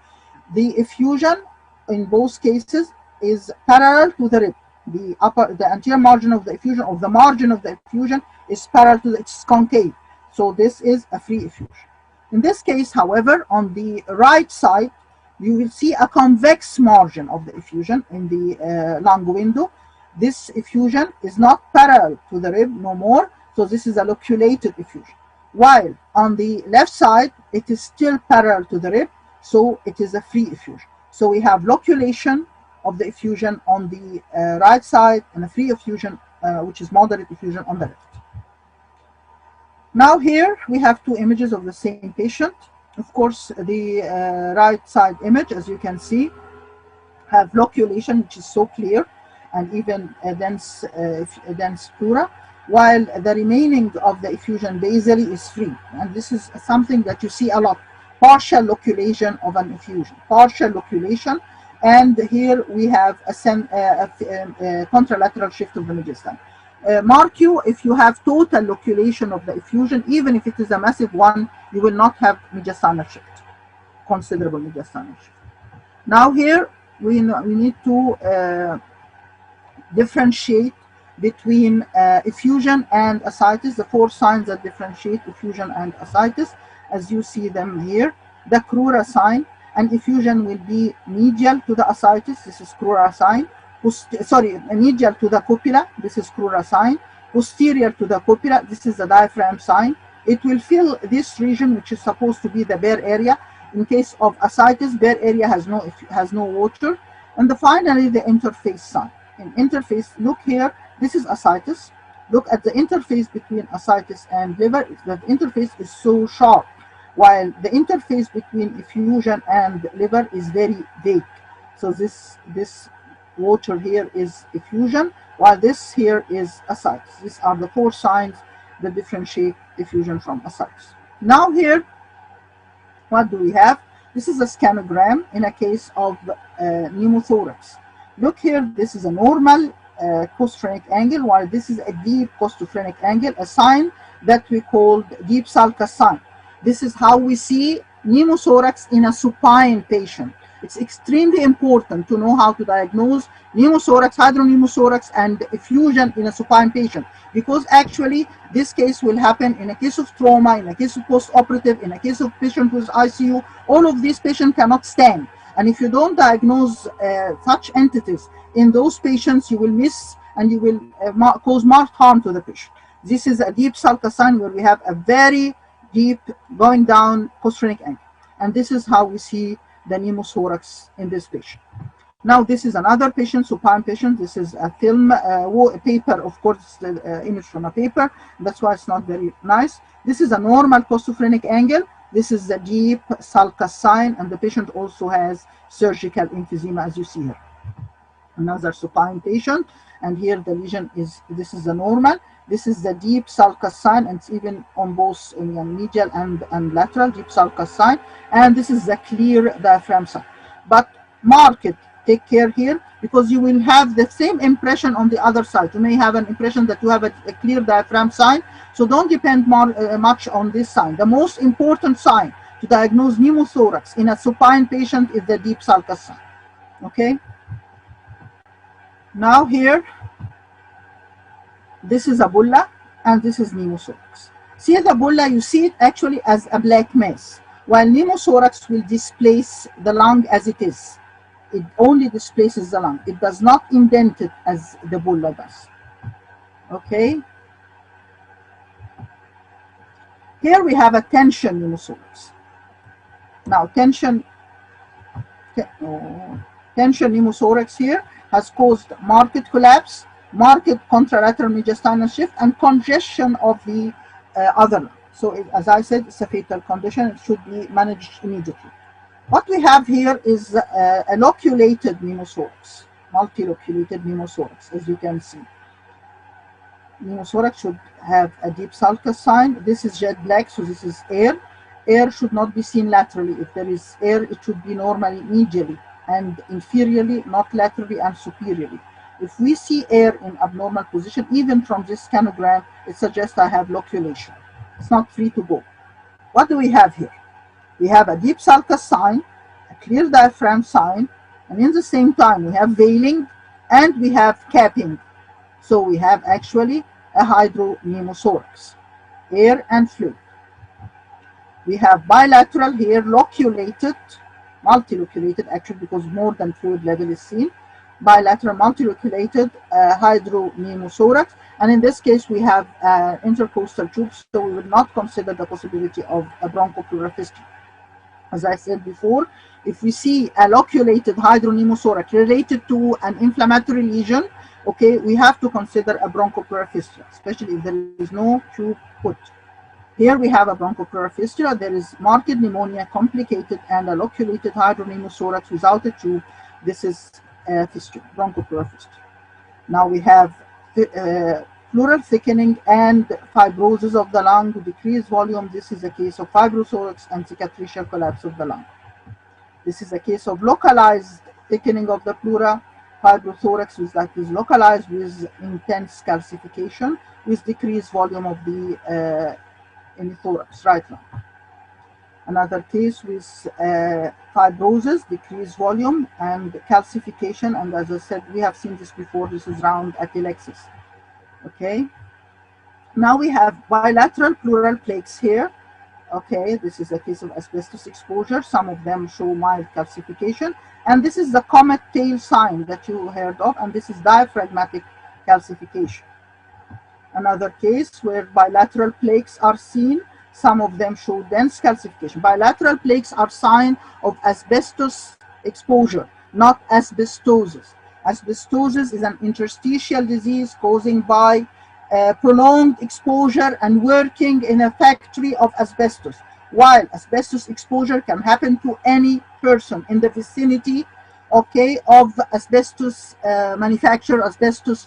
The effusion in both cases is parallel to the rib. The anterior margin of the effusion, or the margin of the effusion, is parallel to its concave. So this is a free effusion. In this case, however, on the right side, you will see a convex margin of the effusion in the lung window. This effusion is not parallel to the rib no more, so this is a loculated effusion. While on the left side, it is still parallel to the rib, so it is a free effusion. So we have loculation of the effusion on the right side and a free effusion, which is moderate effusion, on the left. Now here we have two images of the same patient. Of course, the right side image, as you can see, have loculation, which is so clear, and even a dense pleura, while the remaining of the effusion basally is free. And this is something that you see a lot, partial loculation of an effusion, partial loculation. And here we have a contralateral shift of the mediastinum. Mark you, if you have total loculation of the effusion, even if it is a massive one, you will not have mediastinal shift, considerable mediastinal shift. Now here we need to differentiate between effusion and ascites, the four signs that differentiate effusion and ascites, as you see them here. The crura sign, and effusion will be medial to the ascites, this is crura sign. Medial to the cupula, this is crura sign. Posterior to the cupula, this is the diaphragm sign. It will fill this region, which is supposed to be the bare area. In case of ascites, bare area has no water. And finally, the interface sign. In interface, look here, this is ascites. Look at the interface between ascites and liver. The interface is so sharp, while the interface between effusion and liver is very vague. So this water here is effusion, while this here is ascites. These are the four signs that differentiate effusion from ascites. Now here, what do we have? This is a scanogram in a case of pneumothorax. Look here, this is a normal costophrenic angle, while this is a deep costophrenic angle, a sign that we call deep sulcus sign. This is how we see pneumothorax in a supine patient. It's extremely important to know how to diagnose pneumothorax, hydropneumothorax, and effusion in a supine patient, because actually this case will happen in a case of trauma, in a case of post-operative, in a case of patient with ICU. All of these patients cannot stand. And if you don't diagnose such entities in those patients, you will miss and you will cause marked harm to the patient. This is a deep sulcus sign where we have a very deep going down costophrenic angle. And this is how we see the pneumothorax in this patient. Now this is another patient, supine patient. This is a film paper, of course, the image from a paper. That's why it's not very nice. This is a normal costophrenic angle. This is the deep sulcus sign, and the patient also has surgical emphysema, as you see here. Another supine patient, and here the lesion is, this is the normal. This is the deep sulcus sign, and it's even on both medial and lateral, deep sulcus sign. And this is the clear diaphragm sign. But mark it, take care here. because you will have the same impression on the other side. You may have an impression that you have a clear diaphragm sign, so don't depend much on this sign. The most important sign to diagnose pneumothorax in a supine patient is the deep sulcus sign. Okay. Now here, this is a bulla and this is pneumothorax. See the bulla, you see it actually as a black mass, while pneumothorax will displace the lung as it is. It only displaces the lung. It does not indent it as the bulla does. Okay. Here we have a tension pneumothorax. Now tension pneumothorax here has caused marked collapse, marked contralateral mediastinal shift, and congestion of the other lung. So as I said, it's a fatal condition. It should be managed immediately. What we have here is a loculated pneumothorax, multiloculated pneumothorax, as you can see. Pneumothorax should have a deep sulcus sign. This is jet black, so this is air. Air should not be seen laterally. If there is air, it should be normally medially and inferiorly, not laterally and superiorly. If we see air in abnormal position, even from this scanogram, it suggests I have loculation. It's not free to go. What do we have here? We have a deep sulcus sign, a clear diaphragm sign, and in the same time we have veiling and we have capping. So we have actually a hydropneumothorax, air and fluid. We have bilateral here, loculated, multiloculated actually, because more than fluid level is seen. Bilateral multiloculated hydropneumothorax, and in this case we have intercostal tubes, so we will not consider the possibility of a bronchopleural fistula. As I said before, if we see a loculated hydropneumothorax related to an inflammatory lesion, okay, we have to consider a bronchopleural fistula, especially if there is no tube put. Here we have a bronchopleural fistula. There is marked pneumonia, complicated, and a loculated hydropneumothorax without a tube. This is a fistula, bronchopleural fistula. Now we have pleural thickening and fibrosis of the lung with decreased volume. This is a case of fibrothorax and cicatricial collapse of the lung. This is a case of localized thickening of the pleura, fibrothorax that is localized with intense calcification with decreased volume of the thorax, right lung. Another case with fibrosis, decreased volume, and calcification. And as I said, we have seen this before. This is round atelexis. Okay. Now we have bilateral pleural plaques here. Okay, this is a case of asbestos exposure. Some of them show mild calcification. And this is the comet tail sign that you heard of, and this is diaphragmatic calcification. Another case where bilateral plaques are seen. Some of them show dense calcification. Bilateral plaques are sign of asbestos exposure, not asbestosis. Asbestosis is an interstitial disease causing by prolonged exposure and working in a factory of asbestos, while asbestos exposure can happen to any person in the vicinity, okay, of asbestos manufacturer, asbestos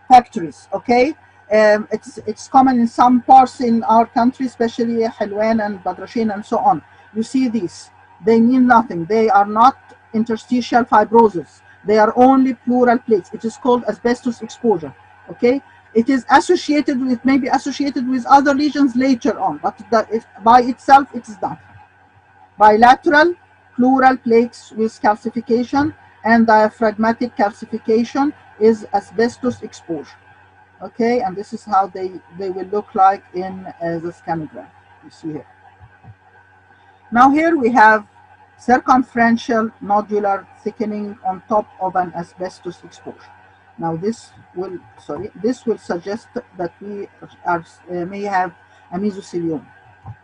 factories, okay. It's common in some parts in our country, especially Helwan and Badrashin and so on. You see these, they mean nothing. They are not interstitial fibrosis. They are only pleural plaques. It is called asbestos exposure, okay? It is associated with, maybe associated with other lesions later on, but by itself it is not. Bilateral pleural plaques with calcification and diaphragmatic calcification is asbestos exposure. Okay, and this is how they will look like in the scanogram. You see here. Now here we have circumferential nodular thickening on top of an asbestos exposure. Now this will suggest that we may have a mesothelioma.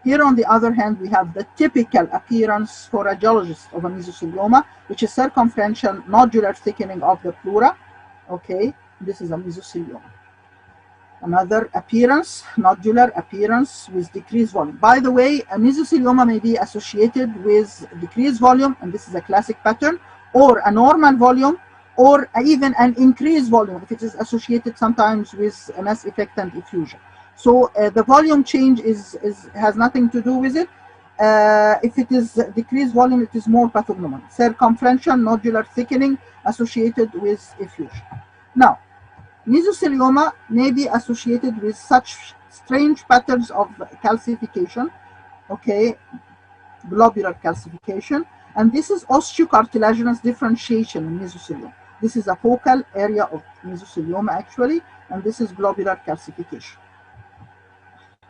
Here on the other hand, we have the typical appearance for a radiologist of a mesothelioma, which is circumferential nodular thickening of the pleura. Okay, this is a mesothelioma. Another appearance, nodular appearance with decreased volume. By the way, a mesothelioma may be associated with decreased volume, and this is a classic pattern, or a normal volume, or even an increased volume if it is associated sometimes with a mass effect and effusion. So the volume change has nothing to do with it. If it is decreased volume, it is more pathognomonic. Circumferential nodular thickening associated with effusion. Now, mesothelioma may be associated with such strange patterns of calcification, okay, globular calcification, and this is osteocartilaginous differentiation in mesothelioma. This is a focal area of mesothelioma actually, and this is globular calcification.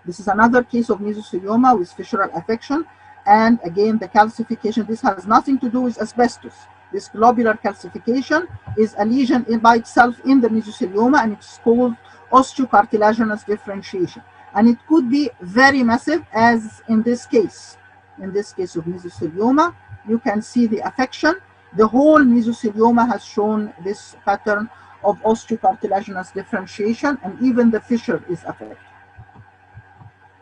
This is another case of mesothelioma with fissural affection, and again the calcification, this has nothing to do with asbestos. This globular calcification is a lesion by itself in the mesothelioma, and it's called osteocartilaginous differentiation. And it could be very massive, as in this case. In this case of mesothelioma, you can see the affection. The whole mesothelioma has shown this pattern of osteocartilaginous differentiation, and even the fissure is affected.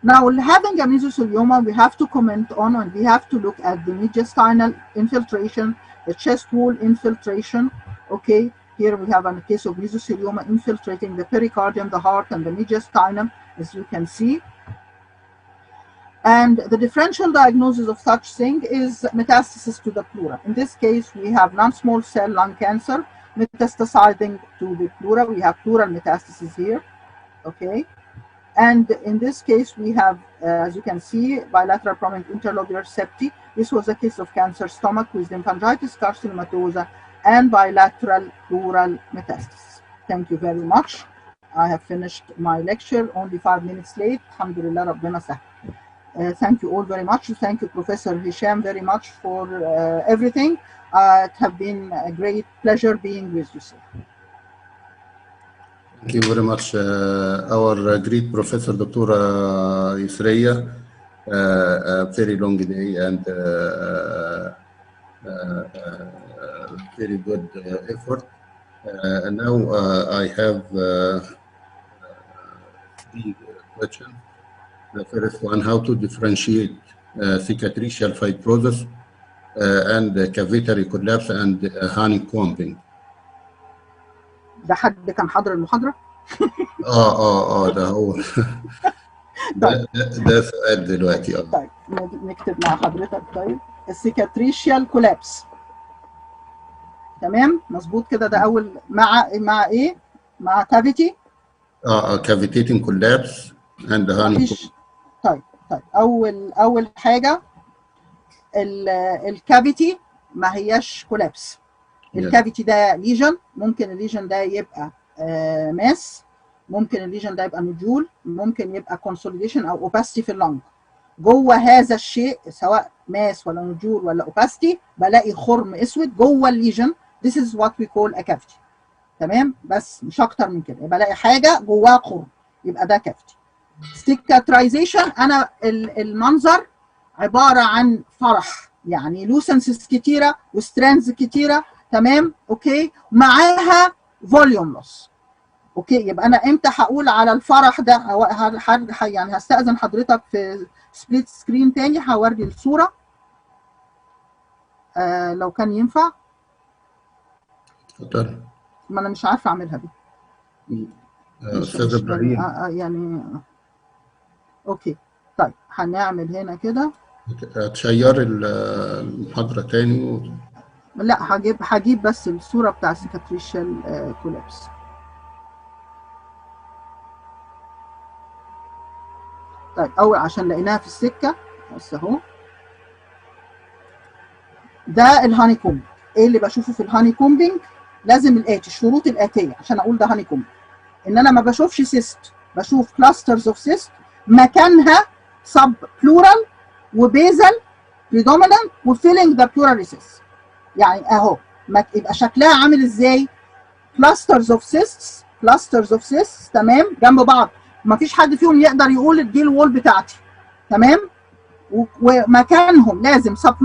Now, having a mesothelioma, we have to comment on, and we have to look at the mediastinal infiltration, the chest wall infiltration. Okay, here we have a case of mesothelioma infiltrating the pericardium, the heart, and the mediastinum, as you can see. And the differential diagnosis of such thing is metastasis to the pleura. In this case, we have non-small cell lung cancer metastasizing to the pleura. We have pleural metastasis here, okay? And in this case, we have, as you can see, bilateral prominent interlobular septi. This was a case of cancer stomach with lymphangitis carcinomatosa and bilateral pleural metastasis. Thank you very much. I have finished my lecture, only 5 minutes late. Alhamdulillah, Rabbana sah. Thank you all very much. Thank you, Professor Hisham, very much for everything. It has been a great pleasure being with you, sir. Thank you very much. Our great Professor Dr. Yusriya, very long day and very good effort. And now I have 3 questions. The first one, how to differentiate cicatricial fibrosis and cavitary collapse and honeycombing. ده حد كان حاضر المحاضرة؟ ده هو ده سؤال دلوقتي. طيب نكتب مع حضرتك. طيب السيكاتريشيال كولابس، تمام مظبوط كده. ده أول مع إيه؟ مع كافيتي. كافيتيتنج كولابس اند هانيكومب. طيب أول حاجة الكافيتي ما هياش كولابس. الكافيتي ده ليجن، ممكن الليجن ده يبقى ماس، ممكن الليجن ده يبقى نوديول، ممكن يبقى كونسوليديشن او اوباستي في اللنج. جوه هذا الشيء سواء ماس ولا نوديول ولا اوباستي بلاقي خرم اسود جوه الليجن. This is what we call a cavity. تمام، بس مش اكتر من كده، بلاقي حاجه جواها خرم يبقى ده كافيتي. ستيكاترايزيشن انا المنظر عباره عن فرح، يعني لوسنسز كتيره وسترانز كتيره، تمام اوكي، معاها فوليوم لوس. اوكي، يبقى انا امتى هقول على الفرح ده؟ يعني هستأذن حضرتك في سبليت سكرين تاني هوري الصوره لو كان ينفع. اتفضل. ما انا مش عارفه اعملها دي. استاذ ابراهيم. يعني اوكي طيب هنعمل هنا كده. هتشير المحاضره تاني لا هجيب بس الصوره بتاع السيكاتريشال كولابس. طيب اول عشان لقيناها في السكه بس اهو. ده الهاني كومب. ايه اللي بشوفه في الهاني كومبينج؟ لازم الاتي الشروط الاتيه عشان اقول ده هاني كومب. ان انا ما بشوفش سيست، بشوف كلاسترز اوف سيست مكانها سب بلورال وبيزل بريدومينانت وفيلينج ذا بلورال ريسيس. يعني اهو يبقى شكلها عامل ازاي؟ كلاسترز اوف سيستس تمام جنب بعض، مفيش حد فيهم يقدر يقول دي الوول بتاعتي، تمام، ومكانهم لازم سب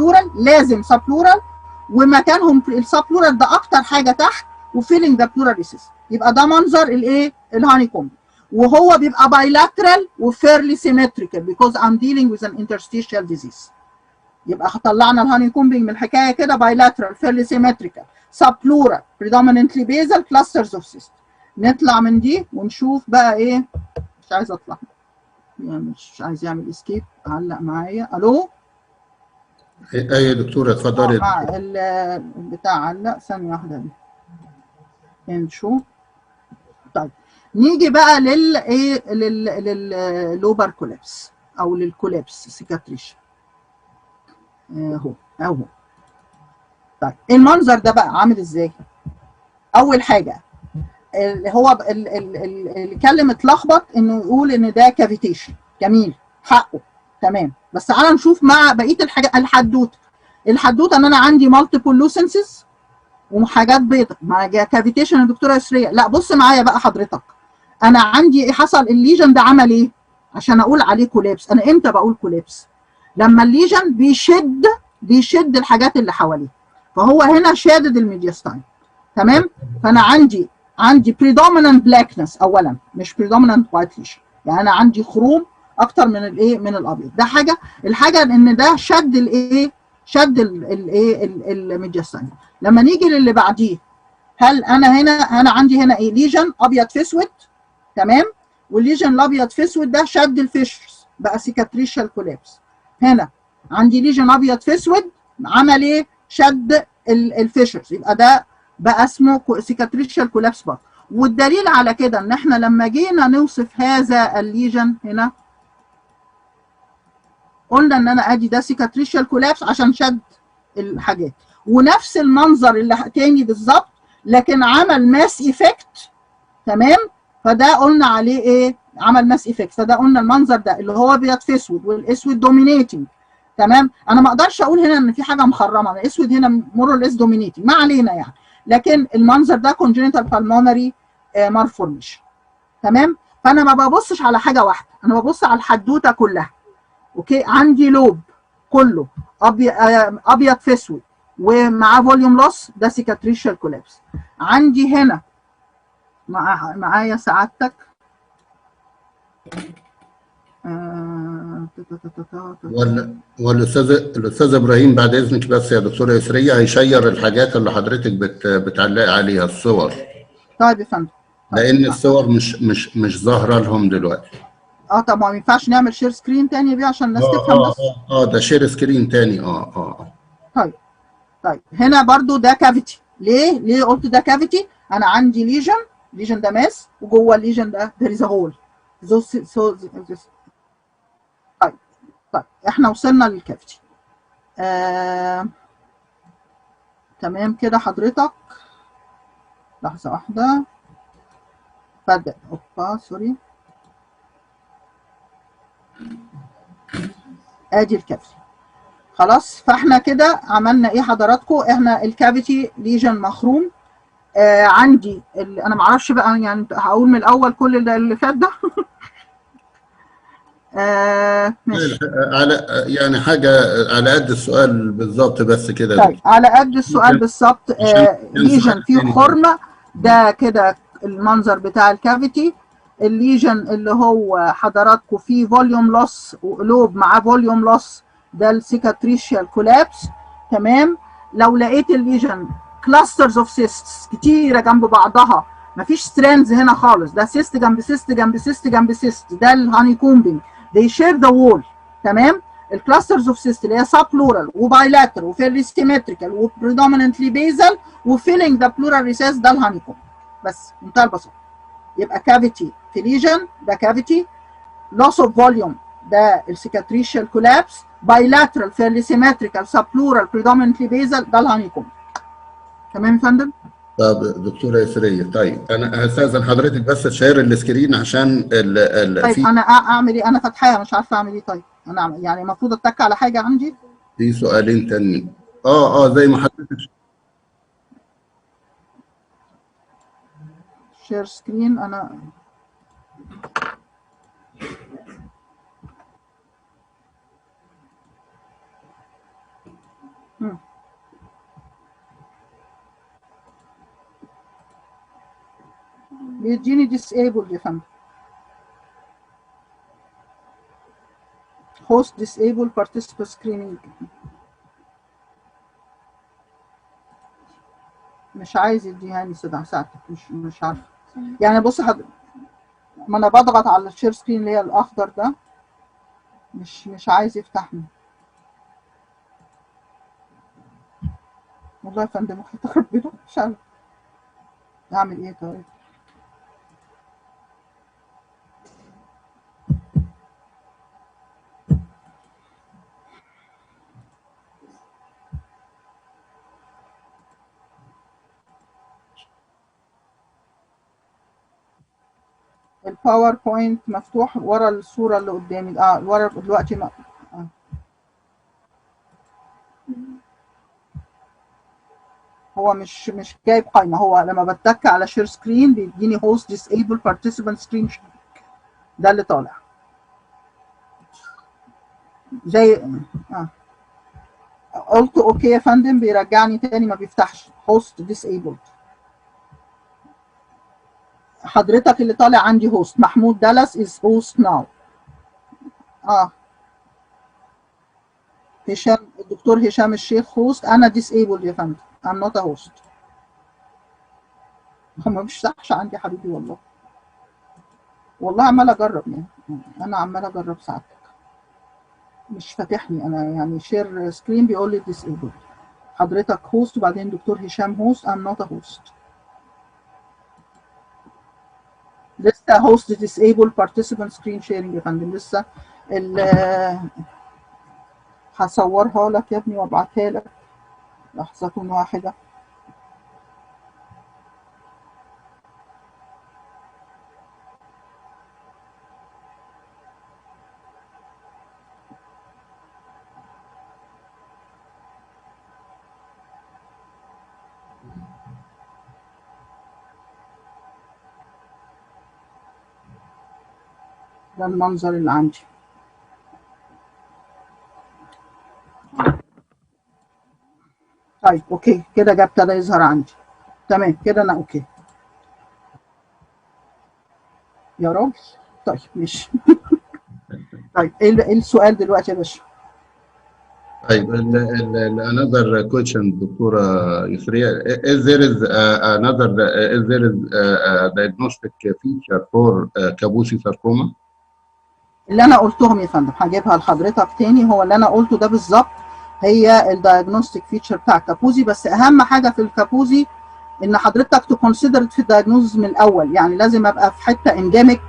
بلورال ومكانهم السب بلورال ده اكتر حاجه تحت وفيلينج ذا بلورال ريسيس. يبقى ده منظر الايه؟ الهاني كومب، وهو بيبقى بايلاترال وفيرلي سيمتريكال بيكوز ام ديلينج وذ ان انترستيشال ديزيز. يبقى طلعنا الهاني كومبينج من الحكايه كده بايلاترال فيرلي سيمتريكال سب بلورال بريدوميننتلي بيزل كلاسترز اوف سيست. نطلع من دي ونشوف بقى ايه. مش عايز اطلع يعني، مش عايز يعمل اسكيب، علق معايا. الو ايوه يا دكتوره اتفضلي. مع بتاع لا ثانيه واحده دي نشوف. طيب نيجي بقى لللوبر كولابس او للكولابس سيكاتريشن اهو. طيب المنظر ده بقى عامل ازاي؟ اول حاجه اللي هو اللي كلم اتلخبط انه يقول ان ده كافيتيشن، جميل حقه تمام، بس تعالى نشوف مع بقيه الحاجات. الحدوته ان انا عندي مالتيبل لوسنسز وحاجات بيضاء مع كافيتيشن. الدكتوره يسريه لا بص معايا بقى حضرتك، انا عندي حصل الليجن ده عمل ايه عشان اقول عليه كولابس؟ انا امتى بقول كولابس؟ لما الليجن بيشد الحاجات اللي حواليه، فهو هنا شادد الميدياستاين تمام. فانا عندي predominant blackness اولا، مش predominant white lesion، يعني انا عندي خروم اكتر من من الابيض. ده حاجه. الحاجه ان ده شد الميدياستاين. لما نيجي للي بعديه، هل انا عندي هنا ليجن ابيض في اسود تمام، والليجن الابيض في اسود ده شد الفيشرز بقى سيكاتريشال كولابس. هنا عندي ليجن ابيض في اسود عمل شد الفيشرز، يبقى ده بقى اسمه سيكاتريشال كولابس برضه. والدليل على كده ان احنا لما جينا نوصف هذا الليجن هنا قلنا ان انا ادي ده سيكاتريشال كولابس عشان شد الحاجات، ونفس المنظر اللي تاني بالظبط لكن عمل ماس ايفكت تمام. فده قلنا عليه عمل ماس ايفكت. فده قلنا المنظر ده اللي هو ابيض في اسود والاسود دومينيتنج تمام. انا ما اقدرش اقول هنا ان في حاجه مخرمه، الاسود هنا مور اور ليس دومينيتنج، ما علينا يعني. لكن المنظر ده كونجينيتال بالمونري مالفورميشن تمام. فانا ما ببصش على حاجه واحده، انا ببص على الحدوته كلها. اوكي، عندي لوب كله ابيض في اسود ومعاه فوليوم لوس، ده سيكاتريشال كولابس. عندي هنا معايا سعادتك ولا الاستاذ ابراهيم بعد اذنك بس يا دكتوره يسريه هيشير الحاجات اللي حضرتك بتعلقي عليها الصور. طيب يا فندم. لان الصور مش ظاهره لهم دلوقتي. طب ما ينفعش نعمل شير سكرين تاني بيه عشان الناس تفهم بس؟ ده شير سكرين تاني. طيب هنا برضو ده كافيتي. ليه قلت ده كافيتي؟ انا عندي ليجن ده ماس، وجوه الليجن ده there is a hole. طيب احنا وصلنا للكافيتي. تمام كده حضرتك. لحظة واحدة. بدأ سوري. ادي الكافيتي خلاص. فاحنا كده عملنا ايه حضراتكم؟ احنا الكافيتي ليجن مخروم. عندي انا ما اعرفش بقى يعني، هقول من الاول كل اللي فات ده. ماشي. على يعني حاجه على قد السؤال بالظبط بس كده. طيب على قد السؤال بالظبط. ليجن فيه خرمه، ده كده المنظر بتاع الكافيتي. الليجن اللي هو حضراتكم فيه فوليوم لوس ولوب معاه فوليوم لوس، ده السيكاتريشال كولابس تمام. لو لقيت الليجن كلاسترز اوف سيستس كتيره جنب بعضها، مفيش ستراندز هنا خالص، ده سيست جنب سيست جنب سيست جنب سيست، ده الهاني كومبينج، they share the wall تمام. الكلاسترز اوف سيست اللي هي سب بلورال وبايلاترال وفيرلي سيمتريكال وبريدوميننتلي بيزل وفيلينج ذا بلورال ريسيس، ده الهاني كومب بس منتهى البساطه. يبقى كافيتي في ليجن ده كافيتي، loss of volume ده السيكاتريشال كولابس، بايلاترال فيرلي سيمتريكال سب بلورال بريدوميننتلي بيزل، ده الهاني كومب. تمام يا فندم؟ طب دكتوره يسريه، طيب انا هستاذن حضرتك بس تشير السكرين عشان طيب انا اعمل ايه؟ انا فاتحاها مش عارفه اعمل ايه. طيب انا يعني المفروض اتك على حاجه عندي؟ في سؤالين تانيين. زي ما حضرتك شير سكرين. انا بيديني ديسيبل يا فندم. host disable participant screening. مش عايز يديهاني ساعتك، مش عارفه يعني. بص ما انا بضغط على الشير سكرين اللي هي الاخضر ده، مش عايز يفتحني. والله يا فندم وحياة ربنا مش عارف اعمل ايه. طيب الباوربوينت مفتوح ورا الصورة اللي قدامي، ورا دلوقتي هو مش جايب قايمة، هو لما بتك على شير سكرين بيديني هوست ديسيبل بارتيسيبانت سكرين، ده اللي طالع زي قلت اوكي يا فندم بيرجعني تاني ما بيفتحش هوست ديسيبل. حضرتك اللي طالع عندي هوست محمود دالاس از هوست ناو. هشام الدكتور هشام الشيخ هوست، انا ديسيبل يا فندم ام نوت ا هوست. هو ما بيفتحش عندي يا حبيبي والله، والله عمال اجرب يعني، انا عمال اجرب ساعتك مش فاتحني انا يعني شير سكرين بيقول لي ديسيبل. حضرتك هوست وبعدين دكتور هشام هوست ام نوت ا هوست. لسه هوست ديسيبل بارتيسيبانت سكرين شيرنج يا فندم لسه. هصورها لك يا ابني وابعتها لك لحظة واحدة. ده المنظر اللي عندي. طيب اوكي كده جاب ابتدى يظهر عندي تمام كده انا اوكي يا راجل. طيب ماشي. طيب ايه السؤال دلوقتي يا باشا؟ طيب another question دكتورة يسرية is there is another is there is a diagnostic feature for كابوسي sarcoma؟ اللي انا قلتهم يا فندم هجيبها لحضرتك تاني، هو اللي انا قلته ده بالظبط هي الدايجنوستيك فيتشر بتاع الكابوزي. بس اهم حاجه في الكابوزي ان حضرتك تكونسيدر في الدايجنوز من الاول، يعني لازم ابقى في حته انديميك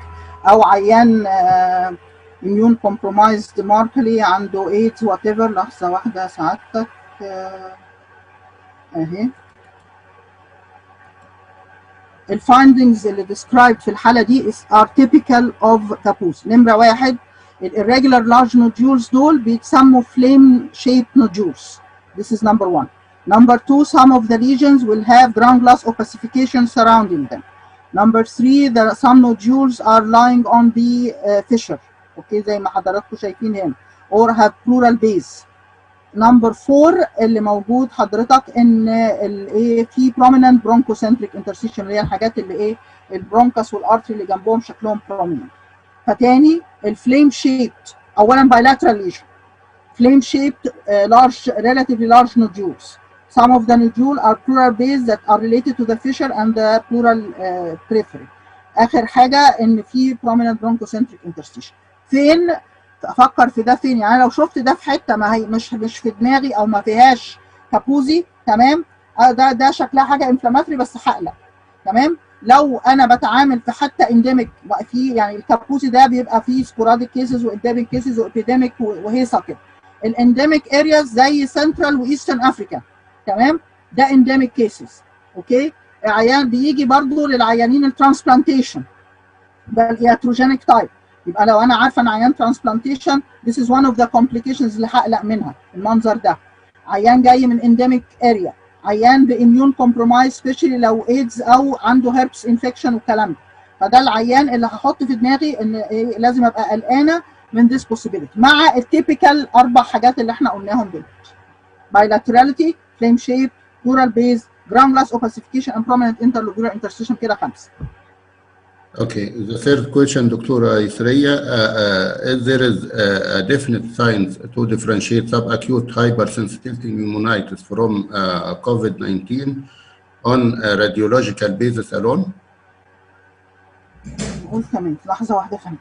او عيان اميون كومبرومايزد ماركلي عنده ايدز وات ايفر. لحظه واحده سعادتك اهي الفايندنجز اللي described في الحاله دي are typical of كابوس. نمره واحد الirregular large nodules دول بيتسموا flame shaped nodules. This is number one. Number two, some of the lesions will have ground-glass opacification surrounding them. Number three, some nodules are lying on the fissure. اوكي زي ما حضراتكم شايفين هنا. Or have pleural base. نمبر 4 اللي موجود حضرتك ان الايه في prominent bronchocentric interstitial اللي هي الحاجات اللي ايه البرونكس والارتري اللي جنبهم شكلهم prominent. فتاني الفليم شيبت اولا bilateral lesion flame shaped large relatively large nodules. Some of the nodules are pleural based that are related to the fissure and the pleural periphery. اخر حاجه ان في prominent bronchocentric interstitial. فين افكر في ده فين؟ يعني لو شفت ده في حته ما هي مش في دماغي او ما فيهاش كابوزي تمام، ده شكلها حاجه انفلاماتري بس هقلق تمام. لو انا بتعامل في حتى انديميك في يعني الكابوزي ده بيبقى فيه سبوراديك كيسز وانديميك كيسز وابيديميك وهيصه كده. الانديميك ارياز زي سنترال وايسترن افريكا تمام، ده انديميك كيسز اوكي. عيان بيجي برضه للعيانين الترانسبلانتيشن ده الياتروجينيك تايب. يبقى لو انا عارفه ان عيان ترانسبلانتيشن this is one of the complications اللي هقلق منها المنظر ده. عيان جاي من انديميك اريا، عيان باميون كومبرومايز سبيشالي لو ايدز او عنده هيربس انفكشن والكلام ده. فده العيان اللي هحط في دماغي ان إيه لازم ابقى قلقانه من this possibility مع التيبيكال 4 حاجات اللي احنا قلناهم دول: bilaterality, flame shape, pleural base, ground glass opacification and prominent interlobular interstitial. كده 5. Okay, the third question دكتورة يسرية is there is a definite signs to differentiate sub-acute hypersensitivity pneumonitis from COVID-19 on a radiological basis alone؟ نقول كمان لحظه واحده فهمت.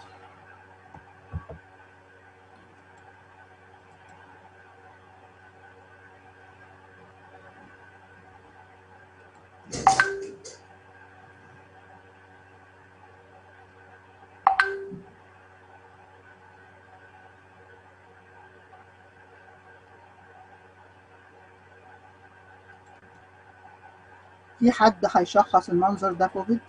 في حد هيشخص المنظر ده كوفيد؟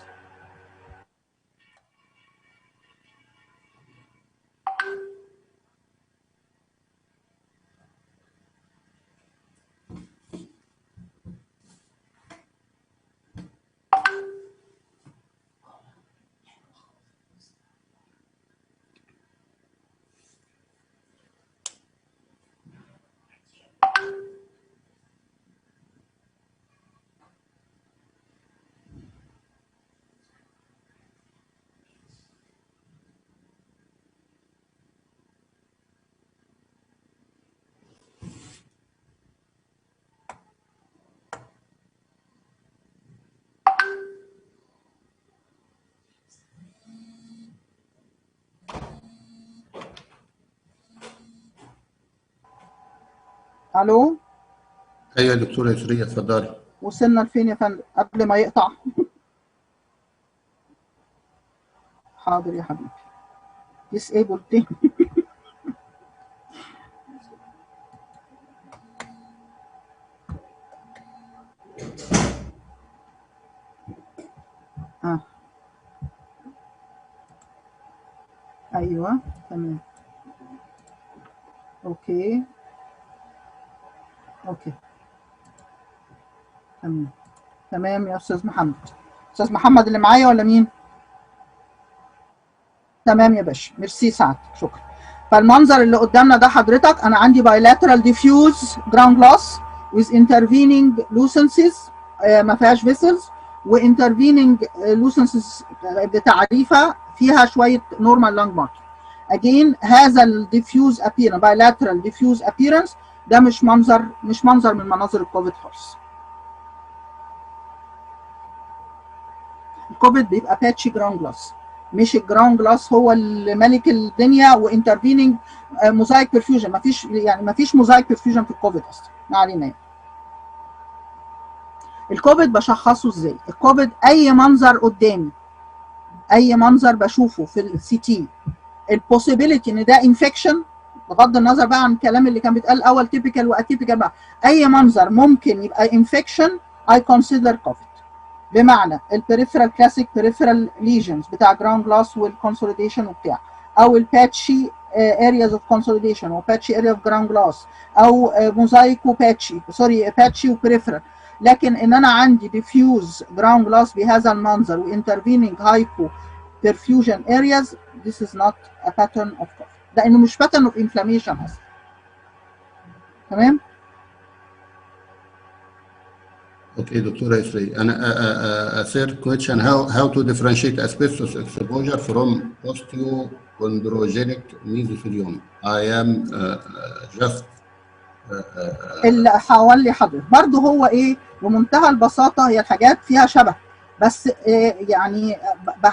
الو. ايوه يا دكتوره يسريه اتفضلي. وصلنا لفين يا فندم قبل ما يقطع؟ حاضر يا حبيبي. disable تاني. ايوه تمام. اوكي تمام يا استاذ محمد. استاذ محمد اللي معايا ولا مين؟ تمام يا باشا، ميرسي سعادتك، شكرا. فالمنظر اللي قدامنا ده حضرتك، انا عندي bilateral diffuse ground glass with intervening lucences ما فيهاش vessels، وintervening lucences بتعريفه فيها شويه normal lung margin. again هذا الديفيوز appearance bilateral diffuse appearance ده مش منظر من مناظر الكوفيد خالص. الكوفيد بيبقى باتشي جراوند جلاس، مش الجراوند جلاس هو اللي ملك الدنيا وانترفيننج موزايك برفيوجن. مفيش موزايك برفيوجن في الكوفيد اصلا. ما علينا يعني. الكوفيد بشخصه ازاي؟ الكوفيد اي منظر قدامي، اي منظر بشوفه في السي تي، البوسيبيليتي ان ده انفكشن، بغض النظر بقى عن الكلام اللي كان بيتقال اول تيبيكال واتيبيكال بقى، اي منظر ممكن يبقى انفكشن اي كونسيدر كوفيد. بمعنى البريفرال كلاسيك بريفرال ليجنز بتاع جراوند جلاس والكونسوليديشن وبتاع، او الباتشي areas of consolidation او patchy area of ground glass، او موزايكو باتشي وبريفرال. لكن ان انا عندي diffuse ground glass بهذا المنظر وintervening hypo perfusion areas، this is not a pattern of cough، لانه مش pattern of inflammation اصلا. تمام؟ Okay, Dr. Isri, and a third question: how to differentiate asbestos exposure from osteochondrogenic mesothelioma? I am just اللي حوالي حضرتك برضه هو ايه بمنتهى البساطه، هي الحاجات فيها شبه، بس يعني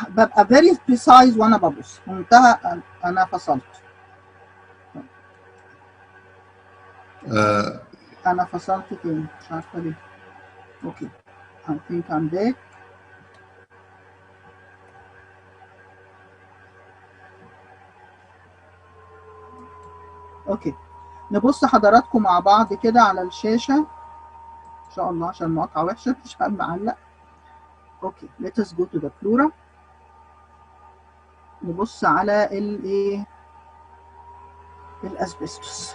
ببقى very precise وانا ببص منتهى. انا فصلت انا فصلت تاني مش عارفه ليه. اوكي I think I'm back. اوكي نبص حضراتكم مع بعض كده على الشاشه ان شاء الله عشان المقطع وحشه مش معلق. اوكي let us go to the pleura. نبص على الايه الاسبستوس.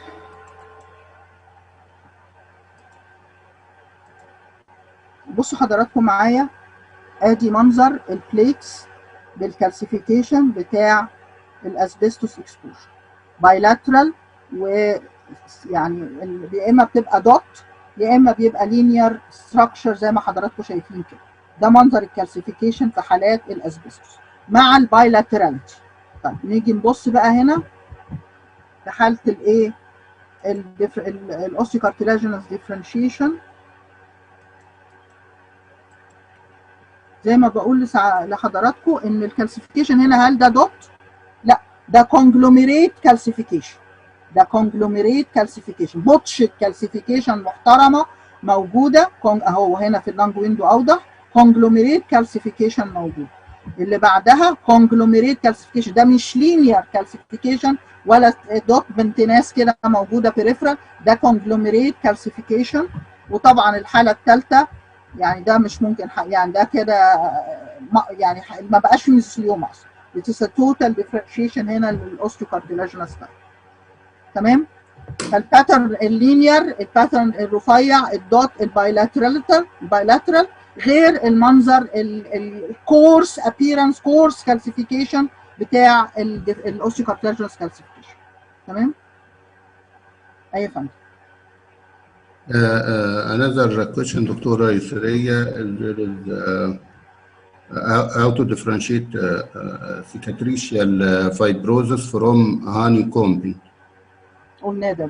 بصوا حضراتكم معايا، ادي منظر البليتس بالكالسيفيكيشن بتاع الاسبستوس اكسبوجر بايلاترال، ويعني يا اما بتبقى دوت يا اما بيبقى لينير ستراكشر زي ما حضراتكم شايفين كده. ده منظر الكالسيفيكيشن في حالات الاسبستوس مع البايلاتراليتي. طيب نيجي نبص بقى هنا في حاله الايه الاوستيوكارتيلاجينس ديفرنشيشن. زي ما بقول لحضراتكم ان الكالسيفيكيشن هنا، هل ده دوت؟ لا، ده كونجلوميريت كالسيفيكيشن. ده كونجلوميريت كالسيفيكيشن، بوتشت كالسيفيكيشن محترمه موجوده اهو هنا في اللانج ويندو اوضح. كونجلوميريت كالسيفيكيشن موجود. اللي بعدها كونجلوميريت كالسيفيكيشن، ده مش لينير كالسيفيكيشن ولا دوت بنت ناس كده موجوده بريفرال، ده كونجلوميريت كالسيفيكيشن. وطبعا الحاله الثالثه يعني ده مش ممكن يعني ده كده يعني ما بقاش في ميزوثيليوما اصلا. It is a total differentiation هنا للاوستيوكارديولاجينس تايب. تمام؟ فالباترن اللينير، الباترن الرفيع، الدوت، البايلاترال غير المنظر الكورس ابييرنس، كورس كالسيفيكيشن بتاع الاوستيوكارديولاجينس كالسيفيكيشن. تمام؟ اي فندم. Another question, دكتورة يسرية, how to differentiate cicatricial fibrosis from honeycombing. قلنا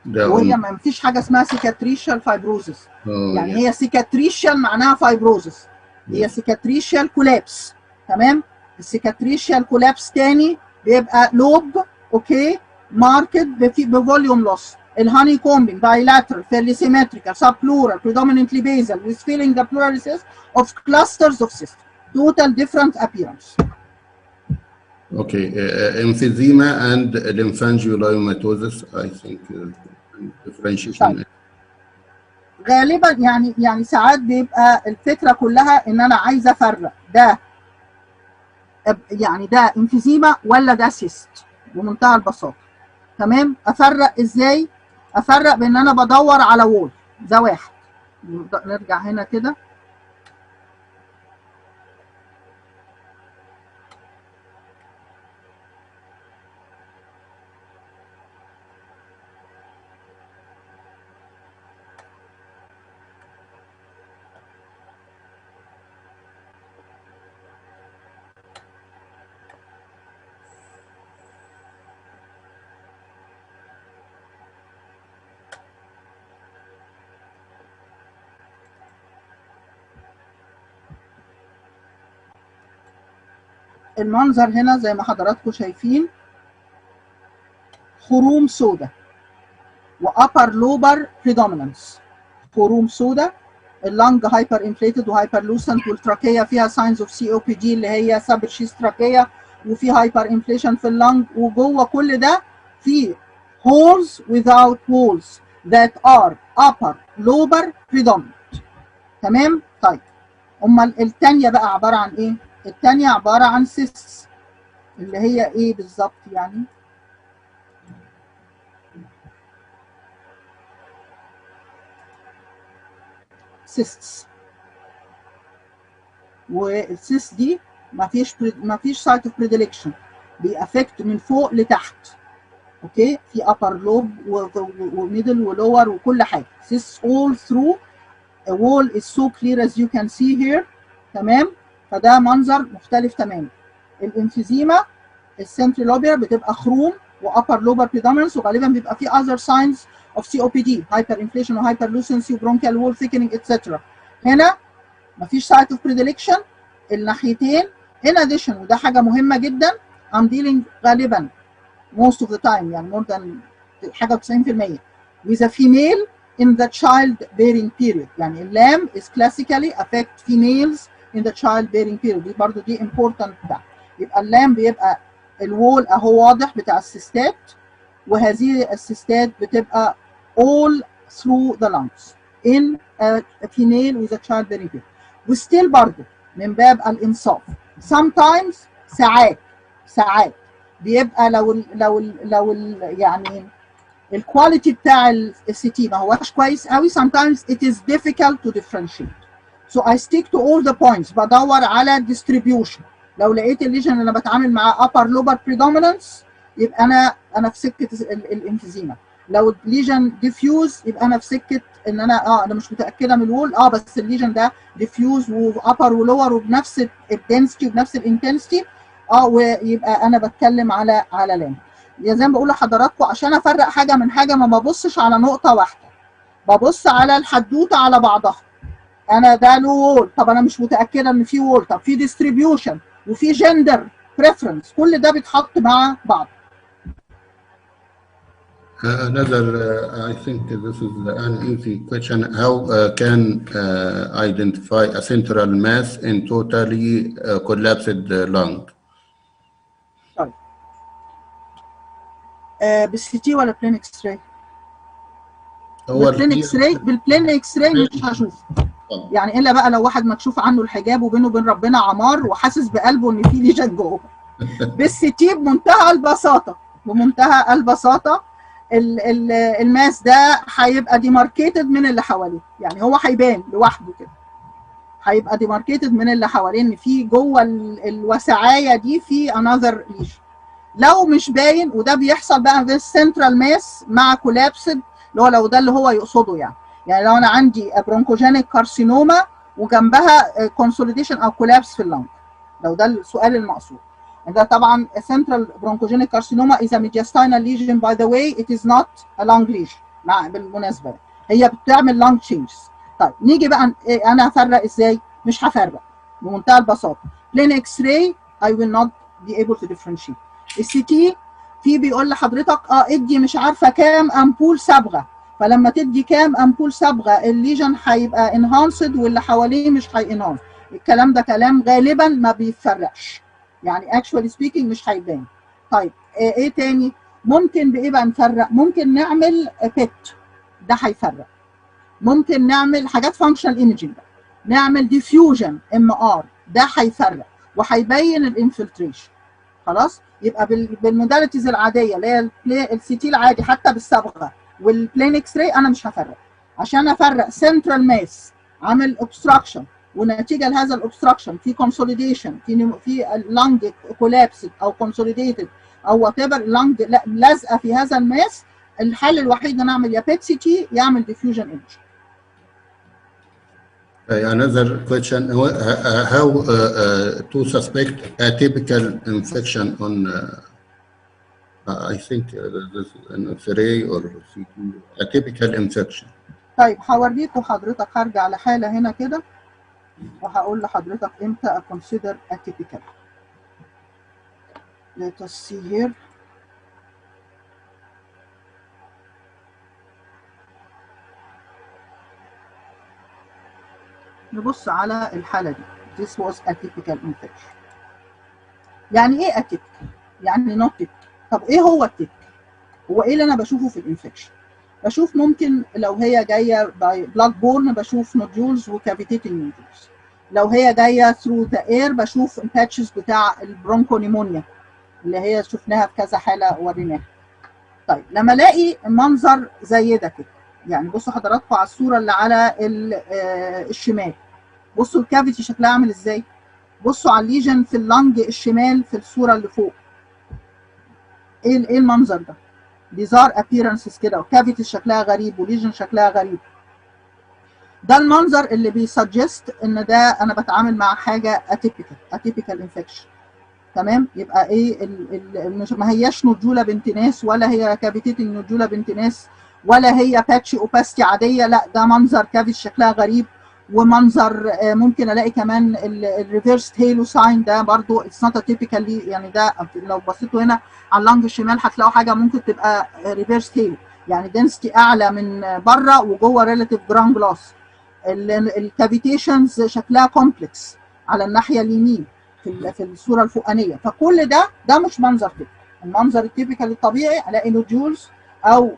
ده وهي ما فيش حاجه اسمها سيكاتريشال فايبروزس. يعني هي سيكاتريشال معناها فايبروزس، هي سيكاتريشال كولابس. تمام؟ السيكاتريشال كولابس تاني بيبقى لوب اوكي ماركت بفوليوم لوس. الهاني كومبينج bilateral fairly symmetrical subpleural predominantly basal with filling the pleural recess of clusters of cysts, total different appearance. Okay, emphysema and lymphangiomatosis, I think differentiation. غالبا يعني ساعات بيبقى الفكره كلها ان انا عايزه افرق ده يعني ده emphysema ولا ده سيست بمنتهى البساطه. تمام؟ افرق ازاي؟ افرق بان انا بدور على وول. ده واحد. نرجع هنا كده. المنظر هنا زي ما حضراتكم شايفين خروم سوداء وupper lobar predominance. خروم سوداء، اللنج هايبر انفليتد وهايبر لوسنت، والتراكيه فيها ساينز اوف سي او بي دي اللي هي سبرشيس تراكيه، وفي هايبر انفليشن في اللنج، وجوه كل ده في holes without walls that are upper lobar predominant. تمام؟ طيب امال الثانيه بقى عباره عن ايه؟ الثانيه عباره عن cysts اللي هي ايه بالظبط يعني؟ cysts. والسيست دي ما فيش سايت اوف بريديلكشن، بيأفكت من فوق لتحت. اوكي؟ في upper lobe وميدل ولور وكل حاجه. cysts all through a wall is so clear as you can see here. تمام؟ فده منظر مختلف تماما. الانفيزيما السنترال لوبير بتبقى خروم وupper lobar predominance، وغالبا بيبقى في other signs of COPD hyperinflation وhyperlucency وبرونكيال wall thickening etc. هنا مفيش سايت اوف بريديلكشن الناحيتين. in addition وده حاجه مهمه جدا I'm dealing غالبا most of the time يعني more than حاجه 90% with a female in the childbearing period. يعني اللام is classically affect females in the childbearing period. دي برضو دي important ده. يبقى اللام بيبقى الوول اهو واضح بتاع السيستات، وهذه السيستات بتبقى all through the lungs in a female with a childbearing period. وستيل برضو من باب الانصاف sometimes ساعات بيبقى لو يعني الكواليتي بتاع السي تي ما هوش كويس قوي sometimes it is difficult to differentiate. So I stick to all the points. بدور على distribution. لو لقيت الليجن اللي انا بتعامل معاه upper lobar predominance يبقى انا في سكه الانفيزيما. لو الليجن ديفيوز يبقى انا في سكه ان انا مش متاكده من الوول بس الليجن ده ديفيوز وابر ولور وبنفس الدنسيتي وبنفس الانتنسيتي ويبقى انا بتكلم على لام. زي ما بقول لحضراتكم عشان افرق حاجه من حاجه ما ببصش على نقطه واحده، ببص على الحدوته على بعضها. انا ده له وول، طب انا مش متاكده ان في وول، طب في ديستريبيوشن وفي جندر بريفرنس، كل ده بيتحط مع بعض. Another, I think this is an easy question. How can identify a central mass in totally collapsed lung? طيب بالسي تي ولا بلين اكس راي؟ بالبلين اكس راي مش هشوف. يعني الا بقى لو واحد مكشوف عنه الحجاب وبينه وبين ربنا عمار وحاسس بقلبه ان في ليجن جوه. بالستي بمنتهى البساطه، بمنتهى البساطه الماس ده هيبقى ديماركيتد من اللي حواليه، يعني هو هيبان لوحده كده، هيبقى ديماركيتد من اللي حواليه ان في جوه الوسعايه دي في انذر ليجن. لو مش باين، وده بيحصل بقى في السنترال ماس مع كولابسد، اللي هو لو ده اللي هو يقصده يعني لو انا عندي برونكوجينيك كارسينوما وجنبها كونسوليديشن او كولابس في اللنج، لو ده السؤال المقصود. ده طبعا central bronchogenic carcinoma is a mediastinal lesion by the way, it is not a lung lesion. بالمناسبة هي بتعمل lung changes. طيب نيجي بقى انا هفرق ازاي؟ مش هفرق بمنتهى البساطة. plain x-ray I will not be able to differentiate. السي تي في بيقول لحضرتك ادي مش عارفة كام امبول صبغة، فلما تدي كام امبول صبغة الليجن هيبقى enhanced واللي حواليه مش هينهانس. الكلام ده كلام غالبا ما بيفرقش، يعني actually speaking مش هيبان. طيب ايه تاني ممكن بايه بقى نفرق؟ ممكن نعمل بيت، ده هيفرق. ممكن نعمل حاجات فانكشنال ايمجنج، نعمل ديفيوجن ار، ده هيفرق وهيبين الانفلتريشن. خلاص، يبقى بالموداليتيز العاديه اللي هي السي تي العادي حتى بالصبغه والبلين اكس راي انا مش هفرق. عشان افرق سنترال ماس عامل اوبستراكشن ونتيجه لهذا الاوبستراكشن في كونسوليديشن في لانج كولابس او كونسوليديتد او وات ايفر لانج لازقه في هذا الماس، الحل الوحيد ان اعمل يا بيت سي تي يا اعمل ديفيوجن ايمج. Another question: how to suspect atypical infection on I think this an X-ray or CT atypical infection. طيب هوريكم حضرتك، هرجع لحاله هنا كده وهقول لحضرتك امتى consider atypical. Let us see here. نبص على الحالة دي. This was atypical infection. يعني ايه atypical؟ يعني not typical. طب ايه هو التيبيكال؟ هو ايه اللي انا بشوفه في الانفكشن؟ بشوف ممكن لو هي جايه باي بلاد بورن بشوف نوديولز وكافيتيتنج نوديولز. لو هي جايه ثرو ذا اير بشوف الباتشز بتاع البرونكو نيمونيا اللي هي شفناها في كذا حاله وريناها. طيب لما الاقي منظر زي ده كده، يعني بصوا حضراتكم على الصوره اللي على الشمال، بصوا الكافيتي شكلها عامل ازاي. بصوا على الليجن في اللنج الشمال في الصوره اللي فوق، ايه المنظر ده؟ بيزار ابيرنسز كده، وكافيتي شكلها غريب وليجن شكلها غريب. ده المنظر اللي بيسجست ان ده انا بتعامل مع حاجه اتيبيكال انفكشن. تمام، يبقى ايه ما هياش نودجوله بنت ناس، ولا هي كافيتيتنج نودجوله بنت ناس، ولا هي باتشي اوباستي عاديه، لا ده منظر كافيتي شكلها غريب. ومنظر ممكن الاقي كمان الريفيرس هيلو ساين، ده برضو اتس نوت تيبيكالي، يعني ده لو بصيتوا هنا على اللنج الشمال هتلاقوا حاجه ممكن تبقى ريفيرس هيلو، يعني دنسيتي اعلى من بره وجوه ريلاتيف جراند جلاس. الكافيتيشنز شكلها كومبلكس على الناحيه اليمين في الصوره الفوقانيه. فكل ده مش منظر تيبيكال. المنظر التيبيكال الطبيعي الاقي نوديولز او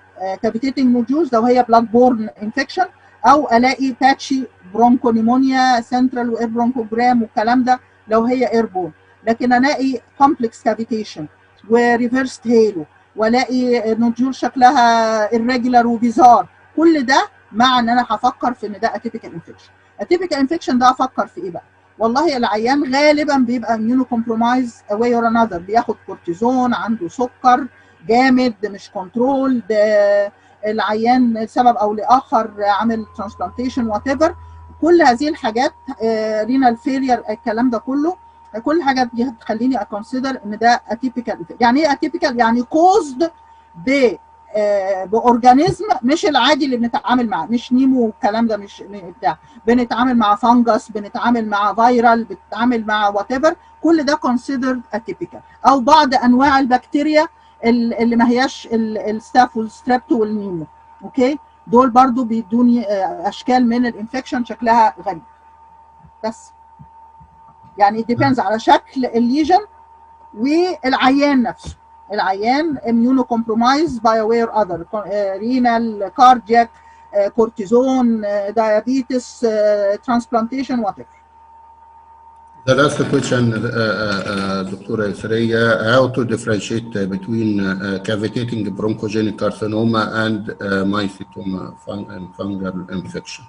كافيتيتنج نوديولز لو هي بلاد بورن انفكشن، او الاقي باتشي برونكو نيمونيا سنترال واير برونكوجرام والكلام ده لو هي ايربون. لكن الاقي كومبلكس كافيتيشن وريفيرست هيلو والاقي نوديول شكلها irregular وبيزار، كل ده مع ان انا هفكر في ان ده اتيبيكال انفكشن. اتيبيكال انفكشن ده افكر في ايه بقى؟ والله العيان غالبا بيبقى اميونو كومبرومايز واي اور انذر، بياخد كورتيزون، عنده سكر جامد مش كنترول، العيان لسبب او لاخر عامل ترانسبلانتيشن وات ايفر. كل هذه الحاجات رينال فيلير، الكلام ده كله، كل الحاجات دي هتخليني اكونسيدر ان ده اتيبيكال. يعني ايه اتيبيكال؟ يعني كوزد باورجانيزم مش العادي اللي بنتعامل معاه، مش نيمو والكلام ده، مش بتاع، بنتعامل مع فانجس، بنتعامل مع فيرال، بنتعامل مع وات ايفر، كل ده كونسيدرد اتيبيكال. او بعض انواع البكتيريا اللي ما هياش الستاف والستريبتو والنيمو، اوكي، دول برضو بيدوني اشكال من الانفكشن شكلها غريب. بس يعني ديبيندز على شكل الليجن والعيان نفسه. العيان اميونو كومبرومايز باي واي اور اذر، رينال، كاردياك، كورتيزون، diabetes, transplantation, whatever. The last question, Dr. Yusriya, how to differentiate between cavitating bronchogenic carcinoma and mycetoma fungal infection?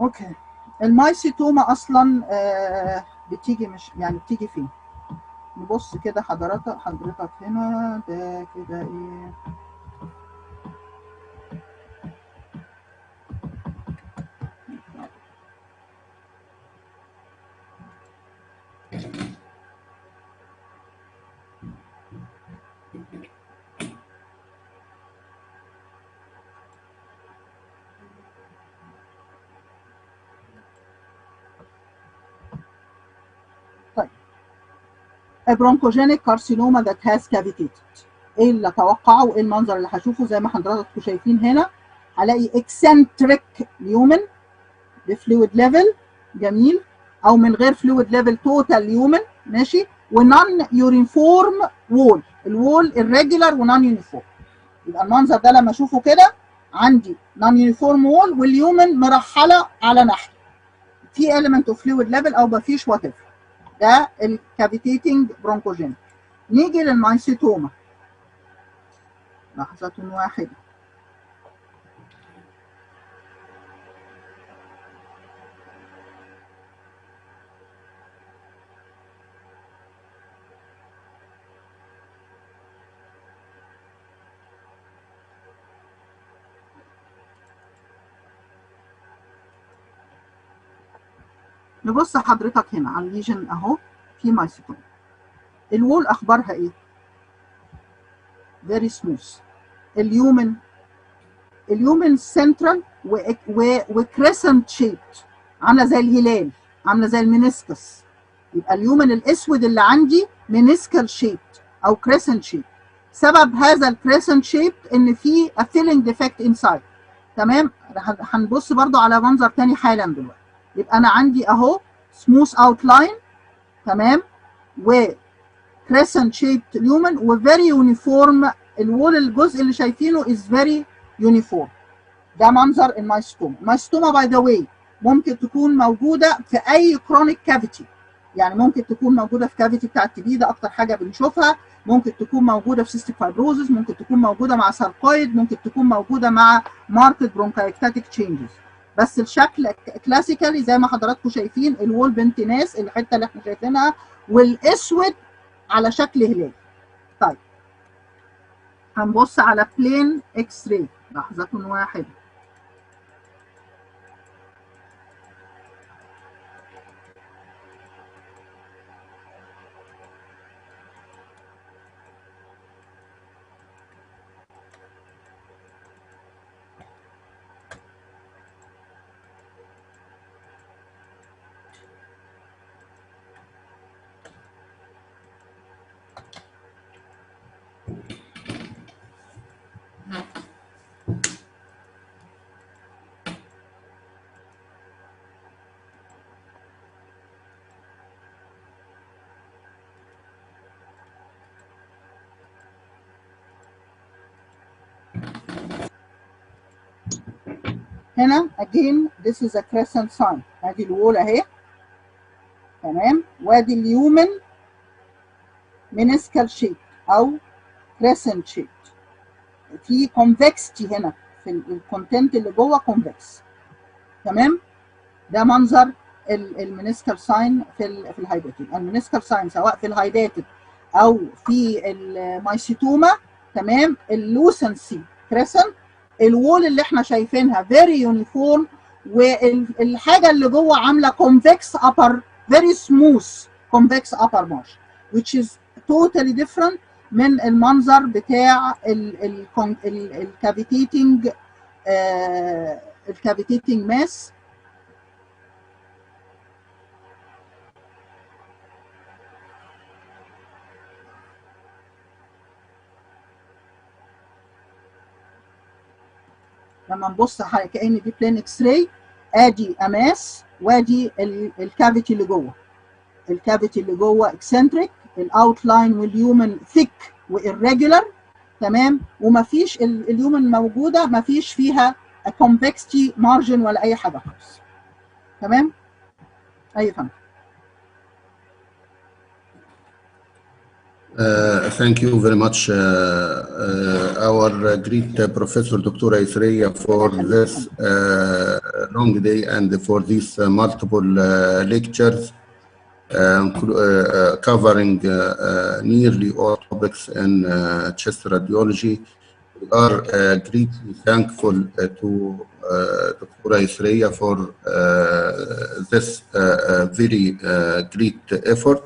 اوكي. المايسيتوما اصلا بتيجي مش يعني بتيجي فين؟ نبص كده حضرتك هنا ده كده ايه؟ bronchogenic carcinoma that has cavitated. ايه اللي اتوقعه وايه المنظر اللي هشوفه؟ زي ما حضراتكم شايفين هنا هلاقي eccentric lumen بفلويد ليفل جميل، او من غير فلويد ليفل توتال lumen ماشي، ونون يونيفورم وول، الوول irregular ونون يونيفورم. يبقى المنظر ده لما اشوفه كده عندي نون يونيفورم وول واليومن مرحله على ناحيه، في element of fluid level او مفيش وات ايفر. ده الكافيتيتنج برونكوجينيك. نيجي للمايسيتوما. لحظة واحدة. نبص حضرتك هنا على الليجن اهو في مايسيتوما. الوول اخبارها ايه؟ فيري سموث. اليومن سنترال وكريسنت شيبت، عامله زي الهلال، عامله زي المينيسكس. يبقى اليومن الاسود اللي عندي مينيسكال شيبت او كريسنت شيبت. سبب هذا الكريسنت شيبت ان في فيلينج ديفكت انسايد. تمام؟ هنبص برضو على منظر تاني حالا دلوقتي. يبقى انا عندي اهو سموث اوتلاين، تمام، و crescent shaped lumen وفيري يونيفورم. الوول الجزء اللي شايفينه از فيري يونيفورم. ده منظر المايستوما. المايستوما باي ذا واي ممكن تكون موجوده في اي كرونيك كافيتي، يعني ممكن تكون موجوده في كافيتي بتاع التي بي، ده اكتر حاجه بنشوفها، ممكن تكون موجوده في سيستيك فايبروزس، ممكن تكون موجوده مع ساركويد، ممكن تكون موجوده مع ماركت برونكايكتاتيك تشينجز. بس الشكل كلاسيكالي زي ما حضراتكم شايفين، الوول بنت ناس، الحته اللي احنا شايفينها، والاسود على شكل هلال. طيب هنبص على بلين اكس راي. لحظة واحدة. هنا again this is a crescent sign. ادي الوول اهي، تمام، وادي اليومن منسكال شيب او crescent شيب. في convexity هنا في الكونتنت اللي جوه convex. تمام؟ ده منظر المنسكال ساين في الهايداتد. المنسكال ساين سواء في الهايداتد او في المايسيتوما، تمام، اللوسنسي كريسنت، الوول اللي احنا شايفينها فيري يونيفورم، والحاجه اللي جوه عامله كونفكس ابر، فيري سموث كونفكس ابر مارش which is totally different من المنظر بتاع الكافيتيتنج ماس. لما نبص كأن دي بلين اكس راي، ادي اماس وادي الكافيتي اللي جوه. الكافيتي اللي جوه اكسنتريك، الاوتلاين واليومن ثيك وإريجولار، تمام، ومفيش اليومن موجوده مفيش فيها كونفكستي مارجن ولا اي حاجه خالص. تمام؟ اي فندم. Thank you very much, our great Professor Dr. Isreya, for this long day and for these multiple lectures covering nearly all topics in chest radiology. We are greatly thankful to Dr. Isreya for this very great effort.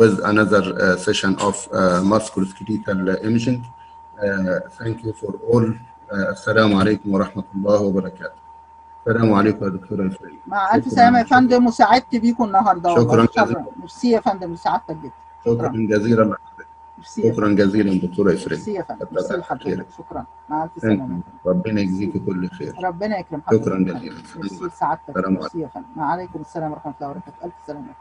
With another session of musculoskeletal imaging. Thank you for all. Assalamu alaikum wa rahmatullahi wa barakatuh. Assalamu alaikum يا دكتورة إسرائيل. مع ألف سلامة يا فندم، وسعدت بيكم النهارده. شكرا جزيلا. ميرسي يا فندم لسعادتك جدا. شكرا جزيلا لحضرتك. شكرا جزيلا دكتورة إسرائيل. ميرسي يا فندم. ميرسي لحضرتك. شكرا. مع ألف سلامة. ربنا يجزيكي كل خير. ربنا يكرم حضرتك. شكرا جزيلا. ميرسي لسعادتك. ميرسي يا فندم. وعليكم السلام ورحمة الله وبركاته. ألف سلامة.